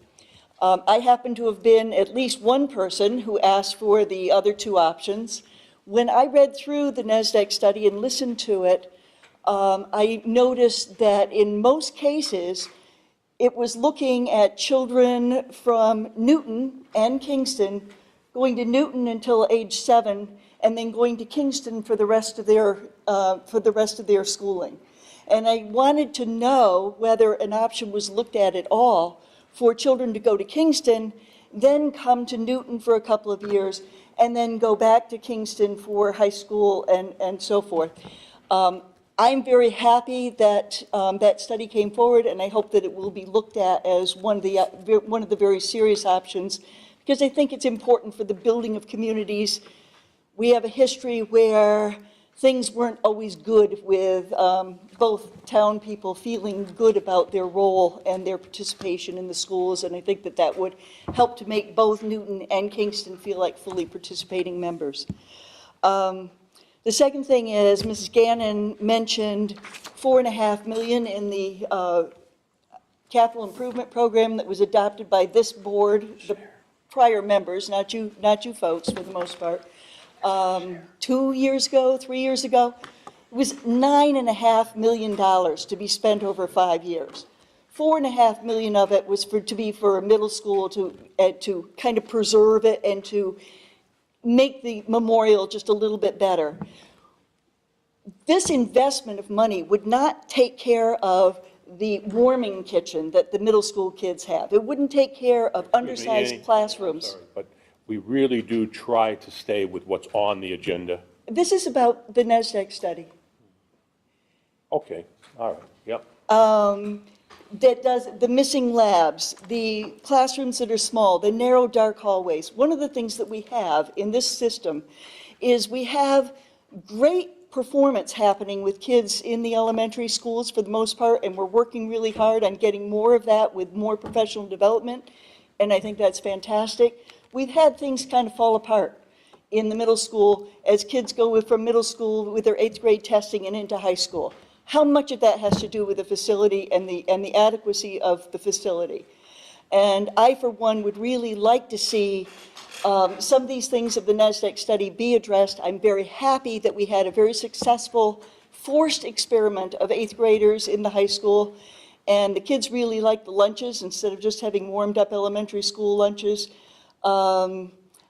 Speaker 15: I happen to have been at least one person who asked for the other two options. When I read through the NASDAQ study and listened to it, I noticed that in most cases, it was looking at children from Newton and Kingston, going to Newton until age 7, and then going to Kingston for the rest of their schooling. And I wanted to know whether an option was looked at all for children to go to Kingston, then come to Newton for a couple of years, and then go back to Kingston for high school and so forth. I'm very happy that that study came forward, and I hope that it will be looked at as one of the very serious options, because I think it's important for the building of communities. We have a history where things weren't always good with both town people feeling good about their role and their participation in the schools, and I think that that would help to make both Newton and Kingston feel like fully participating members. The second thing is, Mrs. Gannon mentioned $4.5 million in the capital improvement program that was adopted by this board, the prior members, not you folks for the most part, 2 years ago, 3 years ago. It was $9.5 million to be spent over 5 years. $4.5 million of it was to be for a middle school to kind of preserve it and to make the memorial just a little bit better. This investment of money would not take care of the warming kitchen that the middle school kids have. It wouldn't take care of undersized classrooms.
Speaker 1: I'm sorry, but we really do try to stay with what's on the agenda.
Speaker 15: This is about the NASDAQ study.
Speaker 1: Okay, all right, yep.
Speaker 15: That does the missing labs, the classrooms that are small, the narrow, dark hallways. One of the things that we have in this system is we have great performance happening with kids in the elementary schools for the most part, and we're working really hard on getting more of that with more professional development, and I think that's fantastic. We've had things kind of fall apart in the middle school as kids go from middle school with their 8th grade testing and into high school. How much of that has to do with the facility and the adequacy of the facility? And I, for one, would really like to see some of these things of the NASDAQ study be addressed. I'm very happy that we had a very successful forced experiment of 8th graders in the high school, and the kids really liked the lunches instead of just having warmed up elementary school lunches.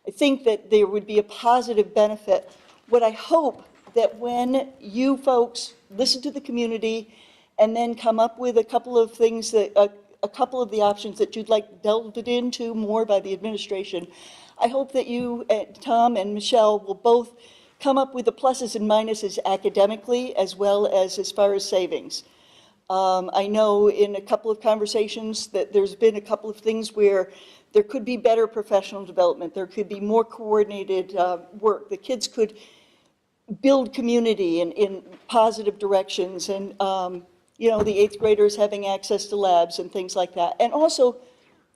Speaker 15: I think that there would be a positive benefit. What I hope that when you folks listen to the community and then come up with a couple of things that, a couple of the options that you'd like delved into more by the administration, I hope that you, Tom and Michelle, will both come up with the pluses and minuses academically as well as far as savings. I know in a couple of conversations that there's been a couple of things where there could be better professional development, there could be more coordinated work, the kids could build community in positive directions, and you know, the 8th graders having access to labs and things like that. And also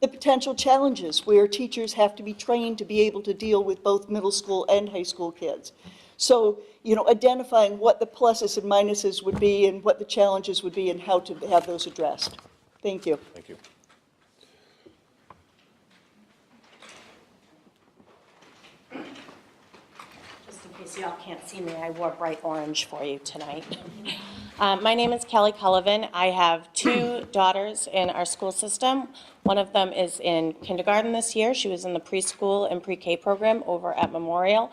Speaker 15: the potential challenges where teachers have to be trained to be able to deal with both middle school and high school kids. So, you know, identifying what the pluses and minuses would be and what the challenges would be and how to have those addressed. Thank you.
Speaker 1: Thank you.
Speaker 16: Just in case y'all can't see me, I wore bright orange for you tonight. My name is Kelly Cullivan. I have 2 daughters in our school system. One of them is in kindergarten this year. She was in the preschool and pre-K program over at Memorial.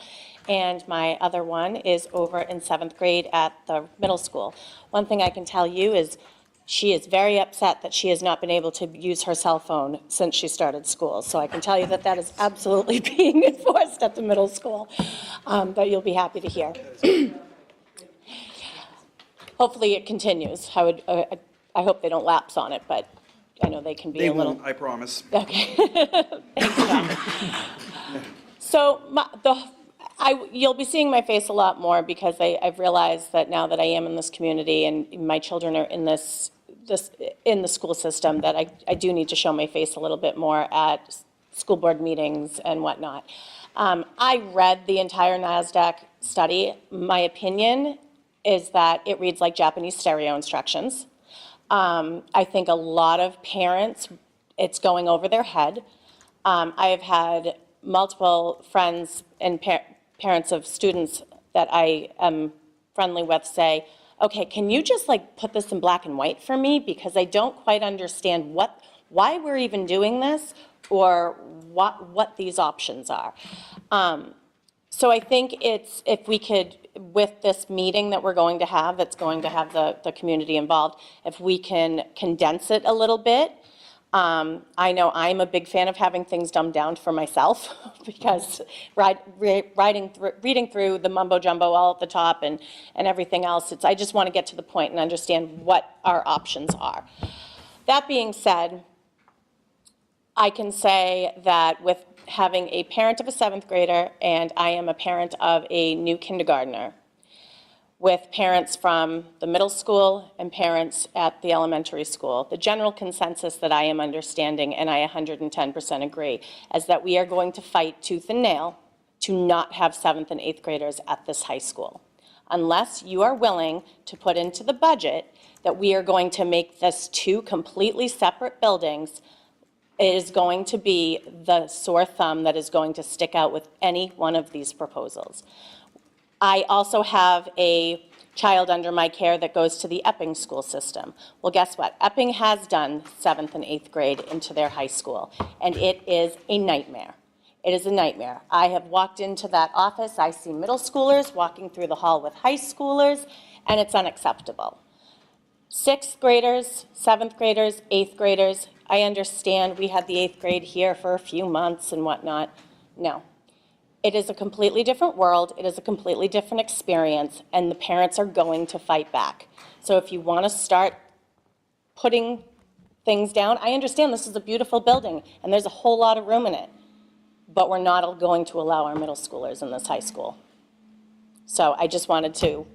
Speaker 16: And my other one is over in 7th grade at the middle school. One thing I can tell you is she is very upset that she has not been able to use her cell phone since she started school. So I can tell you that that is absolutely being enforced at the middle school, that you'll be happy to hear. Hopefully it continues. I hope they don't lapse on it, but I know they can be
Speaker 5: They
Speaker 16: a little.
Speaker 5: won't, I promise.
Speaker 16: Okay. Thanks, Tom. So you'll be seeing my face a lot more because I've realized that now that I am in this community and my children are in in the school system, that I do need to show my face a little bit more at school board meetings and whatnot. I read the entire NASDAQ study. My opinion is that it reads like Japanese stereo instructions. I think a lot of parents, it's going over their head. I have had multiple friends and parents of students that I am friendly with say, okay, can you just like put this in black and white for me? Because I don't quite understand why we're even doing this or what these options are. So I think if we could, with this meeting that we're going to have, that's going to have the community involved, if we can condense it a little bit. I know I'm a big fan of having things dumbed down for myself because reading through the mumbo jumbo all at the top and everything else, I just want to get to the point and understand what our options are. That being said, I can say that with having a parent of a 7th grader, and I am a parent of a new kindergartner, with parents from the middle school and parents at the elementary school, the general consensus that I am understanding, and I 110% agree, is that we are going to fight tooth and nail to not have 7th and 8th graders at this high school. Unless you are willing to put into the budget that we are going to make this 2 completely separate buildings, it is going to be the sore thumb that is going to stick out with any one of these proposals. I also have a child under my care that goes to the Epping school system. Well, guess what? Epping has done 7th and 8th grade into their high school, and it is a nightmare. It is a nightmare. I have walked into that office, I see middle schoolers walking through the hall with high schoolers, and it's unacceptable. 6th graders, 7th graders, 8th graders, I understand we had the 8th grade here for a few months and whatnot. No. It is a completely different world. It is a completely different experience, and the parents are going to fight back. So if you want to start putting things down, I understand this is a beautiful building, and there's a whole lot of room in it, but we're not going to allow our middle schoolers in this high school. So I just wanted to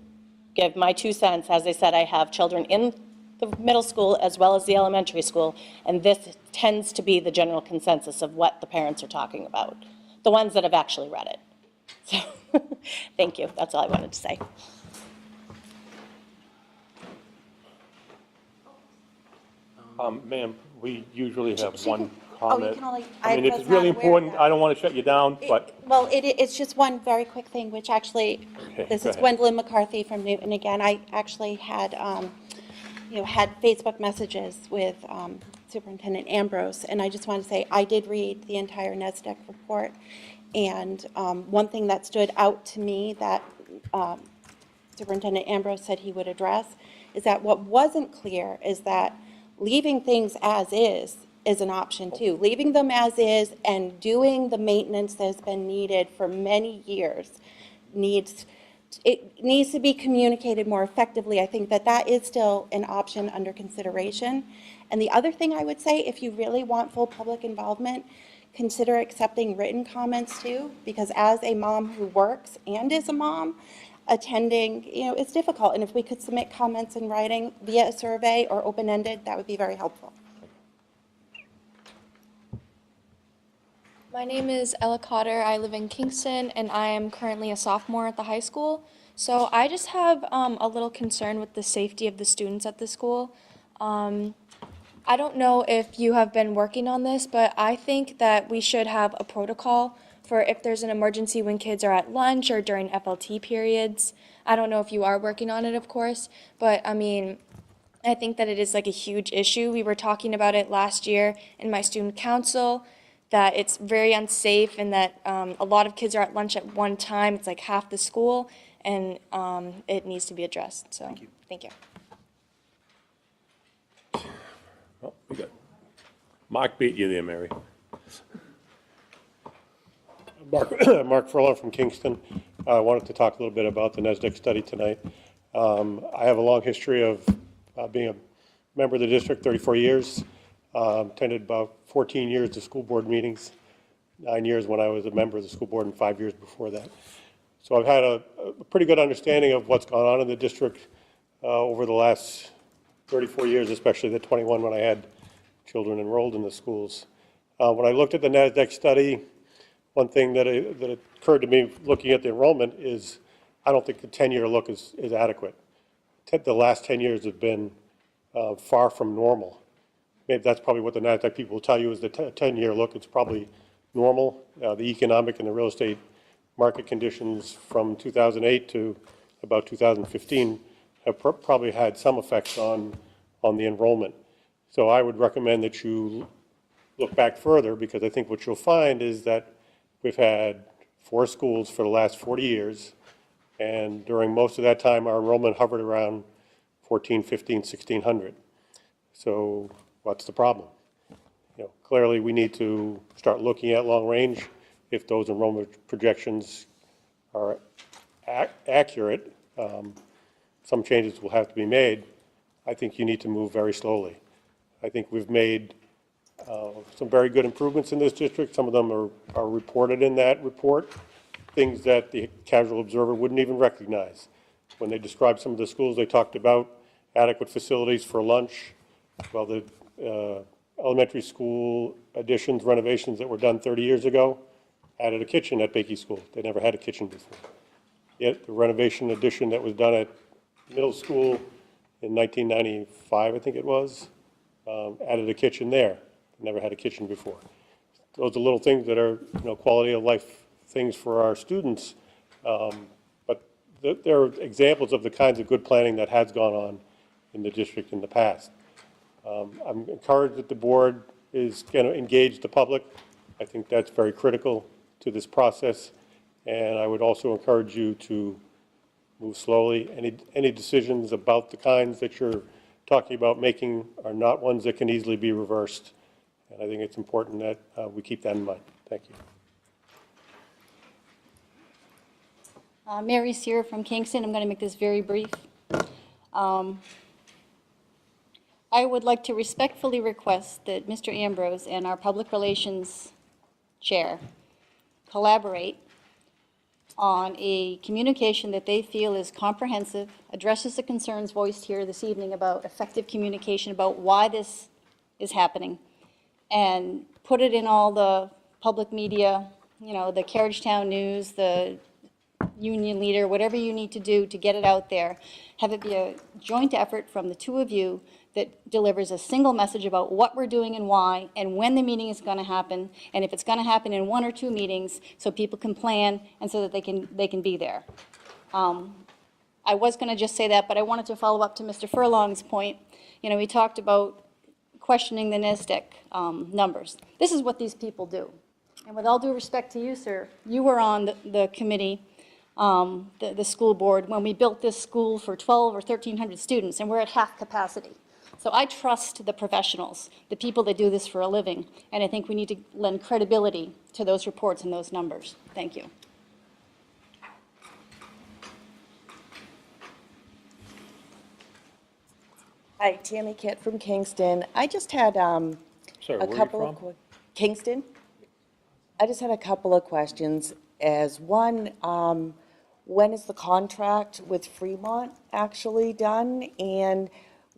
Speaker 16: give my 2 cents. As I said, I have children in the middle school as well as the elementary school, and this tends to be the general consensus of what the parents are talking about, the ones that have actually read it. So, thank you. That's all I wanted to say.
Speaker 1: Ma'am, we usually have
Speaker 12: She
Speaker 1: one
Speaker 12: can- oh, you
Speaker 1: comment.
Speaker 12: can only-
Speaker 1: I mean,
Speaker 12: I
Speaker 1: it's
Speaker 12: was
Speaker 1: really
Speaker 12: not aware of
Speaker 1: important.
Speaker 12: that.
Speaker 1: I don't want to shut you down, but,
Speaker 12: Well, it's just one very quick thing, which actually,
Speaker 1: Okay,
Speaker 12: this
Speaker 1: go
Speaker 12: is
Speaker 1: ahead.
Speaker 12: Gwendolyn McCarthy from Newton again. I actually had, had Facebook messages with Superintendent Ambrose, and I just want to say, I did read the entire NESDEC report, and one thing that stood out to me that Superintendent Ambrose said he would address is that what wasn't clear is that leaving things as is an option too. Leaving them as is and doing the maintenance that has been needed for many years needs to be communicated more effectively. I think that that is still an option under consideration. And the other thing I would say, if you really want full public involvement, consider accepting written comments too, because as a mom who works and is a mom, attending, it's difficult. And if we could submit comments in writing via a survey or open-ended, that would be very helpful.
Speaker 17: My name is Ella Cotter. I live in Kingston, and I am currently a sophomore at the high school. So I just have a little concern with the safety of the students at the school. I don't know if you have been working on this, but I think that we should have a protocol for if there's an emergency when kids are at lunch or during FLT periods. I don't know if you are working on it, of course, but I mean, I think that it is like a huge issue. We were talking about it last year in my student council, that it's very unsafe and that a lot of kids are at lunch at one time. It's like half the school, and it needs to be addressed. So, thank you.
Speaker 1: oh, we got, Mark beat you there, Mary.
Speaker 18: Mark Furlong from Kingston. I wanted to talk a little bit about the NESDEC study tonight. I have a long history of being a member of the district, 34 years. Attended about 14 years of school board meetings, 9 years when I was a member of the school board and 5 years before that. So I've had a pretty good understanding of what's gone on in the district over the last 34 years, especially the 21 when I had children enrolled in the schools. When I looked at the NASDAQ study, one thing that occurred to me looking at the enrollment is I don't think the 10-year look is adequate. The last 10 years have been far from normal. Maybe that's probably what the NASDAQ people will tell you is the 10-year look. It's probably normal. The economic and the real estate market conditions from 2008 to about 2015 have probably had some effects on the enrollment. So I would recommend that you look back further, because I think what you'll find is that we've had 4 schools for the last 40 years, and during most of that time, our enrollment hovered around 14, 15, 1,600. So what's the problem? Clearly, we need to start looking at long range. If those enrollment projections are accurate, some changes will have to be made. I think you need to move very slowly. I think we've made some very good improvements in this district. Some of them are reported in that report, things that the casual observer wouldn't even recognize. When they described some of the schools, they talked about adequate facilities for lunch. Well, the elementary school additions, renovations that were done 30 years ago added a kitchen at Bakey School. They never had a kitchen before. Yet the renovation addition that was done at middle school in 1995, I think it was, added a kitchen there. Never had a kitchen before. Those are little things that are, quality of life things for our students. But there are examples of the kinds of good planning that has gone on in the district in the past. I'm encouraged that the board is going to engage the public. I think that's very critical to this process. And I would also encourage you to move slowly. Any decisions about the kinds that you're talking about making are not ones that can easily be reversed. And I think it's important that we keep that in mind. Thank you.
Speaker 8: Mary Sear from Kingston. I'm going to make this very brief. I would like to respectfully request that Mr. Ambrose and our Public Relations Chair collaborate on a communication that they feel is comprehensive, addresses the concerns voiced here this evening about effective communication about why this is happening, and put it in all the public media, the Carriagetown News, the union leader, whatever you need to do to get it out there. Have it be a joint effort from the two of you that delivers a single message about what we're doing and why, and when the meeting is going to happen, and if it's going to happen in 1 or 2 meetings, so people can plan and so that they can be there. I was going to just say that, but I wanted to follow up to Mr. Furlong's point. You know, we talked about questioning the NESDEC numbers. This is what these people do. And with all due respect to you, sir, you were on the committee, the school board, when we built this school for 12 or 1,300 students, and we're at half capacity. So I trust the professionals, the people that do this for a living, and I think we need to lend credibility to those reports and those numbers. Thank you.
Speaker 19: Hi, Tammy Kitt from Kingston. I just had
Speaker 1: Sorry,
Speaker 19: a
Speaker 1: where are you
Speaker 19: couple
Speaker 1: from?
Speaker 19: of Kingston. I just had a couple of questions. As one, when is the contract with Fremont actually done? And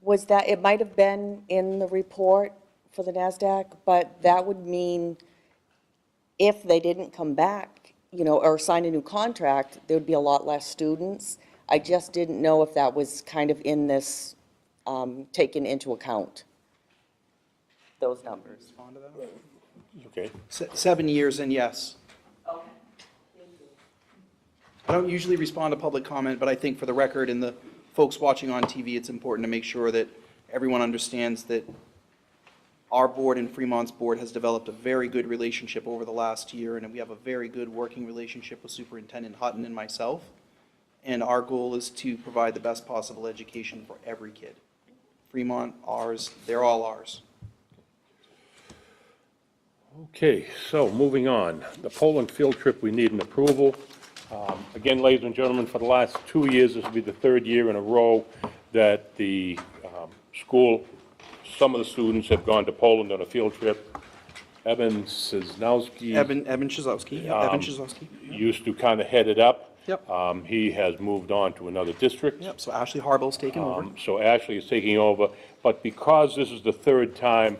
Speaker 19: was that, it might have been in the report for the NASDAQ, but that would mean if they didn't come back, you know, or sign a new contract, there would be a lot less students. I just didn't know if that was kind of in this, taken into account, those numbers.
Speaker 5: Respond to that?
Speaker 1: Okay.
Speaker 5: 7 years and yes. I don't usually respond to public comment, but I think for the record and the folks watching on TV, it's important to make sure that everyone understands that our board and Fremont's board has developed a very good relationship over the last year, and we have a very good working relationship with Superintendent Hutton and myself. And our goal is to provide the best possible education for every kid. Fremont, ours, they're all ours.
Speaker 1: Okay, so moving on. The Poland field trip, we need an approval. Again, ladies and gentlemen, for the last 2 years, this will be the 3rd year in a row that the school, some of the students have gone to Poland on a field trip. Evan Szynowski.
Speaker 5: Evan Szynowski.
Speaker 1: Used to kind of head it up.
Speaker 5: Yep.
Speaker 1: He has moved on to another district.
Speaker 5: Yep, so Ashley Harbell's taken over.
Speaker 1: So Ashley is taking over, but because this is the 3rd time,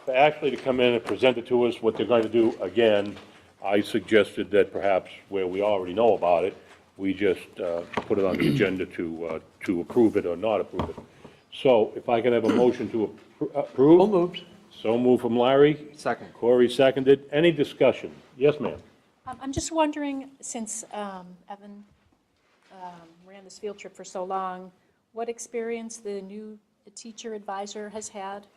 Speaker 1: for Ashley to come in and present it to us, what they're going to do again, I suggested that perhaps where we already know about it, we just put it on the agenda to approve it or not approve it. So if I can have a motion to approve?
Speaker 11: So moved.
Speaker 1: So moved from Larry.
Speaker 4: Second.
Speaker 1: Corey seconded. Any discussion? Yes, ma'am.
Speaker 7: I'm just wondering, since Evan ran this field trip for so long, what experience the new teacher advisor has had?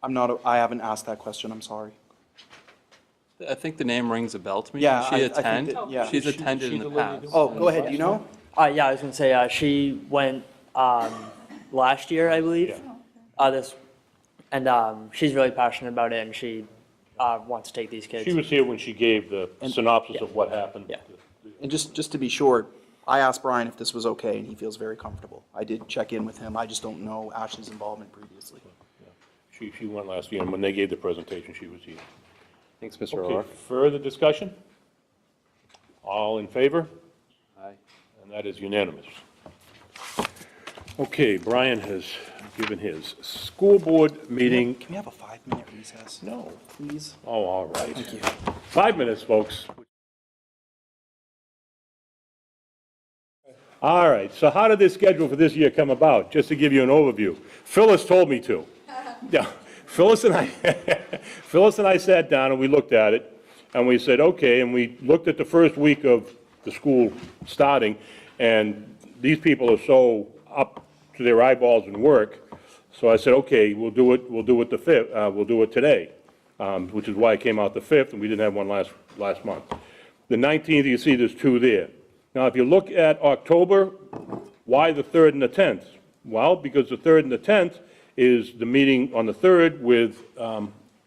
Speaker 5: I haven't asked that question, I'm sorry.
Speaker 4: I think the name rings a bell to me.
Speaker 5: Yeah,
Speaker 4: Does she
Speaker 5: I think
Speaker 4: attend?
Speaker 5: that- yeah.
Speaker 4: She's attended in the past.
Speaker 5: Oh, go ahead, you know?
Speaker 10: Yeah, I was gonna say, she went, last year, I believe. She's really passionate about it, and she, wants to take these kids.
Speaker 1: She was here when she gave the synopsis of what happened.
Speaker 10: Yeah.
Speaker 5: And just to be sure, I asked Brian if this was okay, and he feels very comfortable. I did check in with him, I just don't know Ashley's involvement previously.
Speaker 1: She went last year, and when they gave the presentation, she was here.
Speaker 4: Thanks, Mr.
Speaker 1: Okay,
Speaker 4: O'Rourke.
Speaker 1: further discussion? All in favor?
Speaker 4: Aye.
Speaker 1: And that is unanimous. Okay, Brian has given his school board meeting.
Speaker 5: Can we have a 5-minute recess?
Speaker 1: No.
Speaker 5: Please?
Speaker 1: Oh, all right.
Speaker 5: Thank you.
Speaker 1: 5 minutes, folks. All right, so how did this schedule for this year come about? Just to give you an overview. Phyllis told me to. Yeah, Phyllis and I sat down and we looked at it, and we said, okay, and we looked at the first week of the school starting, and these people are so up to their eyeballs in work, so I said, okay, we'll do it the 5th, we'll do it today, which is why it came out the 5th, and we didn't have one last month. The 19th, you see there's 2 there. Now, if you look at October, why the 3rd and the 10th? Well, because the 3rd and the 10th is the meeting on the 3rd with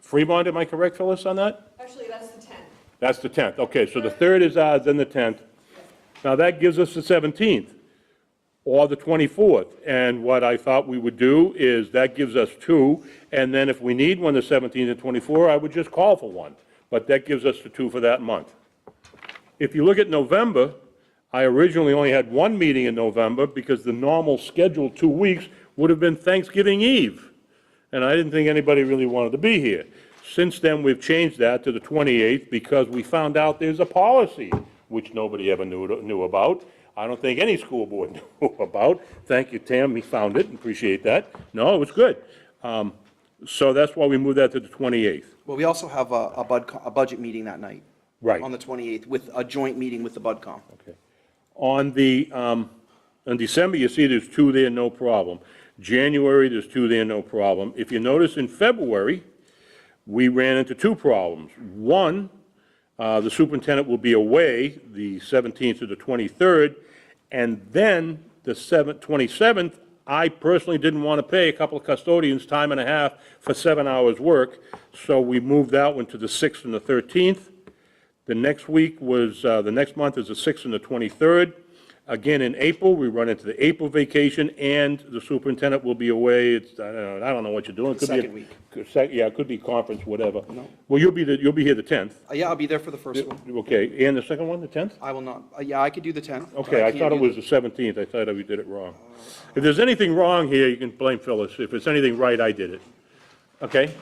Speaker 1: Fremont, am I correct, Phyllis, on that?
Speaker 20: Actually, that's the 10th.
Speaker 1: That's the 10th, okay, so the 3rd is ours, then the 10th. Now, that gives us the 17th, or the 24th, and what I thought we would do is that gives us 2, and then if we need one, the 17th and 24th, I would just call for one, but that gives us the 2 for that month. If you look at November, I originally only had 1 meeting in November because the normal scheduled 2 weeks would have been Thanksgiving Eve, and I didn't think anybody really wanted to be here. Since then, we've changed that to the 28th because we found out there's a policy which nobody ever knew about. I don't think any school board knew about. Thank you, Tam, he found it, appreciate that. No, it was good. So that's why we moved that to the 28th.
Speaker 5: Well, we also have a budget meeting that night.
Speaker 1: Right.
Speaker 5: On the 28th, with a joint meeting with the BudCom.
Speaker 1: Okay. On the, in December, you see there's 2 there, no problem. January, there's 2 there, no problem. If you notice in February, we ran into 2 problems. One, the superintendent will be away the 17th to the 23rd, and then the 27th, I personally didn't want to pay a couple of custodians time and a half for 7 hours' work, so we moved that one to the 6th and the 13th. The next week was, the next month is the 6th and the 23rd. Again, in April, we run into the April vacation, and the superintendent will be away. It's, I don't know what you're doing. It could be
Speaker 5: Second week.
Speaker 1: Yeah, it could be conference, whatever. Well, you'll be here the 10th.
Speaker 5: Yeah, I'll be there for the first one.
Speaker 1: Okay, and the second one, the 10th?
Speaker 5: I will not, yeah, I could do the 10th. but
Speaker 1: Okay, I
Speaker 5: can't
Speaker 1: thought it
Speaker 5: do
Speaker 1: was the 17th. I thought we did it wrong. If there's anything wrong here, you can blame Phyllis. If it's anything right, I did it. Okay?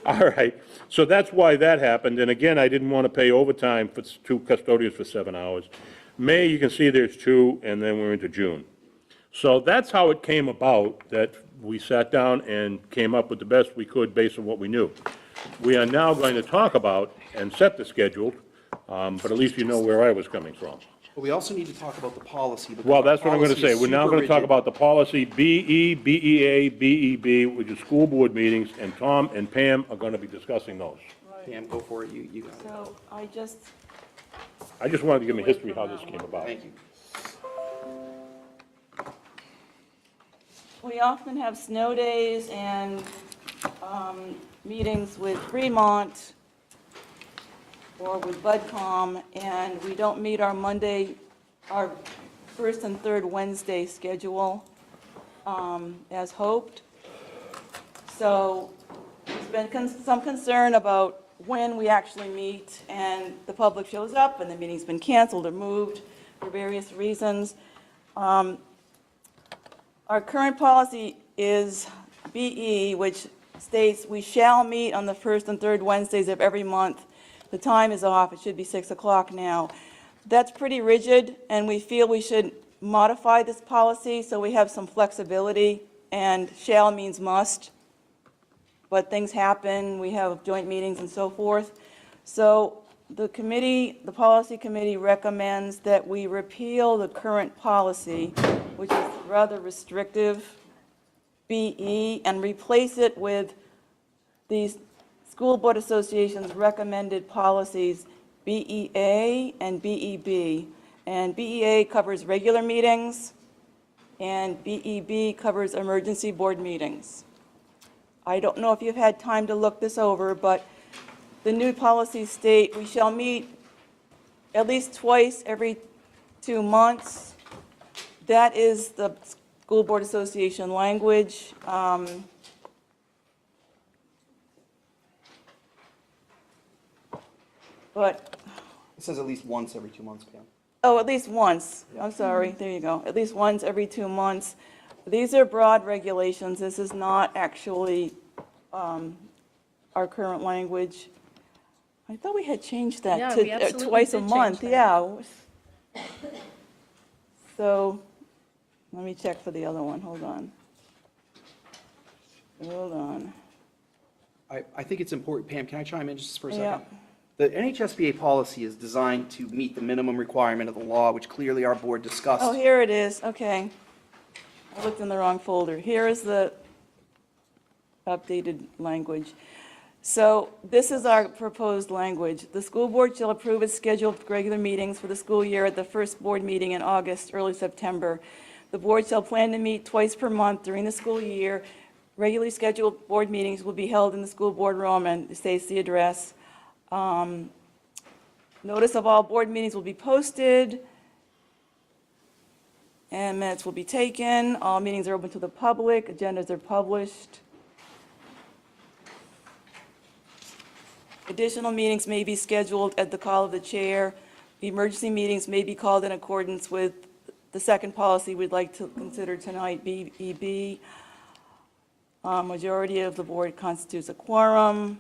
Speaker 1: All right. So that's why that happened. And again, I didn't want to pay overtime for 2 custodians for 7 hours. May, you can see there's 2, and then we're into June. So that's how it came about, that we sat down and came up with the best we could based on what we knew. We are now going to talk about and set the schedule, but at least you know where I was coming from.
Speaker 5: But we also need to talk about the policy. because
Speaker 1: Well,
Speaker 5: our
Speaker 1: that's what I'm going to
Speaker 5: policy
Speaker 1: say.
Speaker 5: is
Speaker 1: We're now
Speaker 5: super
Speaker 1: going to talk
Speaker 5: rigid.
Speaker 1: about the policy BE, BEA, BEB, which is school board meetings, and Tom and Pam are going to be discussing those.
Speaker 5: Pam, go for it, you got it.
Speaker 6: So I just,
Speaker 1: I just wanted to give them a history of how this came about.
Speaker 5: Thank you.
Speaker 6: we often have snow days and meetings with Fremont or with BudCom, and we don't meet our Monday, our first and third Wednesday schedule as hoped. So there's been some concern about when we actually meet, and the public shows up, and the meeting's been canceled or moved for various reasons. Our current policy is BE, which states we shall meet on the first and third Wednesdays of every month. The time is off, it should be 6 o'clock now. That's pretty rigid, and we feel we should modify this policy so we have some flexibility, and shall means must. But things happen, we have joint meetings and so forth. So the committee, the policy committee recommends that we repeal the current policy, which is rather restrictive, BE, and replace it with the School Board Association's recommended policies, BEA and BEB. And BEA covers regular meetings, and BEB covers emergency board meetings. I don't know if you've had time to look this over, but the new policies state we shall meet at least twice every 2 months. That is the School Board Association language. But,
Speaker 5: It says at least once every 2 months, Pam.
Speaker 6: oh, at least once. I'm sorry, there you go. At least once every 2 months. These are broad regulations. This is not actually our current language. I thought we had changed that
Speaker 7: Yeah, we
Speaker 6: to
Speaker 7: absolutely
Speaker 6: twice a
Speaker 7: did change
Speaker 6: month,
Speaker 7: that.
Speaker 6: yeah. So, let me check for the other one, hold on. Hold on.
Speaker 5: I think it's important, Pam, can I chime in just for a
Speaker 6: Yeah.
Speaker 5: second? The NHSBA policy is designed to meet the minimum requirement of the law, which clearly our board discussed.
Speaker 6: Oh, here it is, okay. I looked in the wrong folder. Here is the updated language. So this is our proposed language. The school board shall approve its scheduled regular meetings for the school year at the first board meeting in August, early September. The board shall plan to meet twice per month during the school year. Regularly scheduled board meetings will be held in the school board room, and it states the address. Notice of all board meetings will be posted, and minutes will be taken. All meetings are open to the public. Agendas are published. Additional meetings may be scheduled at the call of the chair. Emergency meetings may be called in accordance with the second policy we'd like to consider tonight, BEB. Majority of the board constitutes a quorum.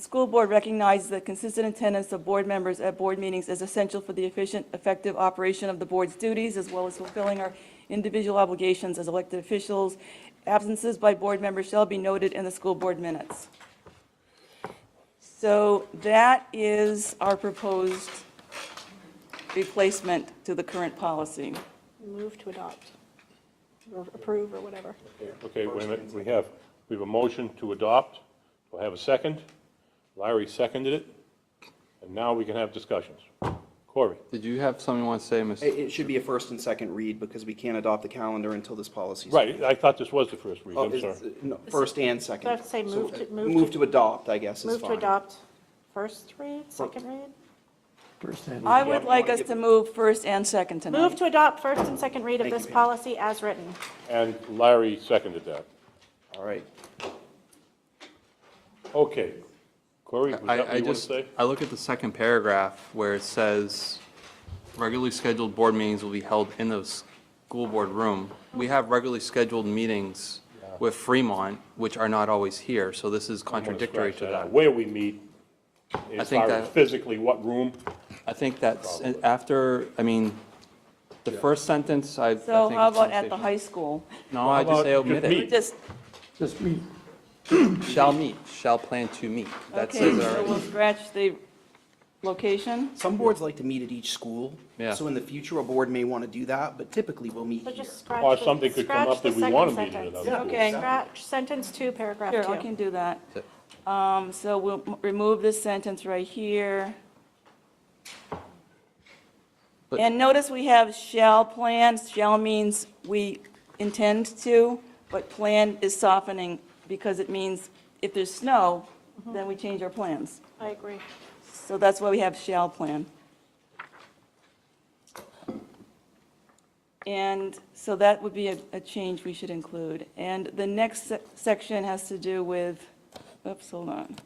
Speaker 6: The school board recognizes that consistent attendance of board members at board meetings is essential for the efficient, effective operation of the board's duties, as well as fulfilling our individual obligations as elected officials. Absences by board members shall be noted in the school board minutes. So that is our proposed replacement to the current policy.
Speaker 9: Move to adopt, or approve, or whatever.
Speaker 1: Okay, wait a minute, we have a motion to adopt. We'll have a second. Larry seconded it, and now we can have discussions. Corey?
Speaker 4: Did you have something you want to say, Ms.?
Speaker 5: It should be a first and second read because we can't adopt the calendar until this policy. is-
Speaker 1: Right, I thought this was the first read,
Speaker 5: Oh,
Speaker 1: I'm sorry.
Speaker 5: no, first and second.
Speaker 9: So I have to say
Speaker 5: So
Speaker 9: move
Speaker 5: to adopt, I guess, is
Speaker 9: Move to
Speaker 5: fine.
Speaker 9: adopt first read, second read?
Speaker 11: First and-
Speaker 6: I would like us to move first and second tonight.
Speaker 9: Move to adopt first and second read of
Speaker 5: Thank
Speaker 9: this
Speaker 5: you,
Speaker 9: policy as written.
Speaker 1: And Larry seconded that.
Speaker 5: All right.
Speaker 1: Okay. Corey, was that what you want to say?
Speaker 4: I look at the second paragraph where it says, regularly scheduled board meetings will be held in the school board room. We have regularly scheduled meetings with Fremont, which are not always here, so this is
Speaker 1: I'm gonna
Speaker 4: contradictory
Speaker 1: scratch
Speaker 4: to
Speaker 1: out.
Speaker 4: that.
Speaker 1: Where we meet, as
Speaker 4: think
Speaker 1: far as
Speaker 4: that-
Speaker 1: physically, what room?
Speaker 4: I think that's, after, I mean, the first sentence, I think.
Speaker 6: So how
Speaker 4: it's
Speaker 6: about at the
Speaker 4: conversation.
Speaker 6: high school?
Speaker 4: No, I just say
Speaker 1: How about
Speaker 4: omit
Speaker 1: just
Speaker 4: it.
Speaker 1: meet?
Speaker 6: Just,
Speaker 11: Just me.
Speaker 4: Shall meet, shall plan to meet. That
Speaker 6: okay,
Speaker 4: says it
Speaker 6: so
Speaker 4: already.
Speaker 6: we'll scratch the location.
Speaker 5: Some boards like to meet at each school.
Speaker 4: Yeah.
Speaker 5: So in the future, a board may want to do that, but typically we'll meet
Speaker 9: So
Speaker 5: here.
Speaker 9: just scratch.
Speaker 1: Or
Speaker 9: the-
Speaker 1: something could come
Speaker 9: scratch
Speaker 1: up that
Speaker 9: the
Speaker 1: we want to
Speaker 9: second
Speaker 1: meet in
Speaker 9: sentence.
Speaker 1: another.
Speaker 6: Okay.
Speaker 9: Scratch sentence 2, paragraph 2.
Speaker 6: Sure, I can do that.
Speaker 4: That's
Speaker 6: So we'll remove this sentence right here.
Speaker 4: But-
Speaker 6: And notice we have shall plan. Shall means we intend to, but plan is softening because it means if there's snow, then we change our plans.
Speaker 9: I agree.
Speaker 6: So that's why we have shall plan. And so that would be a change we should include. And the next section has to do with, oops, hold on.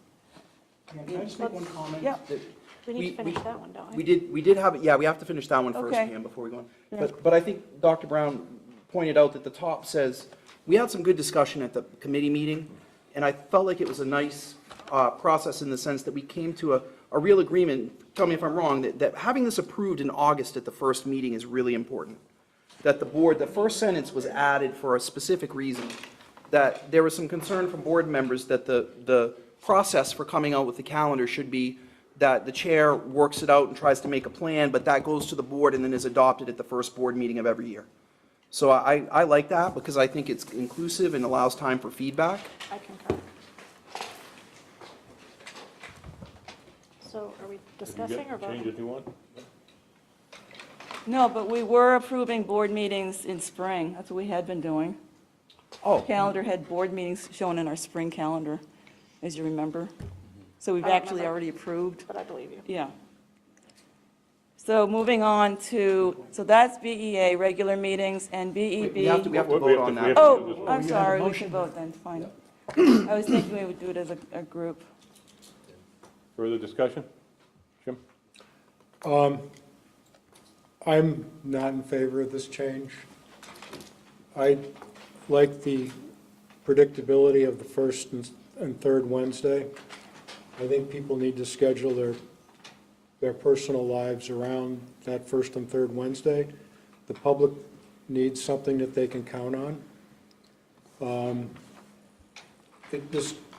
Speaker 5: Can I just make one comment?
Speaker 6: Yeah.
Speaker 5: That
Speaker 9: We need to finish that one, don't we?
Speaker 5: We did have, yeah, we have to finish that one first,
Speaker 6: Okay.
Speaker 5: Pam, before we go on. But I think Dr. Brown pointed out that the top says, we had some good discussion at the committee meeting, and I felt like it was a nice process in the sense that we came to a real agreement, tell me if I'm wrong, that having this approved in August at the first meeting is really important. That the first sentence was added for a specific reason, that there was some concern from board members that the process for coming out with the calendar should be that the chair works it out and tries to make a plan, but that goes to the board and then is adopted at the first board meeting of every year. So I like that because I think it's inclusive and allows time for feedback.
Speaker 9: I concur. So are we discussing or voting?
Speaker 1: Changes you want?
Speaker 6: No, but we were approving board meetings in spring. That's what we had been doing.
Speaker 5: Oh.
Speaker 6: Calendar had board meetings shown in our spring calendar, as you remember. So we've
Speaker 9: I don't
Speaker 6: actually
Speaker 9: remember.
Speaker 6: already approved.
Speaker 9: But I believe you.
Speaker 6: Yeah. So moving on to, so that's BEA, regular meetings, and BEB.
Speaker 5: We have to vote on
Speaker 1: we
Speaker 5: that.
Speaker 1: have to do this
Speaker 6: Oh,
Speaker 1: one.
Speaker 6: I'm sorry, we should vote then, fine. I was thinking we would do it as a group.
Speaker 1: Further discussion? Jim?
Speaker 3: I'm not in favor of this change. I like the predictability of the first and third Wednesday. I think people need to schedule their personal lives around that first and third Wednesday. The public needs something that they can count on.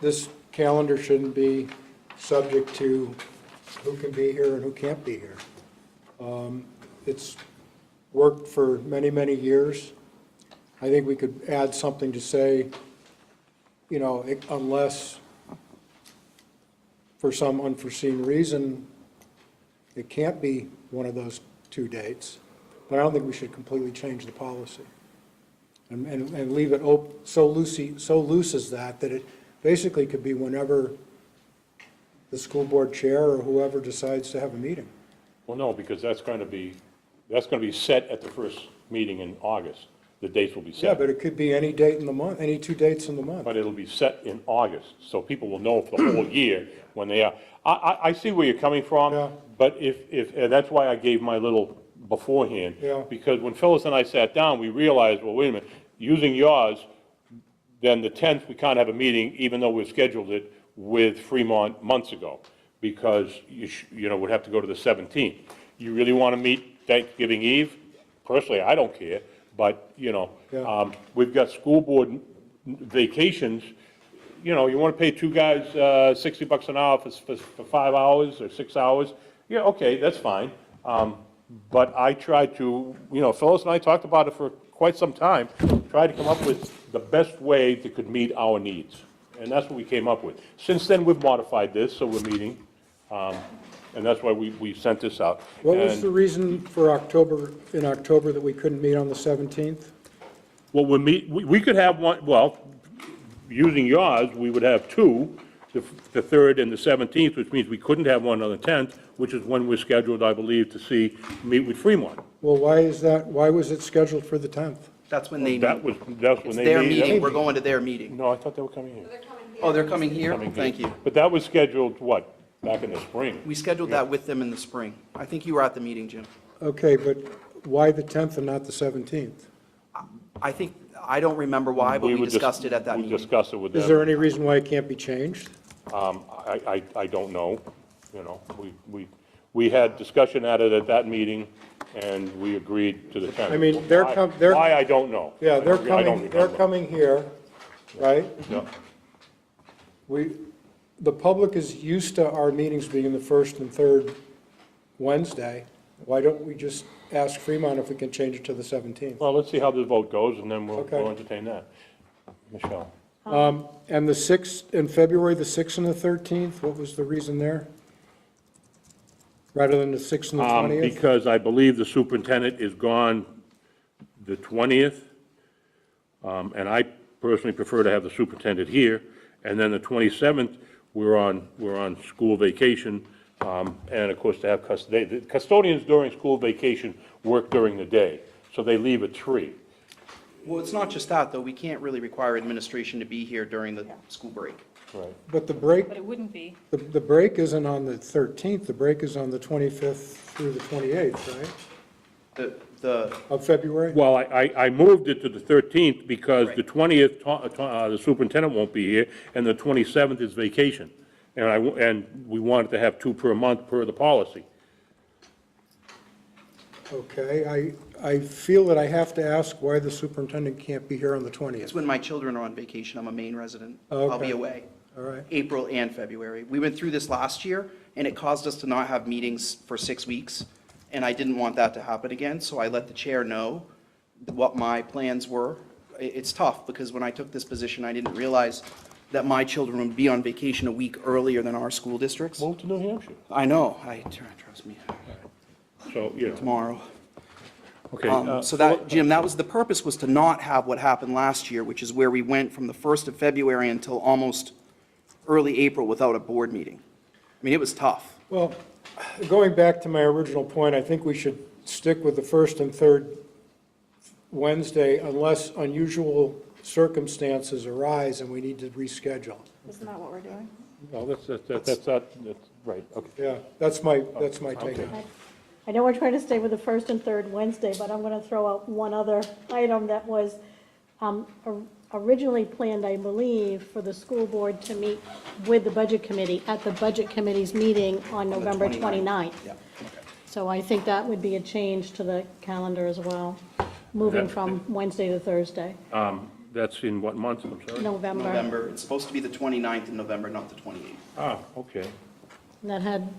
Speaker 3: This calendar shouldn't be subject to who can be here and who can't be here. It's worked for many, many years. I think we could add something to say, you know, unless for some unforeseen reason, it can't be one of those two dates. But I don't think we should completely change the policy and leave it so loose as that it basically could be whenever the school board chair or whoever decides to have a meeting.
Speaker 1: Well, no, because that's going to be set at the first meeting in August. The dates will be set.
Speaker 3: Yeah, but it could be any date in the month, any 2 dates in the month.
Speaker 1: But it'll be set in August, so people will know for the whole year when they are. I see where you're coming from,
Speaker 3: Yeah.
Speaker 1: but and that's why I gave my little beforehand.
Speaker 3: Yeah.
Speaker 1: Because when Phyllis and I sat down, we realized, well, wait a minute, using yours, then the 10th, we can't have a meeting, even though we've scheduled it. with Fremont months ago, because would have to go to the 17th. You really want to meet Thanksgiving Eve? Personally, I don't care, but, we've got school board vacations. You want to pay two guys $60 an hour for 5 hours or 6 hours? Yeah, okay, that's fine. But I tried to, Phyllis and I talked about it for quite some time, tried to come up with the best way that could meet our needs. And that's what we came up with. Since then, we've modified this, so we're meeting, and that's why we sent this out.
Speaker 3: What was
Speaker 1: And-
Speaker 3: the reason for in October that we couldn't meet on the 17th?
Speaker 1: Well, we could have one, well, using yours, we would have two, the 3rd and the 17th, which means we couldn't have one on the 10th, which is when we're scheduled, I believe, to meet with Fremont.
Speaker 3: Well, why is that, why was it scheduled for the 10th?
Speaker 5: That's when they
Speaker 1: That's
Speaker 5: meet.
Speaker 1: when
Speaker 5: It's
Speaker 1: they
Speaker 5: their
Speaker 1: meet.
Speaker 5: meeting, we're going to their meeting.
Speaker 1: No, I thought they were coming here.
Speaker 5: Oh, they're coming here?
Speaker 1: Coming here.
Speaker 5: Thank you.
Speaker 1: But that was scheduled, what, back in the spring?
Speaker 5: We scheduled that with them in the spring. I think you were at the meeting, Jim.
Speaker 3: Okay, but why the 10th and not the 17th?
Speaker 5: I don't remember why, but we
Speaker 1: would
Speaker 5: discussed it at that
Speaker 1: We
Speaker 5: meeting.
Speaker 1: discussed it with them.
Speaker 3: Is there any reason why it can't be changed?
Speaker 1: I don't know, we had discussion at it at that meeting, and we agreed to the 10th.
Speaker 3: I mean,
Speaker 1: Why, I don't know.
Speaker 3: Yeah,
Speaker 1: I don't remember.
Speaker 3: they're coming here, right?
Speaker 1: Yeah.
Speaker 3: The public is used to our meetings being the first and third Wednesday. Why don't we just ask Fremont if we can change it to the 17th?
Speaker 1: Well, let's see how the vote goes, and then
Speaker 3: Okay.
Speaker 1: we'll entertain that. Michelle?
Speaker 3: And the 6th, in February, the 6th and the 13th, what was the reason there? Rather than the 6th and the 20th?
Speaker 1: Because I believe the superintendent is gone the 20th, and I personally prefer to have the superintendent here, and then the 27th, we're on school vacation, and of course, to have the custodians during school vacation work during the day, so they leave at 3.
Speaker 5: Well, it's not just that, though. We can't really require administration to be here during the school break.
Speaker 1: Right.
Speaker 3: But the break,
Speaker 7: But it wouldn't be.
Speaker 3: the break isn't on the 13th, the break is on the 25th through the 28th, right? Of February?
Speaker 1: Well, I moved it to the 13th because the 20th, the superintendent won't be here, and the 27th is vacation. And we wanted to have 2 per month per the policy.
Speaker 3: Okay, I feel that I have to ask why the superintendent can't be here on the 20th.
Speaker 5: It's when my children are on vacation. I'm a Maine resident.
Speaker 3: Okay.
Speaker 5: I'll be away.
Speaker 3: All right.
Speaker 5: April and February. We went through this last year, and it caused us to not have meetings for 6 weeks, and I didn't want that to happen again, so I let the chair know what my plans were. It's tough, because when I took this position, I didn't realize that my children would be on vacation a week earlier than our school districts.
Speaker 1: Move to New Hampshire.
Speaker 5: I know. Trust me.
Speaker 1: So,
Speaker 5: Tomorrow.
Speaker 1: Okay.
Speaker 5: So that, Jim, the purpose was to not have what happened last year, which is where we went from the 1st of February until almost early April without a board meeting. I mean, it was tough.
Speaker 3: Well, going back to my original point, I think we should stick with the first and third Wednesday unless unusual circumstances arise and we need to reschedule.
Speaker 6: Isn't that what we're doing?
Speaker 1: No, that's right, okay.
Speaker 3: Yeah, that's my take on it.
Speaker 20: I know we're trying to stay with the first and third Wednesday, but I'm going to throw out one other item that was originally planned, I believe, for the school board to meet with the budget committee at the budget committee's meeting on November 29th.
Speaker 5: Yeah.
Speaker 20: So I think that would be a change to the calendar as well, moving from Wednesday to Thursday,
Speaker 1: That's in what month, I'm sorry?
Speaker 20: November.
Speaker 5: November. It's supposed to be the 29th in November, not the 28th.
Speaker 1: Ah, okay.
Speaker 20: That had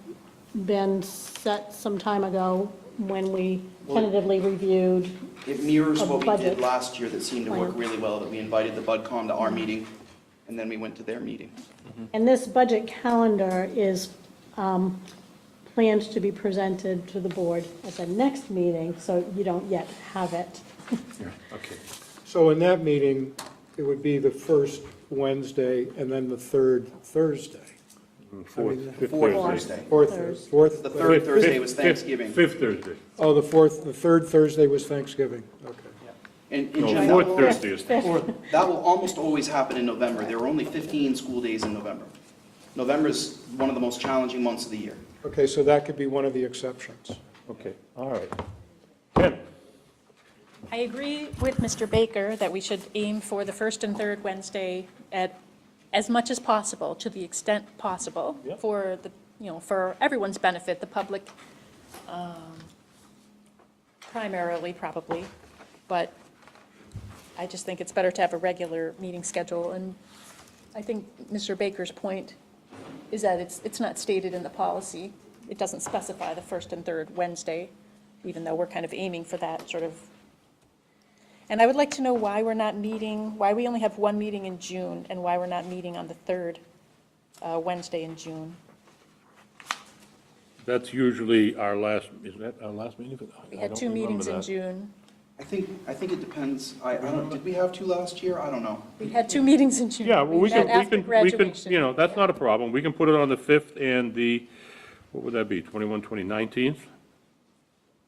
Speaker 20: been set some time ago when we tentatively reviewed.
Speaker 5: It mirrors
Speaker 20: a
Speaker 5: what we
Speaker 20: budget
Speaker 5: did last year that seemed to work
Speaker 20: plan.
Speaker 5: really well, that we invited the BudCom to our meeting, and then we went to their meeting.
Speaker 20: And this budget calendar is planned to be presented to the board at the next meeting, so you don't yet have it.
Speaker 1: Okay.
Speaker 3: So in that meeting, it would be the first Wednesday and then the third Thursday.
Speaker 1: Fifth
Speaker 5: Fourth
Speaker 1: Thursday.
Speaker 3: Fourth.
Speaker 5: The third Thursday was Thanksgiving.
Speaker 1: Fifth Thursday.
Speaker 3: Oh, the third Thursday was Thanksgiving, okay.
Speaker 5: And
Speaker 1: No,
Speaker 5: Jim,
Speaker 1: fourth Thursday is.
Speaker 5: that will almost always happen in November. There are only 15 school days in November. November is one of the most challenging months of the year.
Speaker 3: Okay, so that could be one of the exceptions.
Speaker 1: Okay, all right. Ken?
Speaker 7: I agree with Mr. Baker that we should aim for the first and third Wednesday at as much as possible, to the extent possible, for the, for everyone's benefit, the public primarily, probably, but I just think it's better to have a regular meeting schedule, and I think Mr. Baker's point is that it's not stated in the policy. It doesn't specify the first and third Wednesday, even though we're kind of aiming for that sort of. And I would like to know why we're not meeting, why we only have one meeting in June, and why we're not meeting on the third Wednesday in June.
Speaker 1: That's usually our last, isn't that our last meeting?
Speaker 7: We had 2 meetings in June.
Speaker 5: I think it depends. I don't, did we have 2 last year? I don't know.
Speaker 7: We had 2 meetings in June.
Speaker 1: Yeah, well, we
Speaker 7: had
Speaker 1: can,
Speaker 7: after graduation.
Speaker 1: you know, that's not a problem. We can put it on the 5th and the, what would that be, 21, 20, 19th?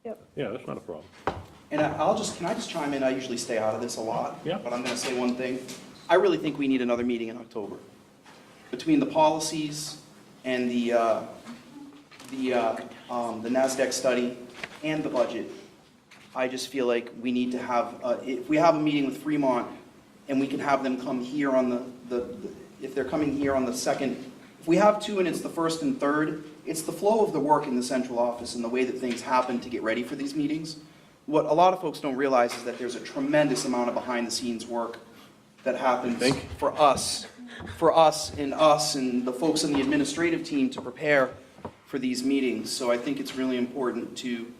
Speaker 6: Yep.
Speaker 1: Yeah, that's not a problem.
Speaker 5: And can I just chime in? I usually stay out of this a lot.
Speaker 1: Yeah.
Speaker 5: But I'm going to say one thing. I really think we need another meeting in October. Between the policies and the NASDAQ study and the budget, I just feel like we need to have, if we have a meeting with Fremont and we can have them come here on if they're coming here on the 2nd, if we have 2 and it's the 1st and 3rd, it's the flow of the work in the central office and the way that things happen to get ready for these meetings. What a lot of folks don't realize is that there's a tremendous amount of behind-the-scenes work that happens for us and the folks in the administrative team to prepare for these meetings. So I think it's really important to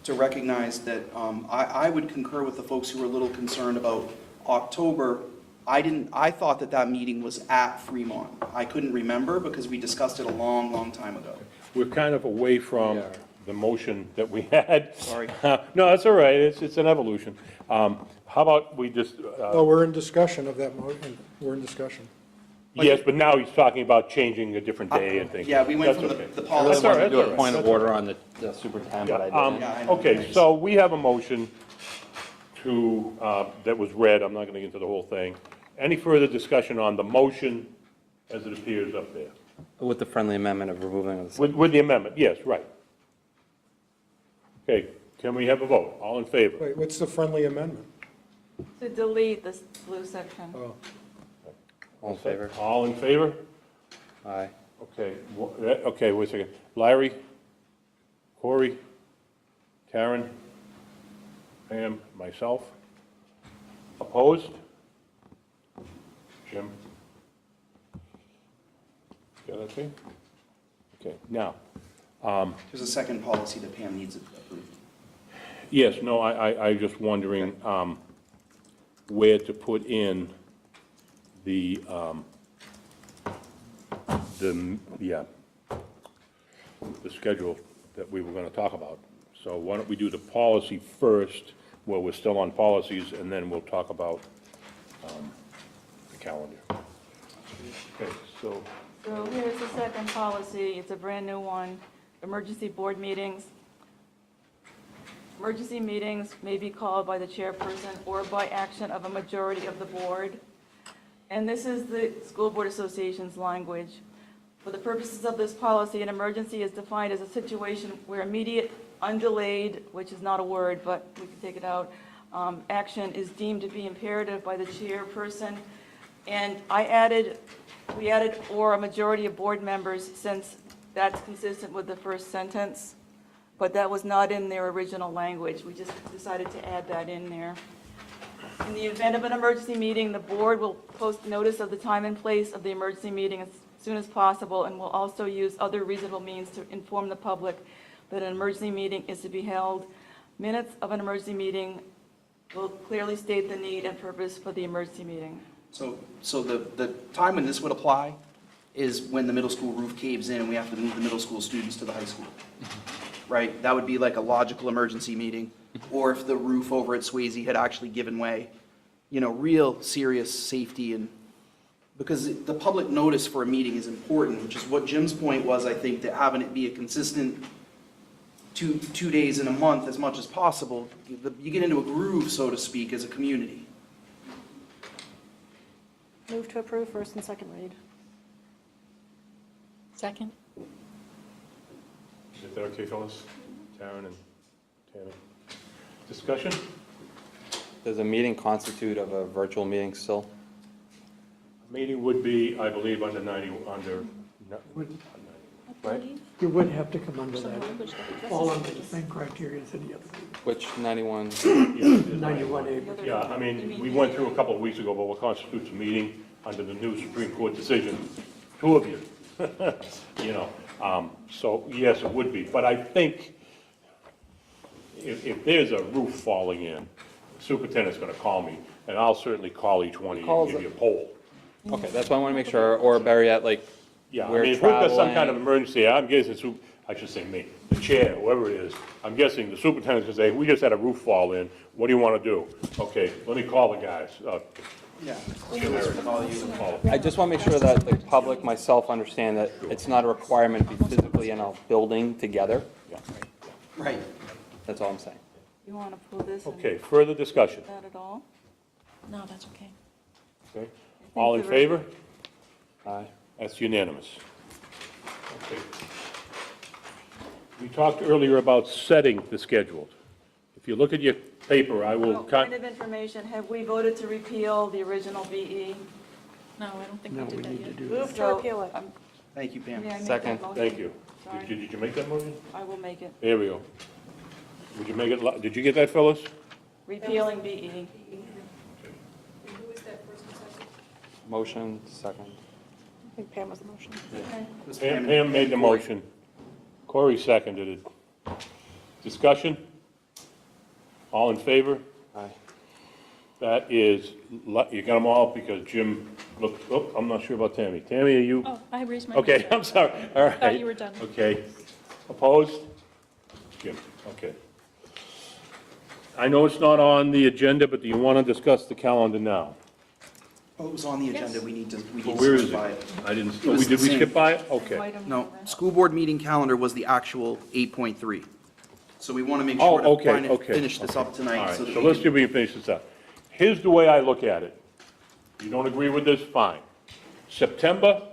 Speaker 5: recognize that I would concur with the folks who are a little concerned about October. I thought that meeting was at Fremont. I couldn't remember because we discussed it a long, long time ago.
Speaker 1: We're kind of away from the motion that we had.
Speaker 5: Sorry.
Speaker 1: No, that's all right. It's an evolution. How about we just,
Speaker 3: Well, we're in discussion of that motion. We're in discussion.
Speaker 1: yes, but now he's talking about changing a different day and things.
Speaker 5: Yeah, we went
Speaker 1: That's
Speaker 5: from
Speaker 1: okay.
Speaker 5: the
Speaker 4: I
Speaker 5: policy.
Speaker 4: really wanted to do
Speaker 1: That's
Speaker 4: a
Speaker 1: all
Speaker 4: point
Speaker 1: right.
Speaker 4: of order on the superintendent, but I didn't.
Speaker 5: Yeah, I know.
Speaker 1: Okay, so we have a motion to, that was read. I'm not going to get into the whole thing. Any further discussion on the motion as it appears up there?
Speaker 4: With the friendly amendment of removing the.
Speaker 1: With the amendment, yes, right. Okay, can we have a vote? All in favor?
Speaker 3: Wait, what's the friendly amendment?
Speaker 6: To delete this blue section.
Speaker 3: Oh,
Speaker 4: All in favor?
Speaker 1: All in favor?
Speaker 4: Aye.
Speaker 1: Okay, okay, wait a second. Larry, Corey, Karen, Pam, myself. Opposed? Jim? Got that thing? Okay, now,
Speaker 5: There's a second policy that Pam needs approved.
Speaker 1: yes, no, I just wondering where to put in the schedule that we were going to talk about. So why don't we do the policy first, where we're still on policies, and then we'll talk about the calendar. Okay, so,
Speaker 6: So here's the second policy. It's a brand-new one. Emergency board meetings. Emergency meetings may be called by the chairperson or by action of a majority of the board. And this is the School Board Association's language. For the purposes of this policy, an emergency is defined as a situation where immediate, undelayed, which is not a word, but we can take it out, action is deemed to be imperative by the chairperson. And we added or a majority of board members, since that's consistent with the first sentence, but that was not in their original language. We just decided to add that in there. In the event of an emergency meeting, the board will post notice of the time and place of the emergency meeting as soon as possible, and will also use other reasonable means to inform the public that an emergency meeting is to be held. Minutes of an emergency meeting will clearly state the need and purpose for the emergency meeting.
Speaker 5: So the time when this would apply is when the middle school roof caves in and we have to move the middle school students to the high school. Right? That would be like a logical emergency meeting. Or if the roof over at Swayze had actually given way. Real serious safety and, because the public notice for a meeting is important, which is what Jim's point was, I think, that having it be a consistent two days in a month as much as possible, you get into a groove, so to speak, as a community.
Speaker 20: Move to approve first and second read.
Speaker 7: Second?
Speaker 1: is that okay, fellas? Karen and Tanner? Discussion?
Speaker 4: Does a meeting constitute of a virtual meeting still?
Speaker 5: As
Speaker 1: Meeting would be, I believe, under 90, right?
Speaker 11: You would have to come under that, fall under the same criteria as any other meeting.
Speaker 4: Which 91?
Speaker 11: 91A.
Speaker 1: Yeah, I mean, we went through a couple of weeks ago, but what constitutes a meeting under the new Supreme Court decision? Two of you, you know, so yes, it would be. But I think if there's a roof falling in, the superintendent's gonna call me, and I'll certainly call each one of you and give you a poll.
Speaker 4: Okay, that's why I want to make sure, or better yet, like,
Speaker 1: Yeah, I
Speaker 4: we're
Speaker 1: mean, if we've got some kind
Speaker 4: traveling.
Speaker 1: of emergency, I'm guessing, I should say me, the chair, whoever it is, I'm guessing the superintendent's gonna say, we just had a roof fall in, what do you wanna do? Okay, let me call the guys.
Speaker 5: Yeah.
Speaker 4: I just want to make sure that the public, myself, understand that it's not a requirement to be physically in a building together.
Speaker 5: Right.
Speaker 4: That's all I'm saying.
Speaker 6: You want to pull this? and
Speaker 1: Okay, further discussion,
Speaker 6: That at all?
Speaker 7: No, that's okay.
Speaker 1: okay? All in favor?
Speaker 4: Aye.
Speaker 1: That's unanimous. Okay. We talked earlier about setting the schedule. If you look at your paper, I will
Speaker 6: Point of information, have we voted to repeal the original BE?
Speaker 7: No, I don't think
Speaker 11: No,
Speaker 7: we
Speaker 11: we
Speaker 7: did that
Speaker 11: need to
Speaker 7: yet.
Speaker 11: do
Speaker 9: Move
Speaker 11: that.
Speaker 9: to repeal it.
Speaker 5: Thank you, Pam.
Speaker 6: May I make
Speaker 4: Second.
Speaker 6: that motion?
Speaker 1: Thank you.
Speaker 6: Sorry.
Speaker 1: Did you make that motion?
Speaker 6: I will make it.
Speaker 1: There we go. Would you make it, did you get that, Phyllis?
Speaker 6: Repealing BE.
Speaker 4: Motion, second.
Speaker 9: I think Pam was the motion.
Speaker 1: Pam made the motion. Corey seconded it. Discussion? All in favor?
Speaker 4: Aye.
Speaker 1: That is, you got them all because Jim looked, oh, I'm not sure about Tammy. Tammy, are you?
Speaker 7: Oh, I raised my.
Speaker 1: Okay,
Speaker 7: hand.
Speaker 1: I'm sorry, all right.
Speaker 7: Thought you were done.
Speaker 1: Okay. Opposed? Jim, okay. I know it's not on the agenda, but do you want to discuss the calendar now?
Speaker 5: Oh, it was on the agenda, we need to
Speaker 1: Well, where is
Speaker 5: skip by
Speaker 1: it?
Speaker 5: it.
Speaker 1: I didn't,
Speaker 5: It was
Speaker 1: did
Speaker 5: the
Speaker 1: we
Speaker 5: same.
Speaker 1: skip by it? Okay.
Speaker 5: No, school board meeting calendar was the actual 8.3. So we want to make
Speaker 1: Oh,
Speaker 5: sure to
Speaker 1: okay,
Speaker 5: find
Speaker 1: okay.
Speaker 5: and finish this up
Speaker 1: All
Speaker 5: tonight.
Speaker 1: right,
Speaker 5: so that
Speaker 1: so
Speaker 5: we
Speaker 1: let's
Speaker 5: can-
Speaker 1: see if we can finish this up. Here's the way I look at it. You don't agree with this? Fine. September,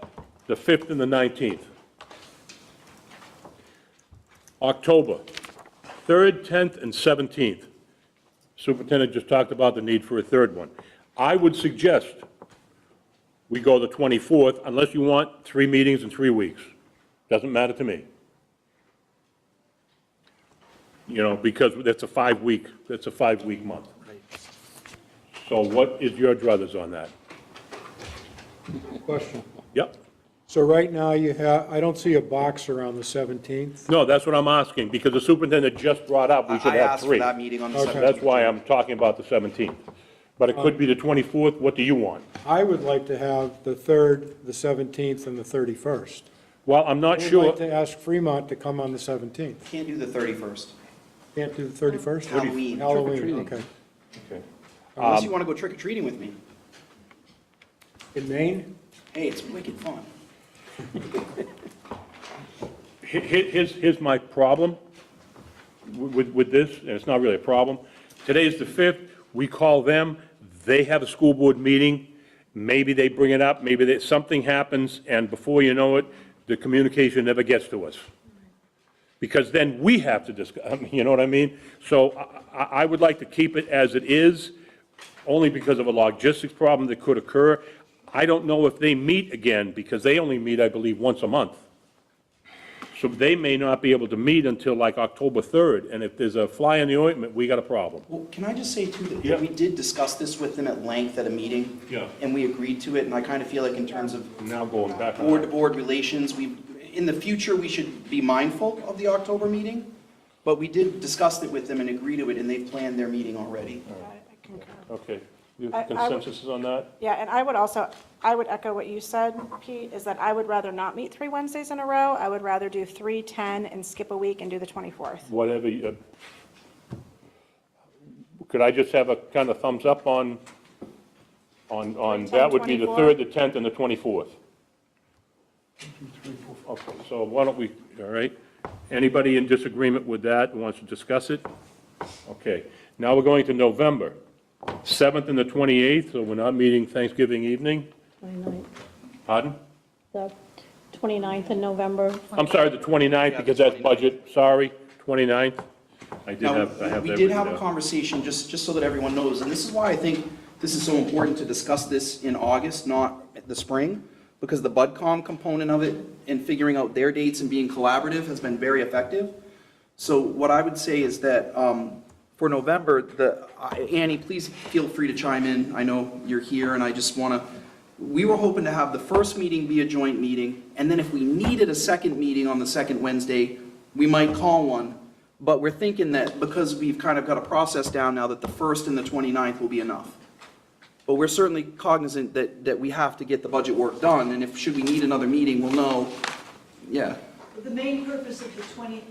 Speaker 1: the 5th and the 19th. October, 3rd, 10th, and 17th. Superintendent just talked about the need for a third one. I would suggest we go the 24th, unless you want 3 meetings in 3 weeks. Doesn't matter to me. You know, because that's a 5-week month. So what is your druthers on that?
Speaker 3: Question.
Speaker 1: Yep.
Speaker 3: So right now you have, I don't see a box around the 17th.
Speaker 1: No, that's what I'm asking, because the superintendent just brought up we should
Speaker 5: I
Speaker 1: have
Speaker 5: asked for
Speaker 1: 3.
Speaker 5: that meeting on the
Speaker 3: Okay.
Speaker 5: 17th.
Speaker 1: That's why I'm talking about the 17th. But it could be the 24th. What do you want?
Speaker 3: I would like to have the 3rd, the 17th, and the 31st.
Speaker 1: Well, I'm not
Speaker 3: I would
Speaker 1: sure.
Speaker 3: like to ask Fremont to come on the 17th.
Speaker 5: Can't do the 31st.
Speaker 3: Can't do the 31st?
Speaker 5: Halloween.
Speaker 3: Halloween, okay.
Speaker 1: Okay.
Speaker 5: Unless you want to go trick-or-treating with me.
Speaker 3: In Maine?
Speaker 5: Hey, it's wicked fun.
Speaker 1: Here's my problem with this, and it's not really a problem. Today's the 5th, we call them, they have a school board meeting, maybe they bring it up, maybe something happens, and before you know it, the communication never gets to us. Because then we have to discuss, you know what I mean? So I would like to keep it as it is, only because of a logistics problem that could occur. I don't know if they meet again, because they only meet, I believe, once a month. So they may not be able to meet until like October 3rd, and if there's a fly in the ointment, we got a problem.
Speaker 5: Well, can I just say too, that
Speaker 1: Yeah.
Speaker 5: we did discuss this with them at length at a meeting.
Speaker 1: Yeah.
Speaker 5: And we agreed to it, and I kind of feel like in terms of
Speaker 1: Now going back on
Speaker 5: board-to-board relations, in the future, we should be mindful of the October meeting, but we did discuss it with them and agree to it, and they've planned their meeting already.
Speaker 1: Okay, you
Speaker 9: I
Speaker 1: have
Speaker 9: would-
Speaker 1: consensus on that?
Speaker 9: Yeah, and I would echo what you said, Pete, is that I would rather not meet 3 Wednesdays in a row. I would rather do 3, 10, and skip a week and do the 24th.
Speaker 1: Whatever, could I just have a kind of thumbs up on, that would be the 3rd, the 10th, and the 24th? Okay, so why don't we, all right? Anybody in disagreement with that who wants to discuss it? Okay, now we're going to November, 7th and the 28th, so we're not meeting Thanksgiving evening?
Speaker 20: 29th,
Speaker 1: Pardon?
Speaker 20: the 29th in November.
Speaker 1: I'm sorry, the 29th, because that's budget, sorry, 29th. I
Speaker 5: Now,
Speaker 1: have that
Speaker 5: we
Speaker 1: written
Speaker 5: did have a
Speaker 1: down.
Speaker 5: conversation, just so that everyone knows, and this is why I think this is so important to discuss this in August, not the spring, because the BudCom component of it and figuring out their dates and being collaborative has been very effective. So what I would say is that for November, Annie, please feel free to chime in. I know you're here, and I just want to, we were hoping to have the first meeting be a joint meeting, and then if we needed a second meeting on the second Wednesday, we might call one. But we're thinking that because we've kind of got a process down now, that the 1st and the 29th will be enough. But we're certainly cognizant that we have to get the budget work done, and if, should we need another meeting, we'll know, yeah.
Speaker 15: The main purpose of the
Speaker 1: 29th?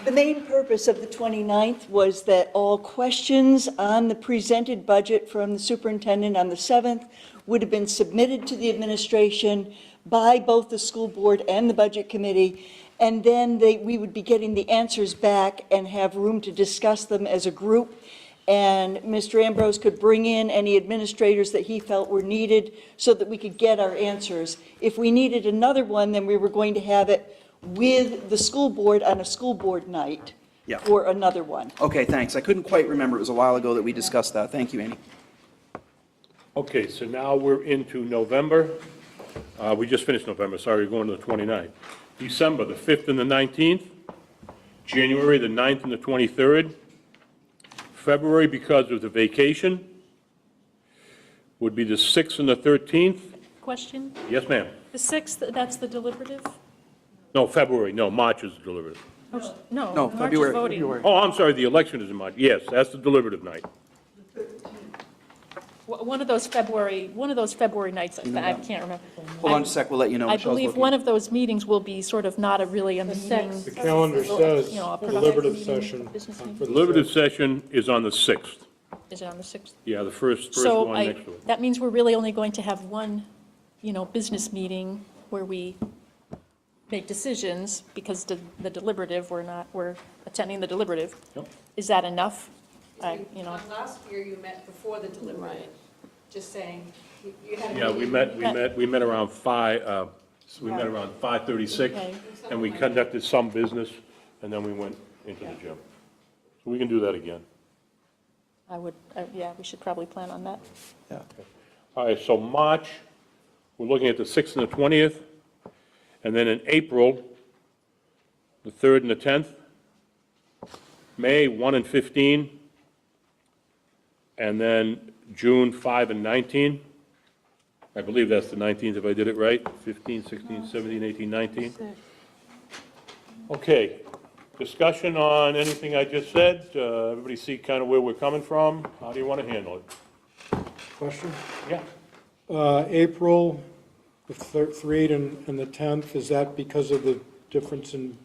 Speaker 15: The main purpose of the 29th was that all questions on the presented budget from the superintendent on the 7th would have been submitted to the administration by both the school board and the budget committee, and then we would be getting the answers back and have room to discuss them as a group. And Mr. Ambrose could bring in any administrators that he felt were needed so that we could get our answers. If we needed another one, then we were going to have it with the school board on a school board night
Speaker 5: Yeah.
Speaker 15: for another one.
Speaker 5: Okay, thanks. I couldn't quite remember. It was a while ago that we discussed that. Thank you, Annie.
Speaker 1: Okay, so now we're into November. We just finished November, sorry, we're going to the 29th. December, the 5th and the 19th. January, the 9th and the 23rd. February, because of the vacation, would be the 6th and the 13th.
Speaker 7: Question?
Speaker 1: Yes, ma'am.
Speaker 7: The 6th, that's the deliberative?
Speaker 1: No, February, no, March is the deliberative.
Speaker 7: No,
Speaker 5: No,
Speaker 7: March is
Speaker 5: February.
Speaker 7: voting.
Speaker 1: Oh, I'm sorry, the election is in March. Yes, that's the deliberative night.
Speaker 7: One of those February nights, I can't remember.
Speaker 5: Hold on a sec, we'll let you know.
Speaker 7: I
Speaker 5: Michelle's
Speaker 7: believe
Speaker 5: looking.
Speaker 7: one of those meetings will be sort of not really a meeting.
Speaker 3: The calendar says
Speaker 7: You know, a productive
Speaker 3: deliberative
Speaker 7: meeting,
Speaker 3: session.
Speaker 7: business
Speaker 3: on
Speaker 7: meeting.
Speaker 3: for the
Speaker 1: Deliberative session is on the 6th.
Speaker 7: Is it on the 6th?
Speaker 1: Yeah, the first
Speaker 7: So
Speaker 1: one next to it.
Speaker 7: that means we're really only going to have one, business meeting where we make decisions, because the deliberative, we're attending the deliberative.
Speaker 1: Yep.
Speaker 7: Is that enough?
Speaker 21: Last year you met before the deliberative, just saying, you had a
Speaker 1: Yeah,
Speaker 21: meeting.
Speaker 1: we met around 5:36,
Speaker 7: Okay.
Speaker 1: and we conducted some business, and then we went into the gym. So we can do that again.
Speaker 7: Yeah, we should probably plan on that.
Speaker 5: Yeah.
Speaker 1: All right, so March, we're looking at the 6th and the 20th, and then in April, the 3rd and the 10th. May, 1 and 15, and then June, 5 and 19. I believe that's the 19th, if I did it right, 15, 16, 17, 18, 19. Okay, discussion on anything I just said? Everybody see kind of where we're coming from? How do you want to handle it?
Speaker 3: Question?
Speaker 1: Yeah.
Speaker 3: April, the 3rd and the 10th, is that because of the difference in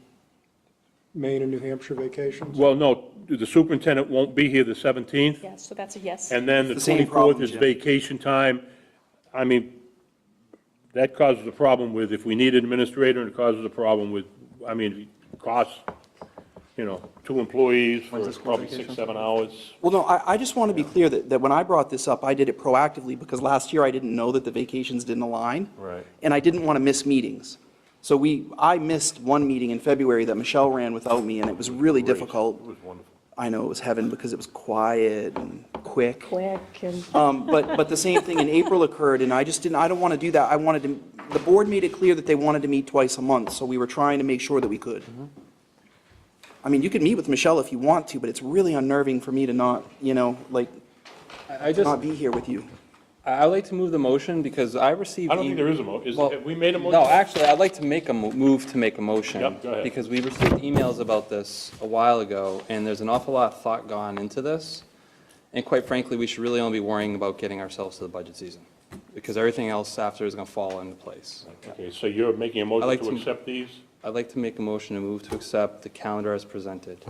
Speaker 3: Maine and New Hampshire vacations?
Speaker 1: Well, no, the superintendent won't be here the 17th,
Speaker 7: Yeah, so that's a yes.
Speaker 1: and then the
Speaker 5: It's the same
Speaker 1: 24th
Speaker 5: problem,
Speaker 1: is
Speaker 5: Jim.
Speaker 1: vacation time. I mean, that causes a problem with, if we need an administrator, and it causes a problem with, costs, 2 employees for
Speaker 4: When's the school
Speaker 1: probably
Speaker 4: vacation?
Speaker 1: 6, 7 hours.
Speaker 5: Well, no, I just want to be clear that when I brought this up, I did it proactively, because last year I didn't know that the vacations didn't align.
Speaker 1: Right.
Speaker 5: And I didn't want to miss meetings. So I missed one meeting in February that Michelle ran without me, and it was really difficult.
Speaker 1: It was wonderful.
Speaker 5: I know, it was heaven, because it was quiet and quick.
Speaker 20: and.
Speaker 5: But the same thing in April occurred, and I don't want to do that. The board made it clear that they wanted to meet twice a month, so we were trying to make sure that we could. I mean, you can meet with Michelle if you want to, but it's really unnerving for me to not, not be here with you.
Speaker 4: I'd like to move the motion because I received.
Speaker 1: I don't think there is a motion.
Speaker 4: Well,
Speaker 1: Have we made a motion?
Speaker 4: No, actually, I'd like to make a move to make a motion.
Speaker 1: Yep, go ahead.
Speaker 4: Because we received emails about this a while ago, and there's an awful lot of thought gone into this. And quite frankly, we should really only be worrying about getting ourselves to the budget season, because everything else after is going to fall into place.
Speaker 1: Okay, so you're making a motion
Speaker 4: like
Speaker 1: to
Speaker 4: to-
Speaker 1: accept these?
Speaker 4: I'd like to make a motion to move to accept the calendar as presented.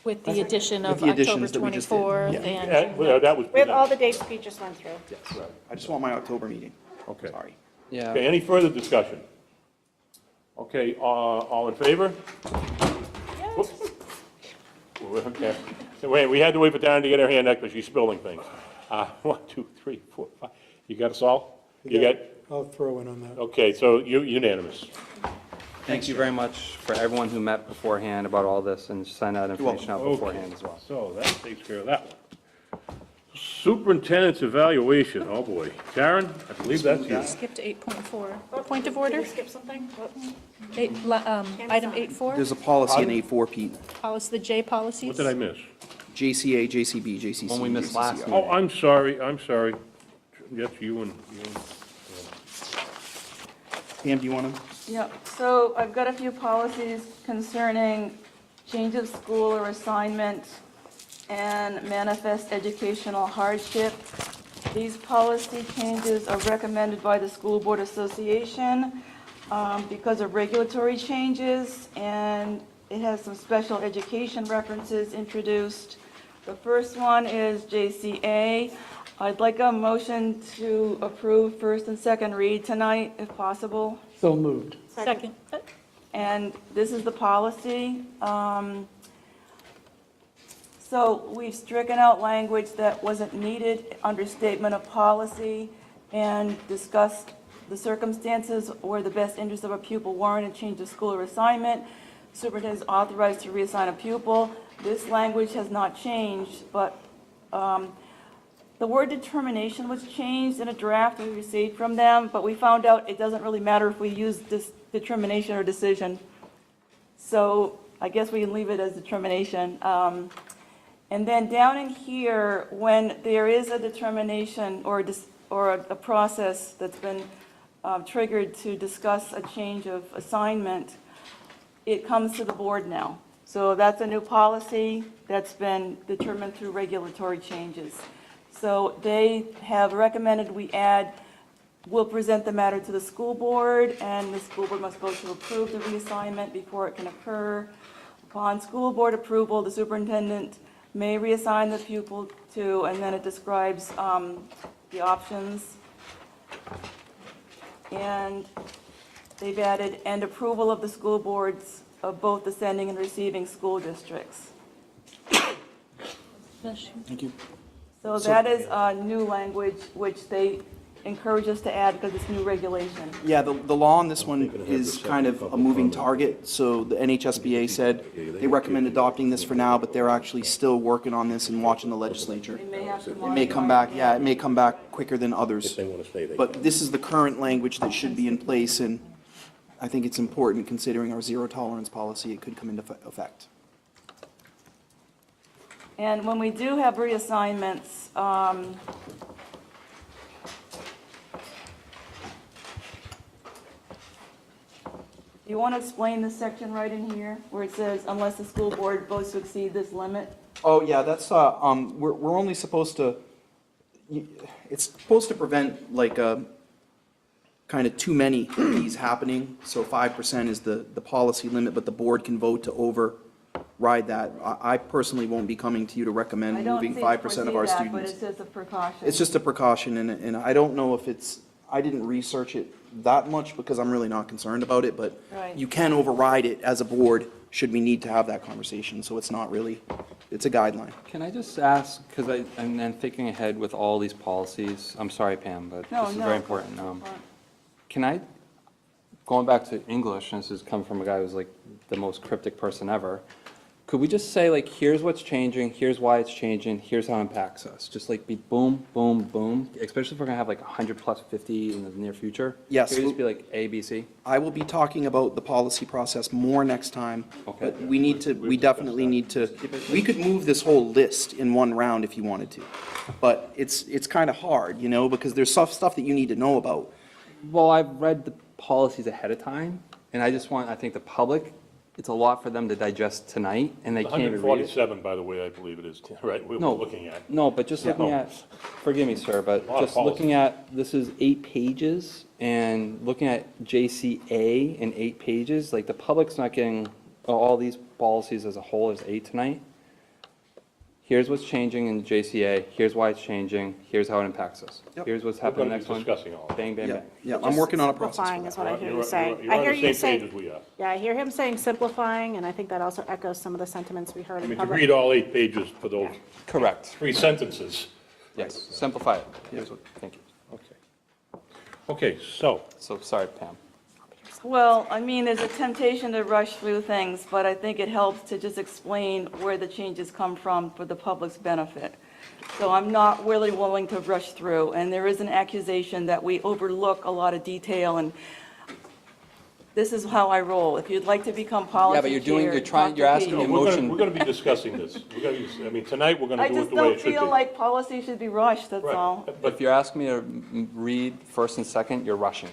Speaker 7: With the addition of
Speaker 5: With the
Speaker 7: October
Speaker 5: additions that we just did.
Speaker 7: 24th
Speaker 5: Yeah.
Speaker 7: and.
Speaker 1: Well, that was.
Speaker 9: With all the dates we just went through.
Speaker 5: I just want my October meeting.
Speaker 1: Okay.
Speaker 5: Sorry.
Speaker 4: Yeah.
Speaker 1: Okay, any further discussion? Okay, all in favor? Whoops. Okay. So wait, we had to wait for Darren to get her hand up because she's spilling things. 1, 2, 3, 4, 5. You got us all? You got,
Speaker 3: I'll throw in on that.
Speaker 1: okay, so unanimous.
Speaker 4: Thank you very much for everyone who met beforehand about all this and sent that information out beforehand as well.
Speaker 1: So that takes care of that one. Superintendent's evaluation, oh boy. Karen, I believe that's you.
Speaker 7: Skip to 8.4. Point of order?
Speaker 9: Did we skip something?
Speaker 7: Item 8.4?
Speaker 5: There's a policy in 8.4, Pete.
Speaker 7: Policy, the J policies?
Speaker 1: What did I miss?
Speaker 5: JCA, JCB, JCC.
Speaker 4: One we missed last
Speaker 5: JCCR.
Speaker 4: meeting.
Speaker 1: Oh, I'm sorry. Yes, you and.
Speaker 5: Pam, do you want to?
Speaker 6: Yep, so I've got a few policies concerning change of school or assignment and manifest educational hardship. These policy changes are recommended by the School Board Association because of regulatory changes, and it has some special education references introduced. The first one is JCA. I'd like a motion to approve first and second read tonight, if possible.
Speaker 11: So moved.
Speaker 7: Second.
Speaker 6: And this is the policy. So we've stricken out language that wasn't needed under statement of policy and discussed the circumstances where the best interest of a pupil warrant and change of school or assignment. Superintendent is authorized to reassign a pupil. This language has not changed, but the word determination was changed in a draft we received from them, but we found out it doesn't really matter if we use this determination or decision. So I guess we can leave it as determination. And then down in here, when there is a determination or a process that's been triggered to discuss a change of assignment, it comes to the board now. So that's a new policy that's been determined through regulatory changes. So they have recommended we add, we'll present the matter to the school board, and the school board must vote to approve the reassignment before it can occur. Upon school board approval, the superintendent may reassign the pupil to, and then it describes the options. And they've added, and approval of the school boards of both the sending and receiving school districts.
Speaker 5: Thank you.
Speaker 6: So that is new language which they encourage us to add because it's new regulation.
Speaker 5: Yeah, the law on this one is kind of a moving target. So the NHSBA said they recommend adopting this for now, but they're actually still working on this and watching the legislature.
Speaker 6: They may have to
Speaker 5: It may come back, yeah, it may come back quicker than others.
Speaker 1: If they want to stay, they
Speaker 5: But this is the current language that should be in place, and I think it's important considering our zero tolerance policy, it could come into effect.
Speaker 6: And when we do have reassignments, do you want to explain this section right in here, where it says, unless the school board votes to exceed this limit?
Speaker 5: Oh, yeah, that's, we're only supposed to, it's supposed to prevent like kind of too many of these happening. So 5% is the policy limit, but the board can vote to override that. I personally won't be coming to you to recommend moving 5% of our students.
Speaker 6: But it's just a precaution.
Speaker 5: It's just a precaution, and I don't know if it's, I didn't research it that much because I'm really not concerned about it, but
Speaker 6: Right.
Speaker 5: you can override it as a board should we need to have that conversation, so it's not really, it's a guideline.
Speaker 4: Can I just ask, because I'm then thinking ahead with all these policies, I'm sorry, Pam, but
Speaker 6: No,
Speaker 4: this is
Speaker 6: no.
Speaker 4: very important. Can I, going back to English, and this is coming from a guy who's like the most cryptic person ever, could we just say like, here's what's changing, here's why it's changing, here's how it impacts us? Just like be boom, boom, boom, especially if we're gonna have like 100 plus 50 in the near future?
Speaker 5: Yes.
Speaker 4: Could it just be like A, B, C?
Speaker 5: I will be talking about the policy process more next time.
Speaker 4: Okay.
Speaker 5: But we need to, we definitely need to, we could move this whole list in one round if you wanted to. But it's kind of hard, you know, because there's stuff that you need to know about.
Speaker 4: Well, I've read the policies ahead of time, and I just want, I think the public, it's a lot for them to digest tonight, and they can't even read it.
Speaker 1: 147, by the way, I believe it is, right, we're
Speaker 4: No,
Speaker 1: looking at.
Speaker 4: No, but just looking
Speaker 1: No.
Speaker 4: at, forgive me, sir, but
Speaker 1: Lot of
Speaker 4: just looking at, this is 8 pages, and looking at JCA in 8 pages, like the public's not getting all these policies as a whole as 8 tonight. Here's what's changing in JCA, here's why it's changing, here's how it impacts us.
Speaker 5: Yep.
Speaker 4: Here's what's
Speaker 1: We're
Speaker 4: happening
Speaker 1: gonna be
Speaker 4: next one.
Speaker 1: discussing all that.
Speaker 4: Bang, bang,
Speaker 5: Yeah,
Speaker 4: bang.
Speaker 5: yeah, I'm working on a process for
Speaker 9: Simplifying is what I hear you
Speaker 1: You're
Speaker 9: saying.
Speaker 1: you're
Speaker 9: I
Speaker 1: on
Speaker 9: hear
Speaker 1: the
Speaker 9: you
Speaker 1: same
Speaker 9: saying,
Speaker 1: page as we are.
Speaker 9: yeah, I hear him saying simplifying, and I think that also echoes some of the sentiments we heard
Speaker 1: I
Speaker 9: in
Speaker 1: mean, to
Speaker 9: public.
Speaker 1: read all 8 pages for those
Speaker 4: Correct.
Speaker 1: 3 sentences.
Speaker 4: Yes, simplify it. Here's what, thank you.
Speaker 1: Okay. Okay, so,
Speaker 4: So, sorry, Pam.
Speaker 6: Well, I mean, there's a temptation to rush through things, but I think it helps to just explain where the changes come from for the public's benefit. So I'm not really willing to rush through, and there is an accusation that we overlook a lot of detail, and this is how I roll. If you'd like to become policy
Speaker 4: Yeah, but
Speaker 6: chair,
Speaker 4: you're asking
Speaker 1: No,
Speaker 4: a
Speaker 1: we're
Speaker 4: motion.
Speaker 1: going to be discussing this. I mean, tonight, we're going to
Speaker 6: I
Speaker 1: do it
Speaker 6: just
Speaker 1: the way
Speaker 6: don't
Speaker 1: it should be.
Speaker 6: feel like policy should be rushed, that's
Speaker 1: Right.
Speaker 6: all.
Speaker 4: If you're asking me to read first and second, you're rushing.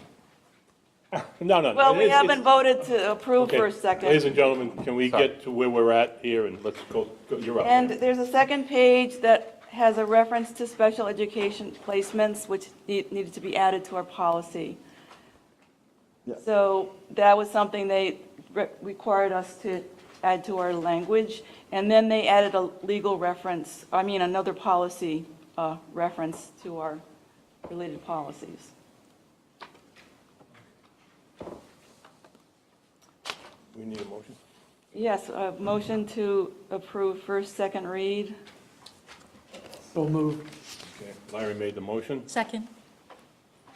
Speaker 1: No.
Speaker 6: Well, we
Speaker 1: it's-
Speaker 6: haven't voted to approve
Speaker 1: Okay.
Speaker 6: for a second.
Speaker 1: Ladies and gentlemen, can we
Speaker 4: Sorry.
Speaker 1: get to where we're at here, and let's go, you're up.
Speaker 6: And there's a second page that has a reference to special education placements, which needed to be added to our policy. So that was something they required us to add to our language. And then they added a legal reference, another policy reference to our related policies.
Speaker 1: We need a motion?
Speaker 6: Yes, a motion to approve first, second read.
Speaker 11: So moved.
Speaker 1: Okay, Larry made the motion.
Speaker 7: Second.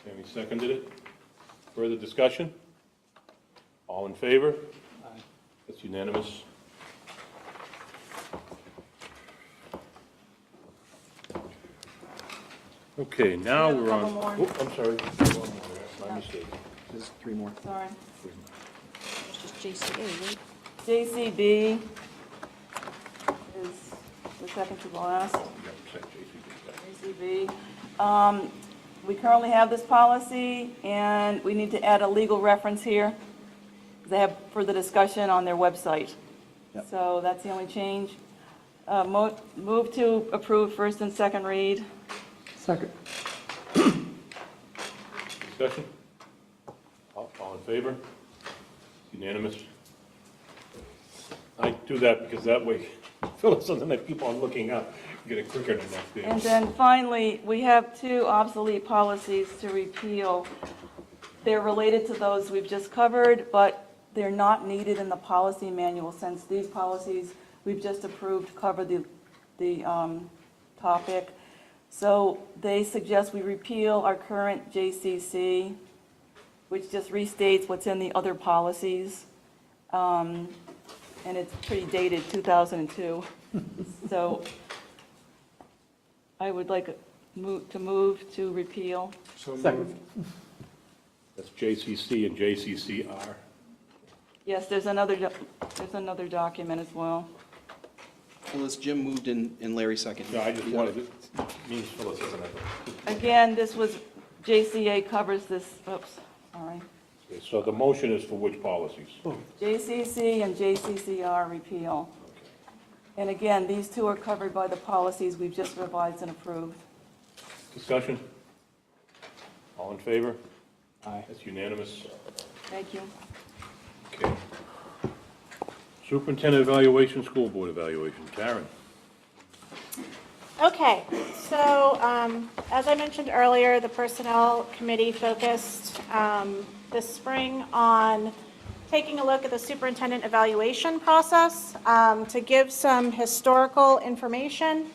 Speaker 1: Tammy seconded it. Further discussion? All in favor? Aye. That's unanimous. Okay, now
Speaker 6: We have a
Speaker 1: we're on.
Speaker 6: couple more.
Speaker 1: Oh, I'm sorry. One more, that's my mistake.
Speaker 5: There's 3 more.
Speaker 6: Sorry.
Speaker 7: It's just JCA, right?
Speaker 6: JCB is the second to the last. JCB. We currently have this policy, and we need to add a legal reference here. They have further discussion on their website. So that's the only change. Move to approve first and second read.
Speaker 11: Second.
Speaker 1: Discussion? All in favor? Unanimous? I do that because that way Phyllis doesn't have to keep on looking up, get it quicker than that.
Speaker 6: And then finally, we have 2 obsolete policies to repeal. They're related to those we've just covered, but they're not needed in the policy manual since these policies we've just approved cover the topic. So they suggest we repeal our current JCC, which just restates what's in the other policies. And it's pretty dated, 2002. So I would like to move to repeal.
Speaker 11: Second.
Speaker 1: That's JCC and JCCR.
Speaker 6: Yes, there's another document as well.
Speaker 5: Phyllis, Jim moved in Larry second.
Speaker 1: No, I just wanted, it means Phyllis doesn't have to.
Speaker 6: Again, this was, JCA covers this, oops, sorry.
Speaker 1: Okay, so the motion is for which policies?
Speaker 6: JCC and JCCR repeal. And again, these 2 are covered by the policies we've just revised and approved.
Speaker 1: Discussion? All in favor? Aye. That's unanimous.
Speaker 6: Thank you.
Speaker 1: Okay. Superintendent evaluation, school board evaluation. Karen?
Speaker 9: Okay, so as I mentioned earlier, the Personnel Committee focused this spring on taking a look at the superintendent evaluation process to give some historical information.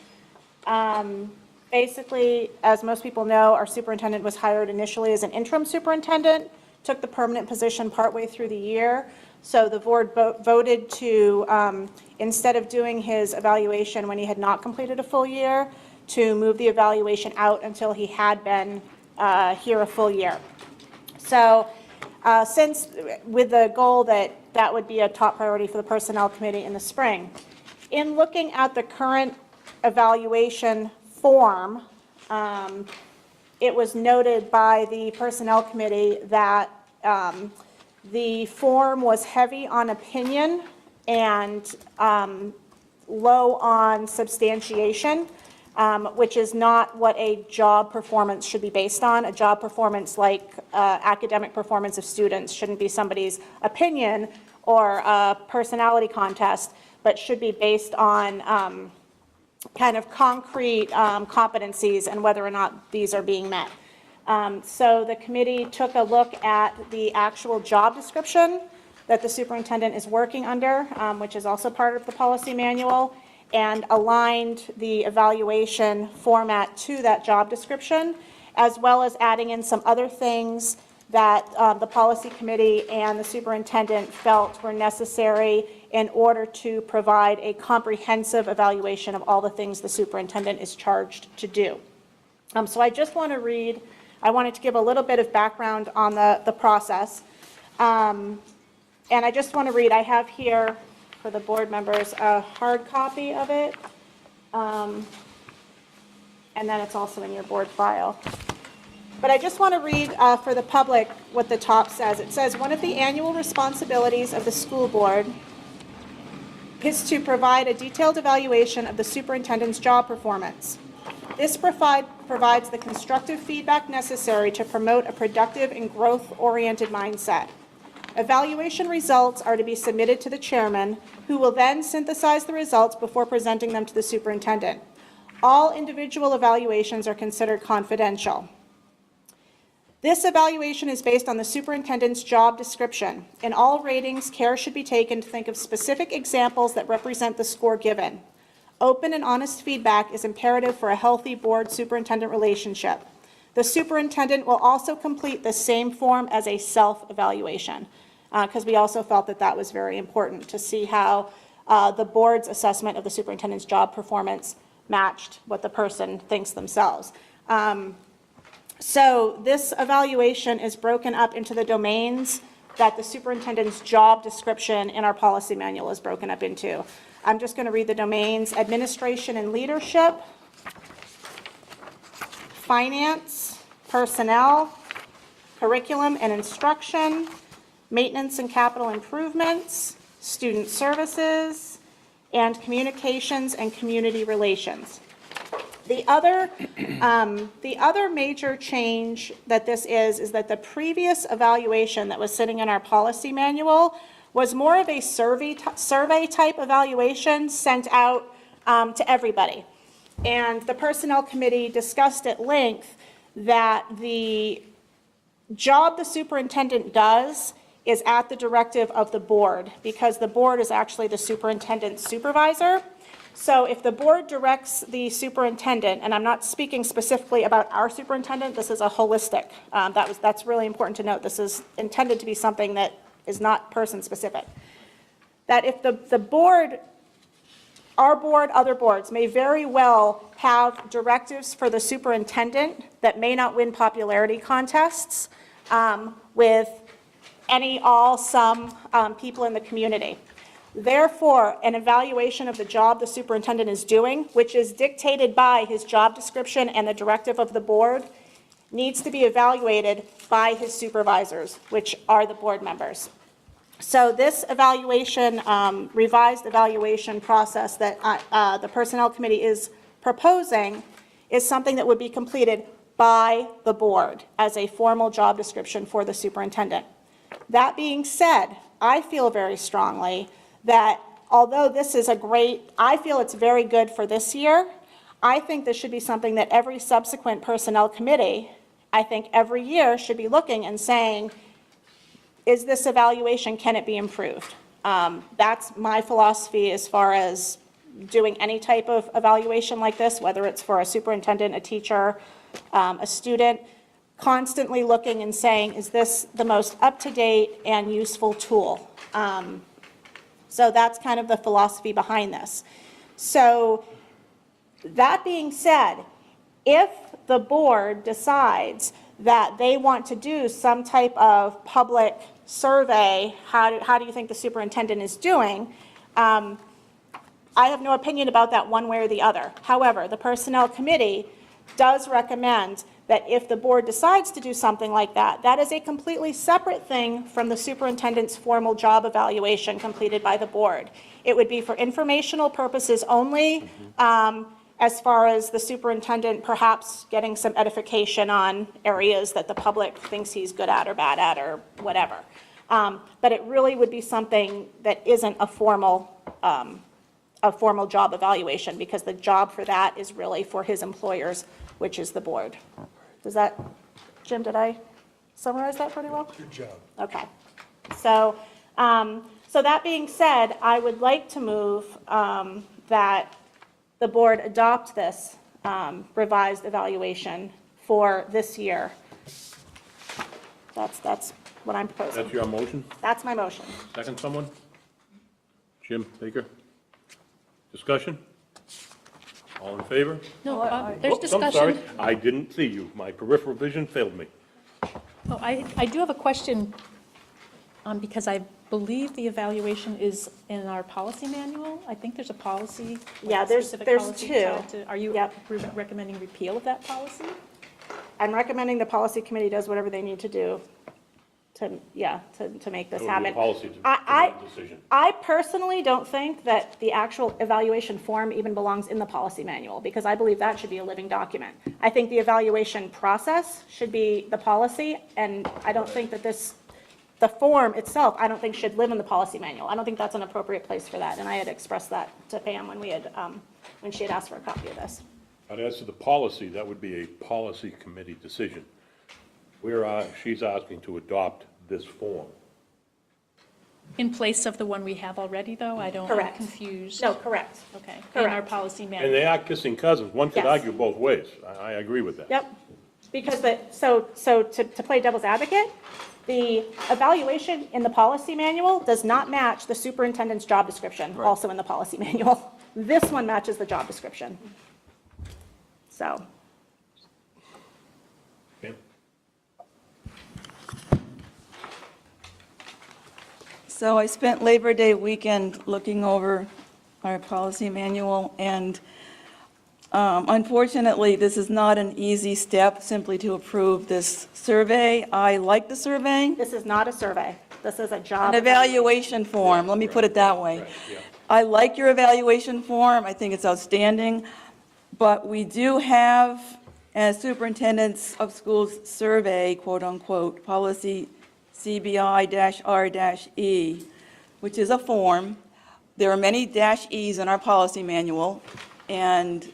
Speaker 9: Basically, as most people know, our superintendent was hired initially as an interim superintendent, took the permanent position partway through the year. So the board voted to, instead of doing his evaluation when he had not completed a full year, to move the evaluation out until he had been here a full year. So since, with the goal that that would be a top priority for the Personnel Committee in the spring. In looking at the current evaluation form, it was noted by the Personnel Committee that the form was heavy on opinion and low on substantiation, which is not what a job performance should be based on. A job performance, like academic performance of students, shouldn't be somebody's opinion or a personality contest, but should be based on kind of concrete competencies and whether or not these are being met. So the committee took a look at the actual job description that the superintendent is working under, which is also part of the policy manual, and aligned the evaluation format to that job description, as well as adding in some other things that the policy committee and the superintendent felt were necessary in order to provide a comprehensive evaluation of all the things the superintendent is charged to do. So I just want to read, I wanted to give a little bit of background on the process. And I just want to read, I have here for the board members a hard copy of it. And then it's also in your board file. But I just want to read for the public what the top says. It says, one of the annual responsibilities of the school board is to provide a detailed evaluation of the superintendent's job performance. This provides the constructive feedback necessary to promote a productive and growth-oriented mindset. Evaluation results are to be submitted to the chairman, who will then synthesize the results before presenting them to the superintendent. All individual evaluations are considered confidential. This evaluation is based on the superintendent's job description. In all ratings, care should be taken to think of specific examples that represent the score given. Open and honest feedback is imperative for a healthy board-superintendent relationship. The superintendent will also complete the same form as a self-evaluation, because we also felt that that was very important to see how the board's assessment of the superintendent's job performance matched what the person thinks themselves. So this evaluation is broken up into the domains that the superintendent's job description in our policy manual is broken up into. I'm just going to read the domains: administration and leadership, finance, personnel, curriculum and instruction, maintenance and capital improvements, student services, and communications and community relations. The other major change that this is that the previous evaluation that was sitting in our policy manual was more of a survey type evaluation sent out to everybody. And the Personnel Committee discussed at length that the job the superintendent does is at the directive of the board, because the board is actually the superintendent's supervisor. So if the board directs the superintendent, and I'm not speaking specifically about our superintendent, this is a holistic, that's really important to note. This is intended to be something that is not person-specific. That if the board, our board, other boards may very well have directives for the superintendent that may not win popularity contests with any, all, some people in the community. Therefore, an evaluation of the job the superintendent is doing, which is dictated by his job description and the directive of the board, needs to be evaluated by his supervisors, which are the board members. So this evaluation, revised evaluation process that the Personnel Committee is proposing is something that would be completed by the board as a formal job description for the superintendent. That being said, I feel very strongly that although this is I feel it's very good for this year, I think this should be something that every subsequent personnel committee, I think every year, should be looking and saying, is this evaluation, can it be improved? That's my philosophy as far as doing any type of evaluation like this, whether it's for a superintendent, a teacher, a student, constantly looking and saying, is this the most up-to-date and useful tool? So that's kind of the philosophy behind this. So that being said, if the board decides that they want to do some type of public survey, how do you think the superintendent is doing? I have no opinion about that one way or the other. However, the Personnel Committee does recommend that if the board decides to do something like that, that is a completely separate thing from the superintendent's formal job evaluation completed by the board. It would be for informational purposes only, as far as the superintendent perhaps getting some edification on areas that the public thinks he's good at or bad at or whatever. But it really would be something that isn't a formal job evaluation, because the job for that is really for his employers, which is the board. Does that, Jim, did I summarize that pretty well?
Speaker 3: Good job.
Speaker 9: Okay. So, so that being said, I would like to move that the board adopt this revised evaluation for this year. That's what I'm proposing.
Speaker 1: That's your motion?
Speaker 9: That's my motion.
Speaker 1: Second someone? Jim Baker? Discussion? All in favor?
Speaker 7: No, there's
Speaker 1: Oops, I'm sorry.
Speaker 7: discussion.
Speaker 1: I didn't see you. My peripheral vision failed me.
Speaker 7: Oh, I do have a question, because I believe the evaluation is in our policy manual. I think there's a policy. like
Speaker 9: Yeah,
Speaker 7: a
Speaker 9: there's
Speaker 7: specific
Speaker 9: two.
Speaker 7: policy tied to- Are you
Speaker 9: Yep.
Speaker 7: recommending repeal of that policy?
Speaker 9: I'm recommending the policy committee does whatever they need to do to make this
Speaker 1: That would be a
Speaker 9: happen.
Speaker 1: policy decision.
Speaker 9: I personally don't think that the actual evaluation form even belongs in the policy manual, because I believe that should be a living document. I think the evaluation process should be the policy, and I don't think that the form itself, I don't think should live in the policy manual. I don't think that's an appropriate place for that, and I had expressed that to Pam when when she had asked for a copy of this.
Speaker 1: But as to the policy, that would be a policy committee decision. She's asking to adopt this form.
Speaker 7: In place of the one we have already, though? I'm
Speaker 9: Correct.
Speaker 7: confused.
Speaker 9: No, correct.
Speaker 7: Okay, in
Speaker 9: Correct.
Speaker 7: our policy
Speaker 1: And
Speaker 7: manual.
Speaker 1: they are kissing cousins. One could
Speaker 9: Yes.
Speaker 1: argue both ways. I agree with that.
Speaker 9: Yep, because to play devil's advocate, the evaluation in the policy manual does not match the superintendent's job description, also in the policy manual. This one matches the job description. So,
Speaker 1: Pam?
Speaker 6: So I spent Labor Day weekend looking over our policy manual, and unfortunately, this is not an easy step simply to approve this survey. I like the survey.
Speaker 9: this is not a survey. This is a job.
Speaker 6: An evaluation form, let me put it that way. I like your evaluation form, I think it's outstanding, but we do have, as superintendents of schools survey, quote-unquote, policy CBI-R-E, which is a form. There are many -Es in our policy manual, and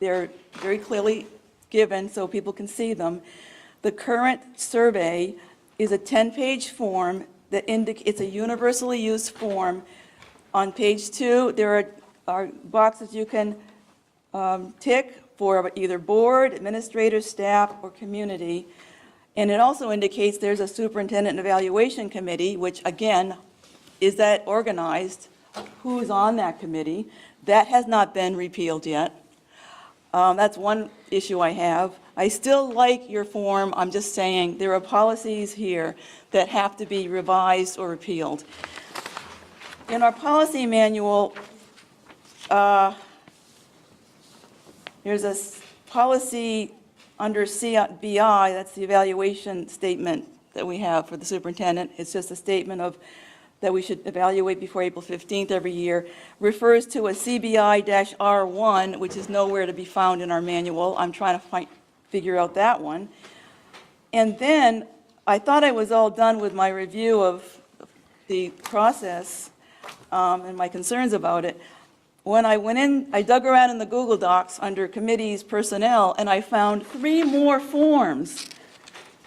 Speaker 6: they're very clearly given so people can see them. The current survey is a 10-page form that it's a universally used form. On page 2, there are boxes you can tick for either board, administrator, staff, or community. And it also indicates there's a superintendent evaluation committee, which again, is that organized? Who's on that committee? That has not been repealed yet. That's one issue I have. I still like your form, I'm just saying, there are policies here that have to be revised or repealed. In our policy manual, there's a policy under CBI, that's the evaluation statement that we have for the superintendent. It's just a statement of that we should evaluate before April 15th every year, refers to a CBI-R1, which is nowhere to be found in our manual. I'm trying to figure out that one. And then I thought I was all done with my review of the process and my concerns about it. When I went in, I dug around in the Google Docs under committees, personnel, and I found 3 more forms.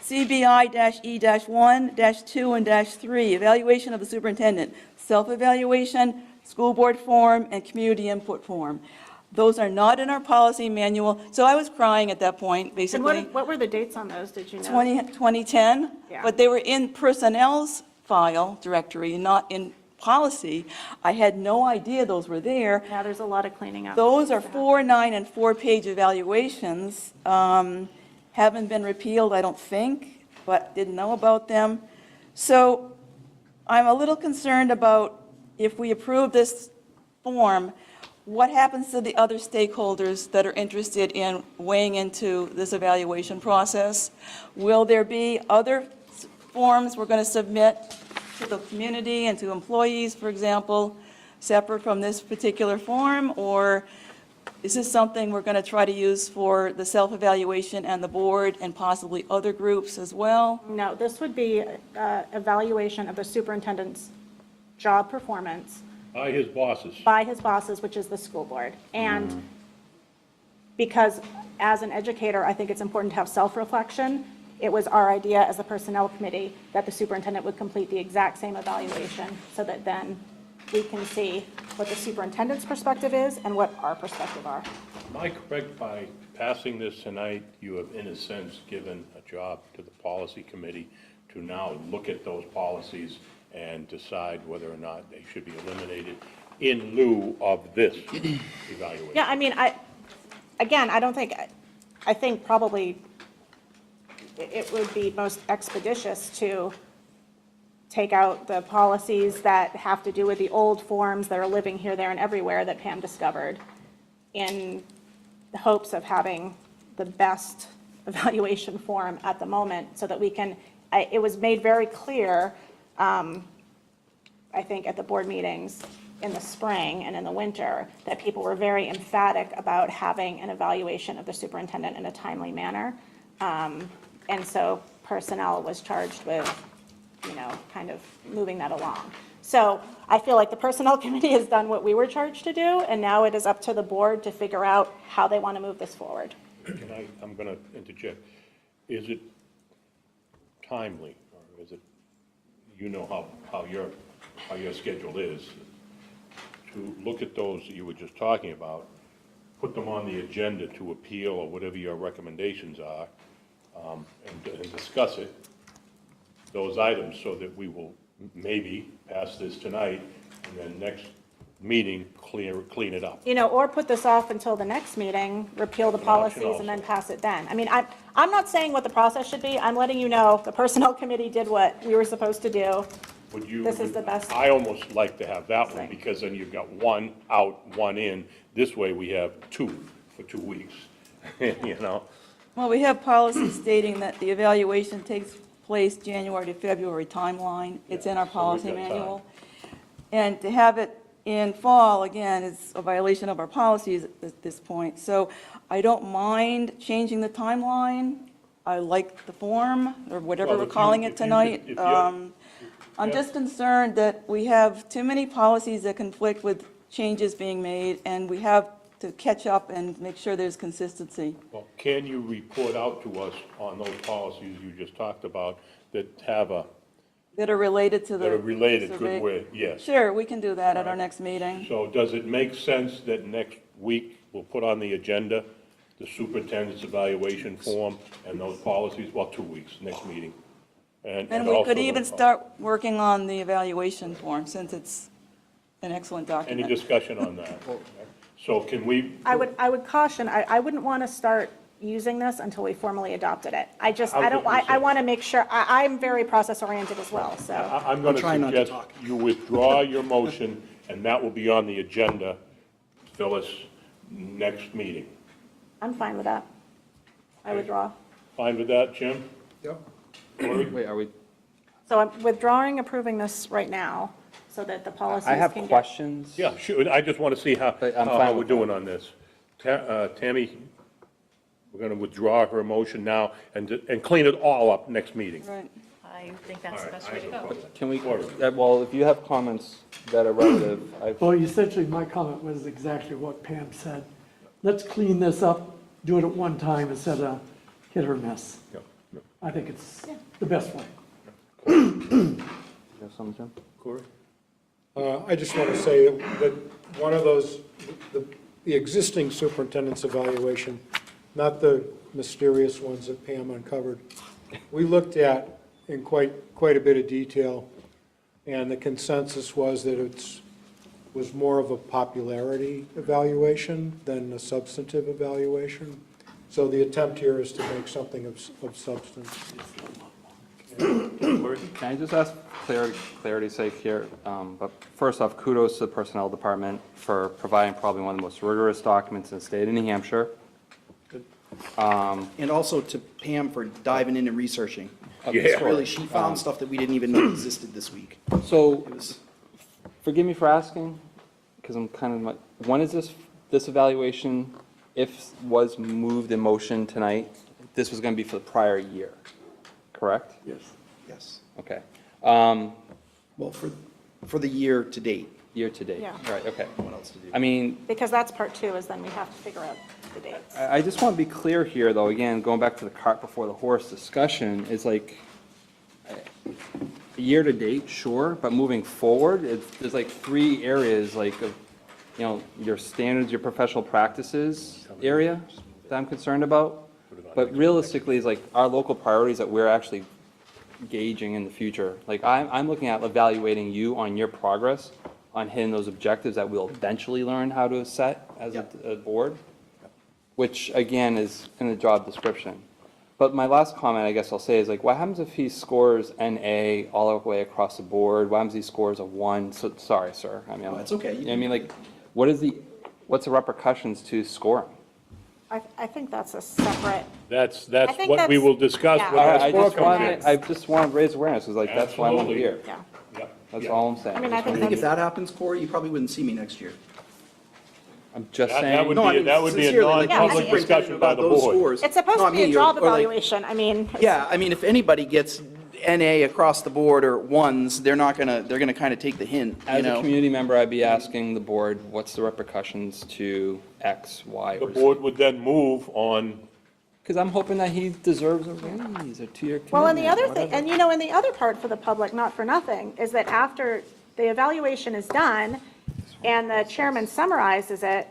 Speaker 6: CBI-E-1, -2, and -3, evaluation of the superintendent, self-evaluation, school board form, and community input form. Those are not in our policy manual, so I was crying at that point,
Speaker 9: And
Speaker 6: basically.
Speaker 9: what were the dates on those, did you know?
Speaker 6: 2010,
Speaker 9: Yeah.
Speaker 6: but they were in personnel's file directory, not in policy. I had no idea those were there.
Speaker 9: Yeah, there's a lot of cleaning up.
Speaker 6: Those are 4, 9, and 4-page evaluations. Haven't been repealed, I don't think, but didn't know about them. So I'm a little concerned about if we approve this form, what happens to the other stakeholders that are interested in weighing into this evaluation process? Will there be other forms we're going to submit to the community and to employees, for example, separate from this particular form? Or is this something we're going to try to use for the self-evaluation and the board and possibly other groups as well?
Speaker 9: No, this would be evaluation of the superintendent's job performance
Speaker 1: By his bosses.
Speaker 9: by his bosses, which is the school board. And because as an educator, I think it's important to have self-reflection, it was our idea as a personnel committee that the superintendent would complete the exact same evaluation so that then we can see what the superintendent's perspective is and what our perspective are.
Speaker 1: Am I correct by passing this tonight, you have in a sense given a job to the policy committee to to now look at those policies and decide whether or not they should be eliminated in lieu of this evaluation.
Speaker 9: Yeah, I mean, again, I think probably it would be most expeditious to take out the policies that have to do with the old forms that are living here, there, and everywhere that Pam discovered, in the hopes of having the best evaluation form at the moment, so that we can, it was made very clear, I think at the board meetings in the spring and in the winter, that people were very emphatic about having an evaluation of the superintendent in a timely manner. And so personnel was charged with, kind of moving that along. So I feel like the Personnel Committee has done what we were charged to do, and now it is up to the board to figure out how they want to move this forward.
Speaker 1: I'm going to interject. Is it timely, or is it, how your schedule is, to look at those that you were just talking about, put them on the agenda to appeal or whatever your recommendations are, and discuss it, those items, so that we will maybe pass this tonight, and then next meeting, clean it up.
Speaker 9: Or put this off until the next meeting, repeal the policies, and then pass it then. I mean, I'm not saying what the process should be. I'm letting you know the Personnel Committee did what we were supposed to do. This is the best.
Speaker 1: I almost like to have that one, because then you've got one out, one in. This way, we have two for 2 weeks,
Speaker 6: Well, we have policy stating that the evaluation takes place January to February timeline. It's in our policy manual. And to have it in fall, again, is a violation of our policies at this point. So I don't mind changing the timeline. I like the form, or whatever
Speaker 1: Well,
Speaker 6: we're
Speaker 1: if you-
Speaker 6: calling
Speaker 1: if
Speaker 6: it
Speaker 1: you-
Speaker 6: tonight.
Speaker 1: if you-
Speaker 6: I'm just concerned that we have too many policies that conflict with changes being made, and we have to catch up and make sure there's consistency.
Speaker 1: Well, can you report out to us on those policies you just talked about that have
Speaker 6: That are related to the.
Speaker 1: that are related,
Speaker 6: survey.
Speaker 1: good way, yes.
Speaker 6: Sure, we can do that at our next meeting.
Speaker 1: So does it make sense that next week we'll put on the agenda the superintendent's evaluation form and those policies? Well, 2 weeks, next meeting.
Speaker 6: And we could even start working on the evaluation form, since it's an excellent
Speaker 1: Any
Speaker 6: document.
Speaker 1: discussion on that? So can we?
Speaker 9: I would caution, I wouldn't want to start using this until we formally adopted it. I want to make sure, I'm very process-oriented as well, so.
Speaker 1: I'm going to
Speaker 5: trying not to
Speaker 1: suggest
Speaker 5: talk.
Speaker 1: you withdraw your motion, and that will be on the agenda, Phyllis, next meeting.
Speaker 9: I'm fine with that. I withdraw.
Speaker 1: Fine with that, Jim?
Speaker 3: Yep.
Speaker 4: Wait, are we,
Speaker 9: So I'm withdrawing approving this right now, so that the policies
Speaker 4: I have
Speaker 9: can get.
Speaker 4: questions.
Speaker 1: Yeah, sure, I just want to see how
Speaker 4: But I'm fine
Speaker 1: how we're
Speaker 4: with
Speaker 1: doing on this. Tammy, we're going to withdraw her motion now and clean it all up next meeting.
Speaker 6: Right.
Speaker 7: I think that's the best way to go.
Speaker 4: Can we, well, if you have comments that are relative,
Speaker 11: Well, essentially, my comment was exactly what Pam said. Let's clean this up, do it at one time instead of hit or miss.
Speaker 1: Yep, yep.
Speaker 11: I think it's the best way.
Speaker 4: you have something, Jim?
Speaker 1: Corey?
Speaker 3: I just want to say that one of those, the existing superintendent's evaluation, not the mysterious ones that Pam uncovered, we looked at in quite a bit of detail, and the consensus was that was more of a popularity evaluation than a substantive evaluation. So the attempt here is to make something of substance.
Speaker 4: Can I just ask clarity's sake here? But first off, kudos to the Personnel Department for providing probably one of the most rigorous documents in the state of New Hampshire.
Speaker 5: And also to Pam for diving in and researching.
Speaker 1: Yeah.
Speaker 5: Really, she found stuff that we didn't even know existed this week.
Speaker 4: So,
Speaker 5: It was,
Speaker 4: forgive me for asking, because I'm kind of like, when is this evaluation, if was moved in motion tonight, this was going to be for the prior year, correct?
Speaker 11: Yes.
Speaker 5: yes.
Speaker 4: Okay.
Speaker 5: Well, for the year to date.
Speaker 4: Year to date,
Speaker 9: Yeah.
Speaker 4: right, okay.
Speaker 5: What else to do?
Speaker 4: I mean,
Speaker 9: Because that's part two, is then we have to figure out the dates.
Speaker 4: I just want to be clear here, though, again, going back to the cart before the horse discussion, is like, year to date, sure, but moving forward, there's like 3 areas, like, of, your standards, your professional practices area that I'm concerned about. But realistically, it's like our local priorities that we're actually gauging in the future. Like, I'm looking at evaluating you on your progress on hitting those objectives that we'll eventually learn how to set as a board, which again is in the job description. But my last comment, I guess I'll say, is like, what happens if he scores NA all the way across the board? What happens if he scores a 1? So, sorry, sir. I mean,
Speaker 5: it's okay.
Speaker 4: I mean, like, what's the repercussions to scoring?
Speaker 9: I think that's a separate.
Speaker 1: That's
Speaker 9: think
Speaker 1: what we
Speaker 9: that's-
Speaker 1: will discuss
Speaker 9: yeah.
Speaker 1: when our
Speaker 4: I
Speaker 1: score
Speaker 4: just
Speaker 1: comes
Speaker 4: want
Speaker 1: in.
Speaker 4: I just want to raise awareness, because like, that's why I want to be here.
Speaker 9: Yeah.
Speaker 4: That's all I'm saying.
Speaker 9: I mean, I think
Speaker 5: I think if that happens, Corey, you probably wouldn't see me next year.
Speaker 4: I'm just
Speaker 1: That
Speaker 4: saying.
Speaker 1: would
Speaker 5: No, I
Speaker 1: be,
Speaker 5: mean,
Speaker 1: that would be a
Speaker 5: sincerely, like,
Speaker 1: non-public
Speaker 9: Yeah, I mean-
Speaker 1: discussion by the
Speaker 5: About those
Speaker 1: board.
Speaker 5: scores,
Speaker 9: It's supposed
Speaker 5: not
Speaker 9: to be a
Speaker 5: me,
Speaker 9: job
Speaker 5: or like-
Speaker 9: evaluation. I mean.
Speaker 5: Yeah, I mean, if anybody gets NA across the board or 1s, they're gonna kind of take the hint, you
Speaker 4: As a
Speaker 5: know?
Speaker 4: community member, I'd be asking the board, what's the repercussions to X, Y,
Speaker 1: The
Speaker 4: or Z?
Speaker 1: board would then move on.
Speaker 4: Because I'm hoping that he deserves a raise, a 2-year commitment.
Speaker 9: Well, and the other thing,
Speaker 4: whatever.
Speaker 9: and you know, and the other part for the public, not for nothing, is that after the evaluation is done and the chairman summarizes it,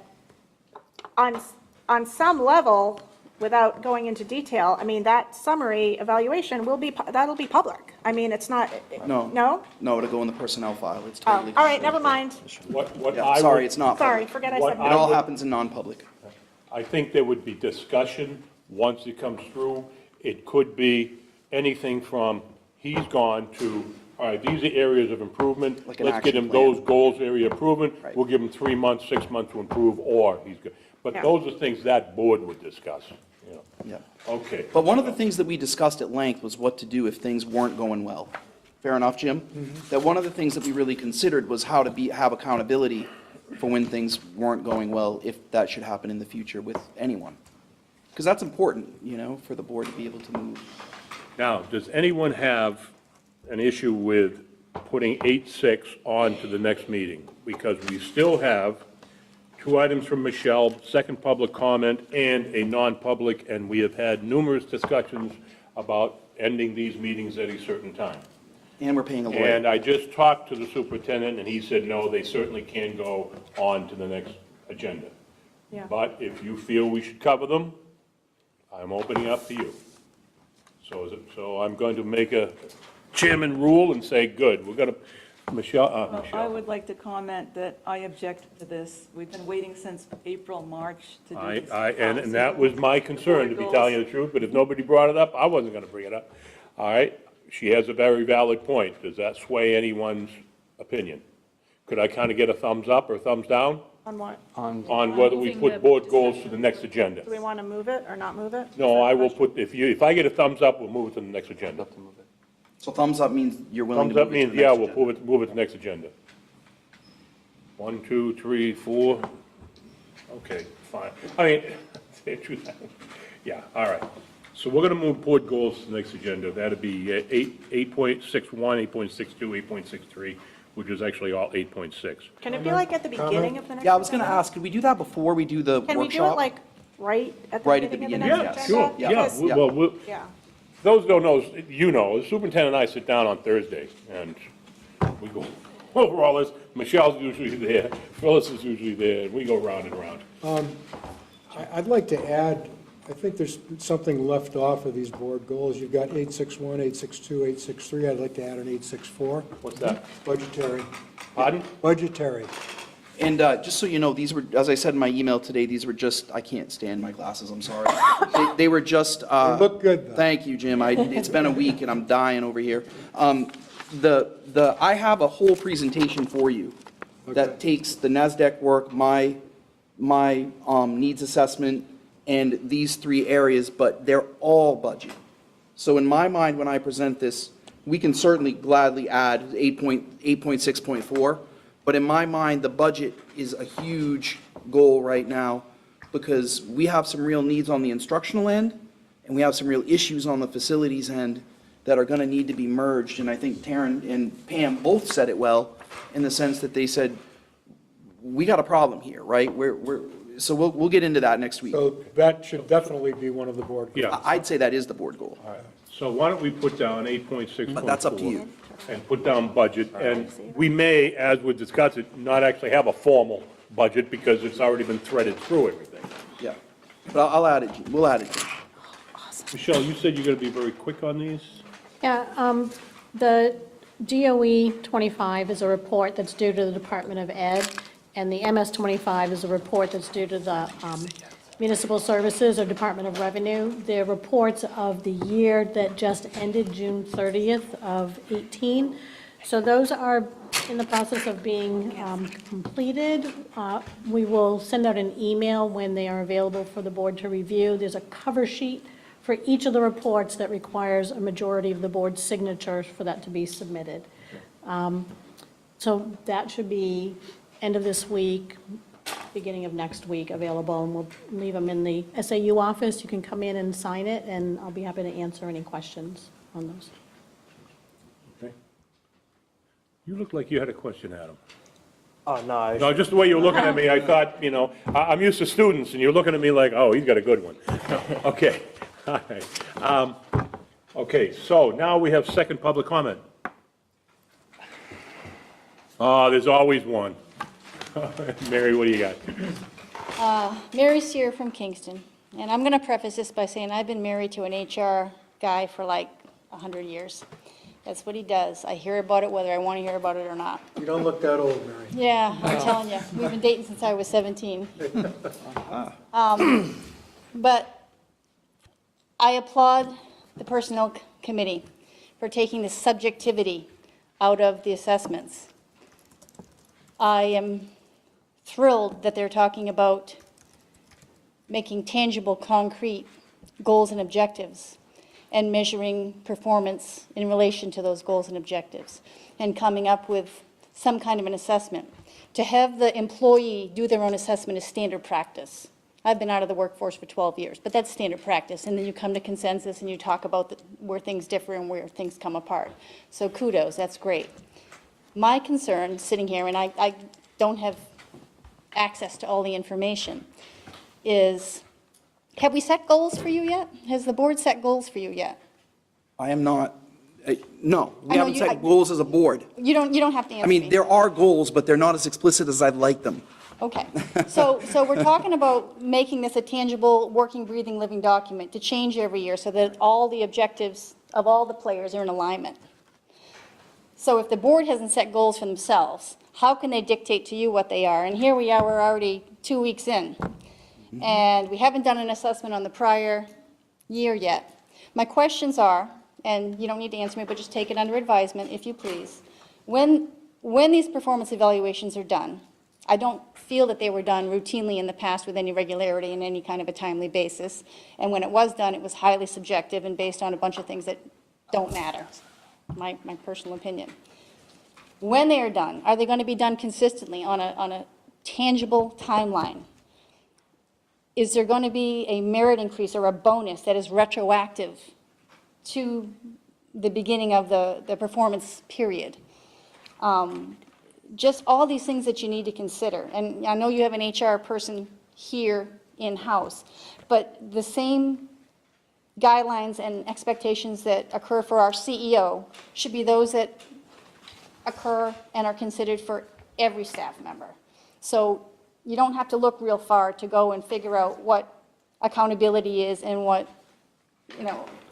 Speaker 9: on some level, without going into detail, I mean, that summary evaluation will be, that'll be public. I mean, it's not,
Speaker 5: No.
Speaker 9: no?
Speaker 5: No, to go in the personnel file, it's
Speaker 9: Oh,
Speaker 5: totally.
Speaker 9: all right, never mind.
Speaker 1: What
Speaker 5: Yeah,
Speaker 1: I
Speaker 5: sorry,
Speaker 1: would,
Speaker 5: it's not.
Speaker 9: Sorry,
Speaker 5: public.
Speaker 9: forget I
Speaker 1: What
Speaker 9: said.
Speaker 1: I
Speaker 5: It all
Speaker 1: would-
Speaker 5: happens in non-public.
Speaker 1: I think there would be discussion once it comes through. It could be anything from, he's gone to, all right, these are areas of improvement.
Speaker 5: Like an
Speaker 1: Let's get
Speaker 5: action
Speaker 1: him
Speaker 5: plan.
Speaker 1: those goals, area improvement.
Speaker 5: Right.
Speaker 1: We'll give him 3 months, 6 months to improve, or he's good. But
Speaker 9: Yeah.
Speaker 1: those are things that board would discuss, you know.
Speaker 5: Yeah.
Speaker 1: Okay.
Speaker 5: But one of the things that we discussed at length was what to do if things weren't going well. Fair enough, Jim? That one of the things that we really considered was how to have accountability for when things weren't going well, if that should happen in the future with anyone. Because that's important, you know, for the board to be able to move.
Speaker 1: Now, does anyone have an issue with putting 8-6 on to the next meeting? Because we still have 2 items from Michelle, second public comment, and a non-public, and we have had numerous discussions about ending these meetings at a certain time.
Speaker 5: And we're paying a lawyer.
Speaker 1: And I just talked to the superintendent, and he said, no, they certainly can go on to the next agenda.
Speaker 9: Yeah.
Speaker 1: But if you feel we should cover them, I'm opening up to you. So I'm going to make a chairman rule and say, good, we're going to, Michelle,
Speaker 6: Well, I
Speaker 1: Michelle.
Speaker 6: would like to comment that I object to this. We've been waiting since April, March to do this.
Speaker 1: And that was my concern, to be telling you the truth, but if nobody brought it up, I wasn't going to bring it up. All right? She has a very valid point. Does that sway anyone's opinion? Could I kind of get a thumbs up or a thumbs down
Speaker 9: On what?
Speaker 1: on whether we put board goals to the next agenda?
Speaker 9: Do we want to move it or not move it?
Speaker 1: No, I will put, if I get a thumbs up, we'll move it to the next agenda.
Speaker 5: So thumbs up means you're willing to
Speaker 1: Thumbs up
Speaker 5: move it to
Speaker 1: means,
Speaker 5: the
Speaker 1: yeah,
Speaker 5: next
Speaker 1: we'll
Speaker 5: agenda.
Speaker 1: move it to the next agenda. 1, 2, 3, 4. Okay, fine. I mean, yeah, all right. So we're gonna move board goals to the next agenda. That'd be 8.61, 8.62, 8.63, which is actually all 8.6.
Speaker 9: Can it be like at the beginning of the next?
Speaker 5: Yeah, I was going to
Speaker 9: agenda?
Speaker 5: ask, could we do that before we do the workshop?
Speaker 9: Can we do it like right at the
Speaker 5: Right at the
Speaker 9: beginning of the
Speaker 5: beginning,
Speaker 9: next
Speaker 5: yes.
Speaker 9: agenda?
Speaker 1: Sure, yeah,
Speaker 9: Because-
Speaker 1: well,
Speaker 9: Yeah.
Speaker 1: those don't know, you know, the superintendent and I sit down on Thursday, and we go over all this. Michelle's usually there, Phyllis is usually there, and we go round and round.
Speaker 3: I'd like to add, I think there's something left off of these board goals. You've got 861, 862, 863. I'd like to add an 864.
Speaker 1: What's that?
Speaker 3: Budgetary.
Speaker 1: Pardon?
Speaker 3: Budgetary.
Speaker 5: And just so you know, these were, as I said in my email today, these were just, I can't stand my glasses, I'm sorry. They were just.
Speaker 3: They look good, though.
Speaker 5: Thank you, Jim. It's been a week and I'm dying over here. I have a whole presentation for you that takes the NASDAQ work, my needs assessment, and these 3 areas, but they're all budget. So in my mind, when I present this, we can certainly gladly add 8.6.4, but in my mind, the budget is a huge goal right now because we have some real needs on the instructional end, and we have some real issues on the facilities end that are going to need to be merged. And I think Taryn and Pam both said it well in the sense that they said, we got a problem here, right? So we'll get into that next week.
Speaker 3: So that should definitely be one of the board goals.
Speaker 1: Yeah.
Speaker 5: I'd say that is the board goal.
Speaker 1: All right. So why don't we put down 8.6.4?
Speaker 5: But that's up to you.
Speaker 1: And put down budget, and we may, as we discuss it, not actually have a formal budget because it's already been threaded through everything.
Speaker 5: Yeah. But I'll add it, we'll add it.
Speaker 1: Michelle, you said you're gonna be very quick on these?
Speaker 20: Yeah, the DOE 25 is a report that's due to the Department of Ed, and the MS 25 is a report that's due to the Municipal Services or Department of Revenue. They're reports of the year that just ended, June 30th of 18. So those are in the process of being completed. We will send out an email when they are available for the board to review. There's a cover sheet for each of the reports that requires a majority of the board's signatures for that to be submitted. So that should be end of this week, beginning of next week available, and we'll leave them in the SAU office. You can come in and sign it, and I'll be happy to answer any questions on those.
Speaker 1: Okay. You look like you had a question, Adam.
Speaker 10: Oh, no.
Speaker 1: No, just the way you were looking at me, I thought, you know, I'm used to students, and you're looking at me like, oh, he's got a good one. Okay, all right. Okay, so now we have second public comment. Oh, there's always one. Mary, what do you got?
Speaker 8: Mary Sear from Kingston, and I'm going to preface this by saying I've been married to an HR guy for like 100 years. That's what he does. I hear about it whether I want to hear about it or not.
Speaker 3: You don't look that old, Mary.
Speaker 8: Yeah, I'm telling you, we've been dating since I was 17. But I applaud the Personnel Committee for taking the subjectivity out of the assessments. I am thrilled that they're talking about making tangible, concrete goals and objectives and measuring performance in relation to those goals and objectives and coming up with some kind of an assessment. To have the employee do their own assessment is standard practice. I've been out of the workforce for 12 years, but that's standard practice. And then you come to consensus and you talk about where things differ and where things come apart. So kudos, that's great. My concern, sitting here, and I don't have access to all the information, is have we set goals for you yet? Has the board set goals for you yet?
Speaker 5: I am not, no, we
Speaker 8: I know
Speaker 5: haven't
Speaker 8: you-
Speaker 5: set goals as a board.
Speaker 8: You don't have to answer
Speaker 5: I
Speaker 8: me.
Speaker 5: mean, there are goals, but they're not as explicit as I'd like them.
Speaker 8: Okay, so we're talking about making this a tangible, working, breathing, living document to change every year so that all the objectives of all the players are in alignment. So if the board hasn't set goals for themselves, how can they dictate to you what they are? And here we are, we're already 2 weeks in, and we haven't done an assessment on the prior year yet. My questions are, and you don't need to answer me, but just take it under advisement, if you please. When these performance evaluations are done, I don't feel that they were done routinely in the past with any regularity and any kind of a timely basis. And when it was done, it was highly subjective and based on a bunch of things that don't matter, my personal opinion. When they are done, are they going to be done consistently on a tangible timeline? Is there going to be a merit increase or a bonus that is retroactive to the beginning of the performance period? Just all these things that you need to consider. And I know you have an HR person here in-house, but the same guidelines and expectations that occur for our CEO should be those that occur and are considered for every staff member. So you don't have to look real far to go and figure out what accountability is and what,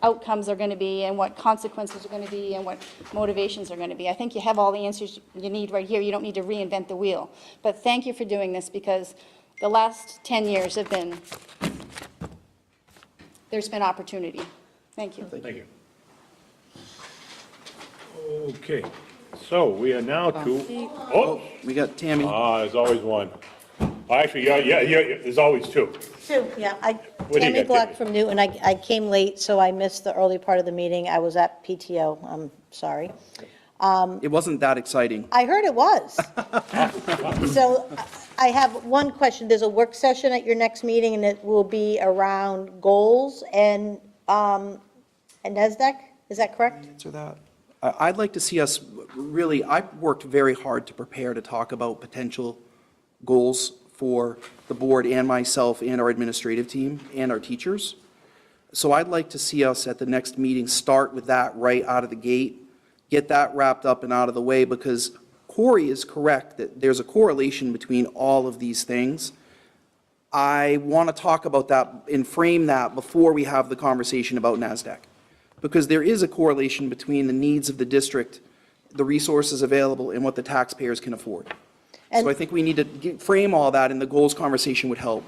Speaker 8: outcomes are going to be and what consequences are going to be and what motivations are going to be. I think you have all the answers you need right here. You don't need to reinvent the wheel. But thank you for doing this because the last 10 years have been, there's been opportunity. Thank you.
Speaker 1: Thank you. Okay, so we are now to,
Speaker 5: We got Tammy.
Speaker 1: there's always one. Actually, yeah, there's always two.
Speaker 2: Sue, yeah,
Speaker 1: do you
Speaker 2: Tammy
Speaker 1: got,
Speaker 2: Glock
Speaker 1: Tammy?
Speaker 2: from Newton. I came late, so I missed the early part of the meeting. I was at PTO, I'm sorry.
Speaker 5: It wasn't that exciting.
Speaker 2: I heard it was. So I have one question. There's a work session at your next meeting, and it will be around goals and NASDAQ, is that correct?
Speaker 5: Answer that. I'd like to see us, really, I've worked very hard to prepare to talk about potential goals for the board and myself and our administrative team and our teachers. So I'd like to see us at the next meeting start with that right out of the gate, get that wrapped up and out of the way, because Corey is correct that there's a correlation between all of these things. I want to talk about that and frame that before we have the conversation about NASDAQ. because there is a correlation between the needs of the district, the resources available, and what the taxpayers can afford. So I think we need to frame all that, and the goals conversation would help.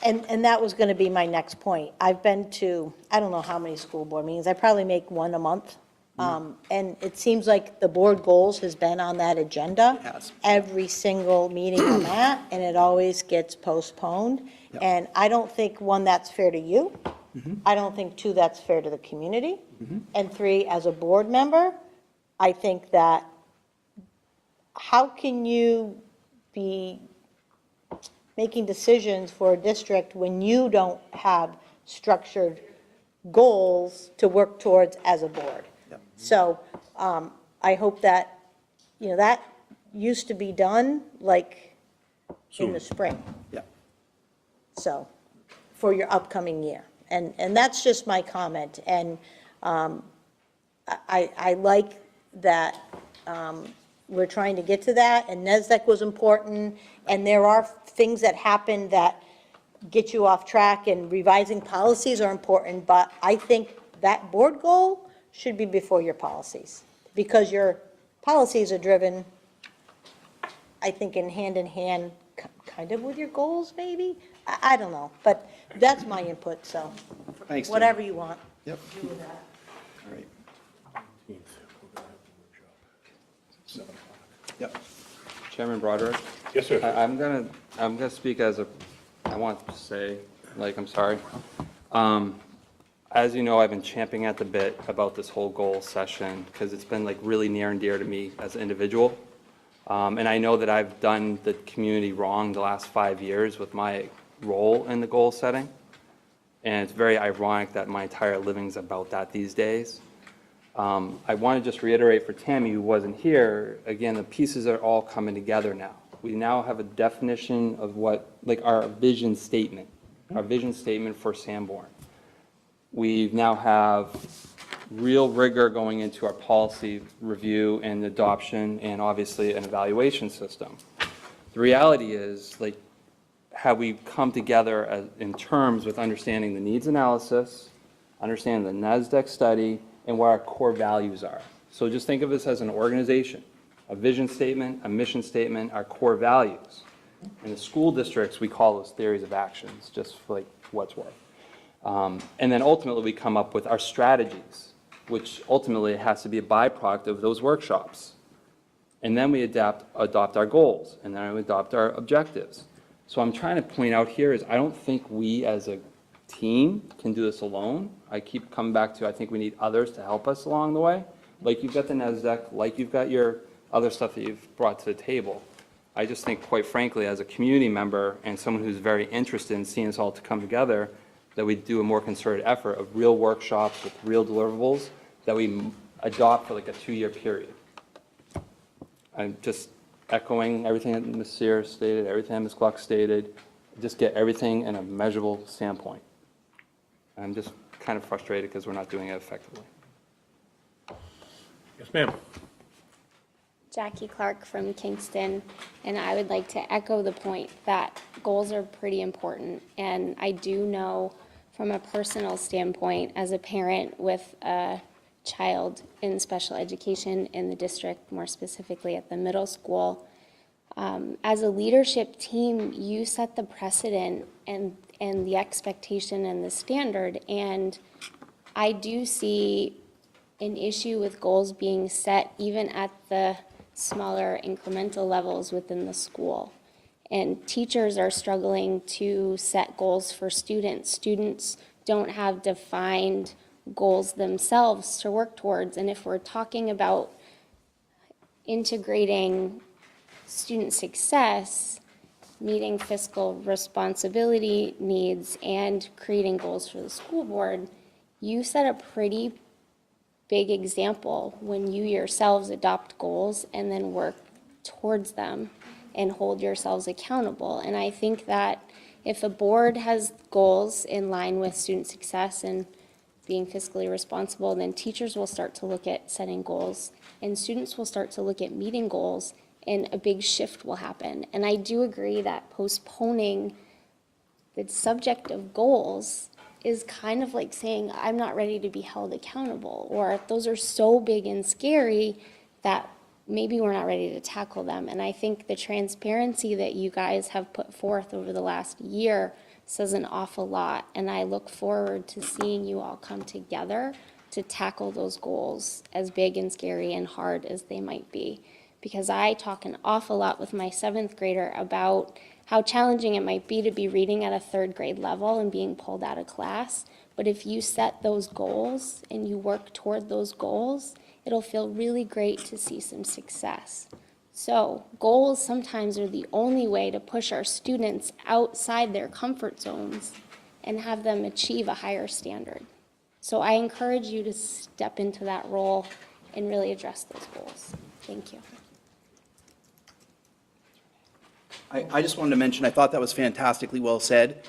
Speaker 2: And that was going to be my next point. I've been to, I don't know how many school board meetings, I probably make one a month. And it seems like the board goals has been on that agenda. Every single meeting I'm at, and it always gets postponed. And I don't think, one, that's fair to you. I don't think, two, that's fair to the community. And three, as a board member, I think that how can you be making decisions for a district when you don't have structured goals to work towards as a board? So I hope that, that used to be done like in the spring. So, for your upcoming year. And that's just my comment. And I like that we're trying to get to that, and NESDEC was important, and there are things that happen that get you off track, and revising policies are important, but I think that board goal should be before your policies, because your policies are driven, I think, in hand, kind of with your goals, maybe? I don't know, but that's my input, so.
Speaker 5: Thanks, Tim.
Speaker 2: Whatever you want.
Speaker 5: Yep.
Speaker 2: Do with that.
Speaker 5: All right. Yep.
Speaker 4: Chairman Broderick?
Speaker 1: Yes, sir.
Speaker 4: I'm gonna speak as I want to say, I'm sorry. As you know, I've been champing at the bit about this whole goal session because it's been really near and dear to me as an individual. And I know that I've done the community wrong the last 5 years with my role in the goal setting. And it's very ironic that my entire living's about that these days. I want to just reiterate for Tammy, who wasn't here, again, the pieces are all coming together now. We now have a definition of what, our vision statement for Sanborn. We now have real rigor going into our policy review and adoption, and obviously an evaluation system. The reality is, have we come together in terms with understanding the needs analysis, understanding the NASDAQ study, and what our core values are. So just think of this as an organization, a vision statement, a mission statement, our core values. In the school districts, we call those theories of actions, just for what's worth. And then ultimately, we come up with our strategies, which ultimately has to be a byproduct of those workshops. And then we adopt our goals, and then we adopt our objectives. So I'm trying to point out here is I don't think we as a team can do this alone. I keep coming back to I think we need others to help us along the way. You've got the NASDAQ, you've got your other stuff that you've brought to the table. I just think, quite frankly, as a community member and someone who's very interested in seeing us all to come together, that we do a more concerted effort of real workshops with real deliverables that we adopt for a 2-year period. I'm just echoing everything that Ms. Sears stated, everything that Ms. Gluck stated, just get everything in a measurable standpoint. I'm just kind of frustrated because we're not doing it effectively.
Speaker 1: Yes, ma'am.
Speaker 17: Jackie Clark from Kingston, and I would like to echo the point that goals are pretty important. And I do know from a personal standpoint, as a parent with a child in special education in the district, more specifically at the middle school, as a leadership team, you set the precedent and the expectation and the standard. And I do see an issue with goals being set even at the smaller incremental levels within the school. And teachers are struggling to set goals for students. Students don't have defined goals themselves to work towards. And if we're talking about integrating student success, meeting fiscal responsibility needs, and creating goals for the school board, you set a pretty big example when you yourselves adopt goals and then work towards them and hold yourselves accountable. And I think that if a board has goals in line with student success and being fiscally responsible, then teachers will start to look at setting goals and students will start to look at meeting goals, and a big shift will happen. And I do agree that postponing the subject of goals is kind of like saying, I'm not ready to be held accountable, or those are so big and scary that maybe we're not ready to tackle them. And I think the transparency that you guys have put forth over the last year says an awful lot, and I look forward to seeing you all come together to tackle those goals, as big and scary and hard as they might be. Because I talk an awful lot with my 7th grader about how challenging it might be to be reading at a 3rd grade level and being pulled out of class. But if you set those goals and you work toward those goals, it'll feel really great to see some success. So goals sometimes are the only way to push our students outside their comfort zones and have them achieve a higher standard. So I encourage you to step into that role and really address those goals. Thank you.
Speaker 5: I just wanted to mention, I thought that was fantastically well said.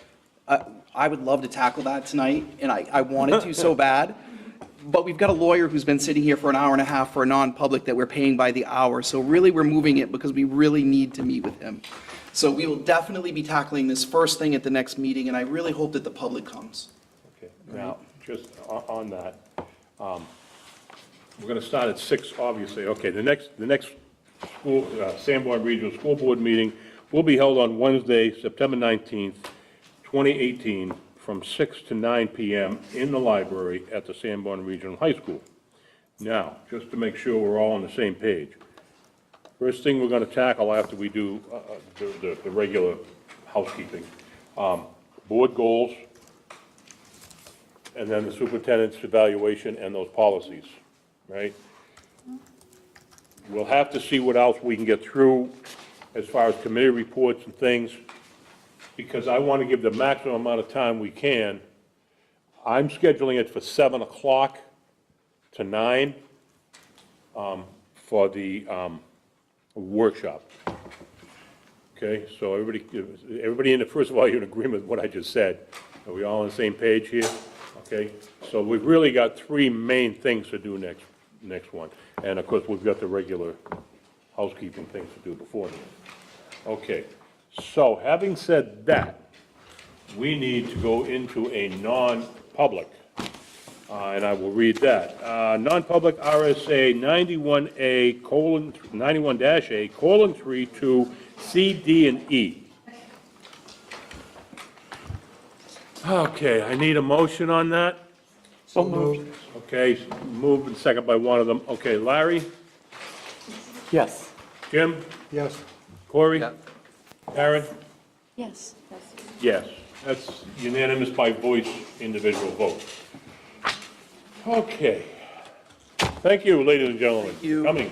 Speaker 5: I would love to tackle that tonight, and I wanted to so bad. But we've got a lawyer who's been sitting here for an hour and a half for a non-public that we're paying by the hour. So really, we're moving it because we really need to meet with him. So we will definitely be tackling this first thing at the next meeting, and I really hope that the public comes.
Speaker 1: Okay, now, just on that, we're going to start at 6, obviously. Okay, the next school, Sanborn Regional School Board meeting will be held on Wednesday, September 19th, 2018, from 6 to 9 p.m. in the library at the Sanborn Regional High School. Now, just to make sure we're all on the same page, first thing we're going to tackle after we do the regular housekeeping, board goals, and then the superintendent's evaluation and those policies, right? We'll have to see what else we can get through as far as committee reports and things, because I want to give the maximum amount of time we can. I'm scheduling it for 7 o'clock to 9 for the workshop. Okay, so everybody in the, first of all, you're in agreement with what I just said. Are we all on the same page here? Okay, so we've really got 3 main things to do next one. And of course, we've got the regular housekeeping things to do before that. Okay, so having said that, we need to go into a non-public, and I will read that. Non-public RSA 91A:3 to C, D, and E. Okay, I need a motion on that.
Speaker 11: So moved.
Speaker 1: Okay, moved and second by one of them. Okay, Larry?
Speaker 11: Yes.
Speaker 1: Jim?
Speaker 3: Yes.
Speaker 1: Corey? Karen?
Speaker 6: Yes.
Speaker 1: Yes, that's unanimous by voice, individual vote. Okay. Thank you, ladies and gentlemen, for coming.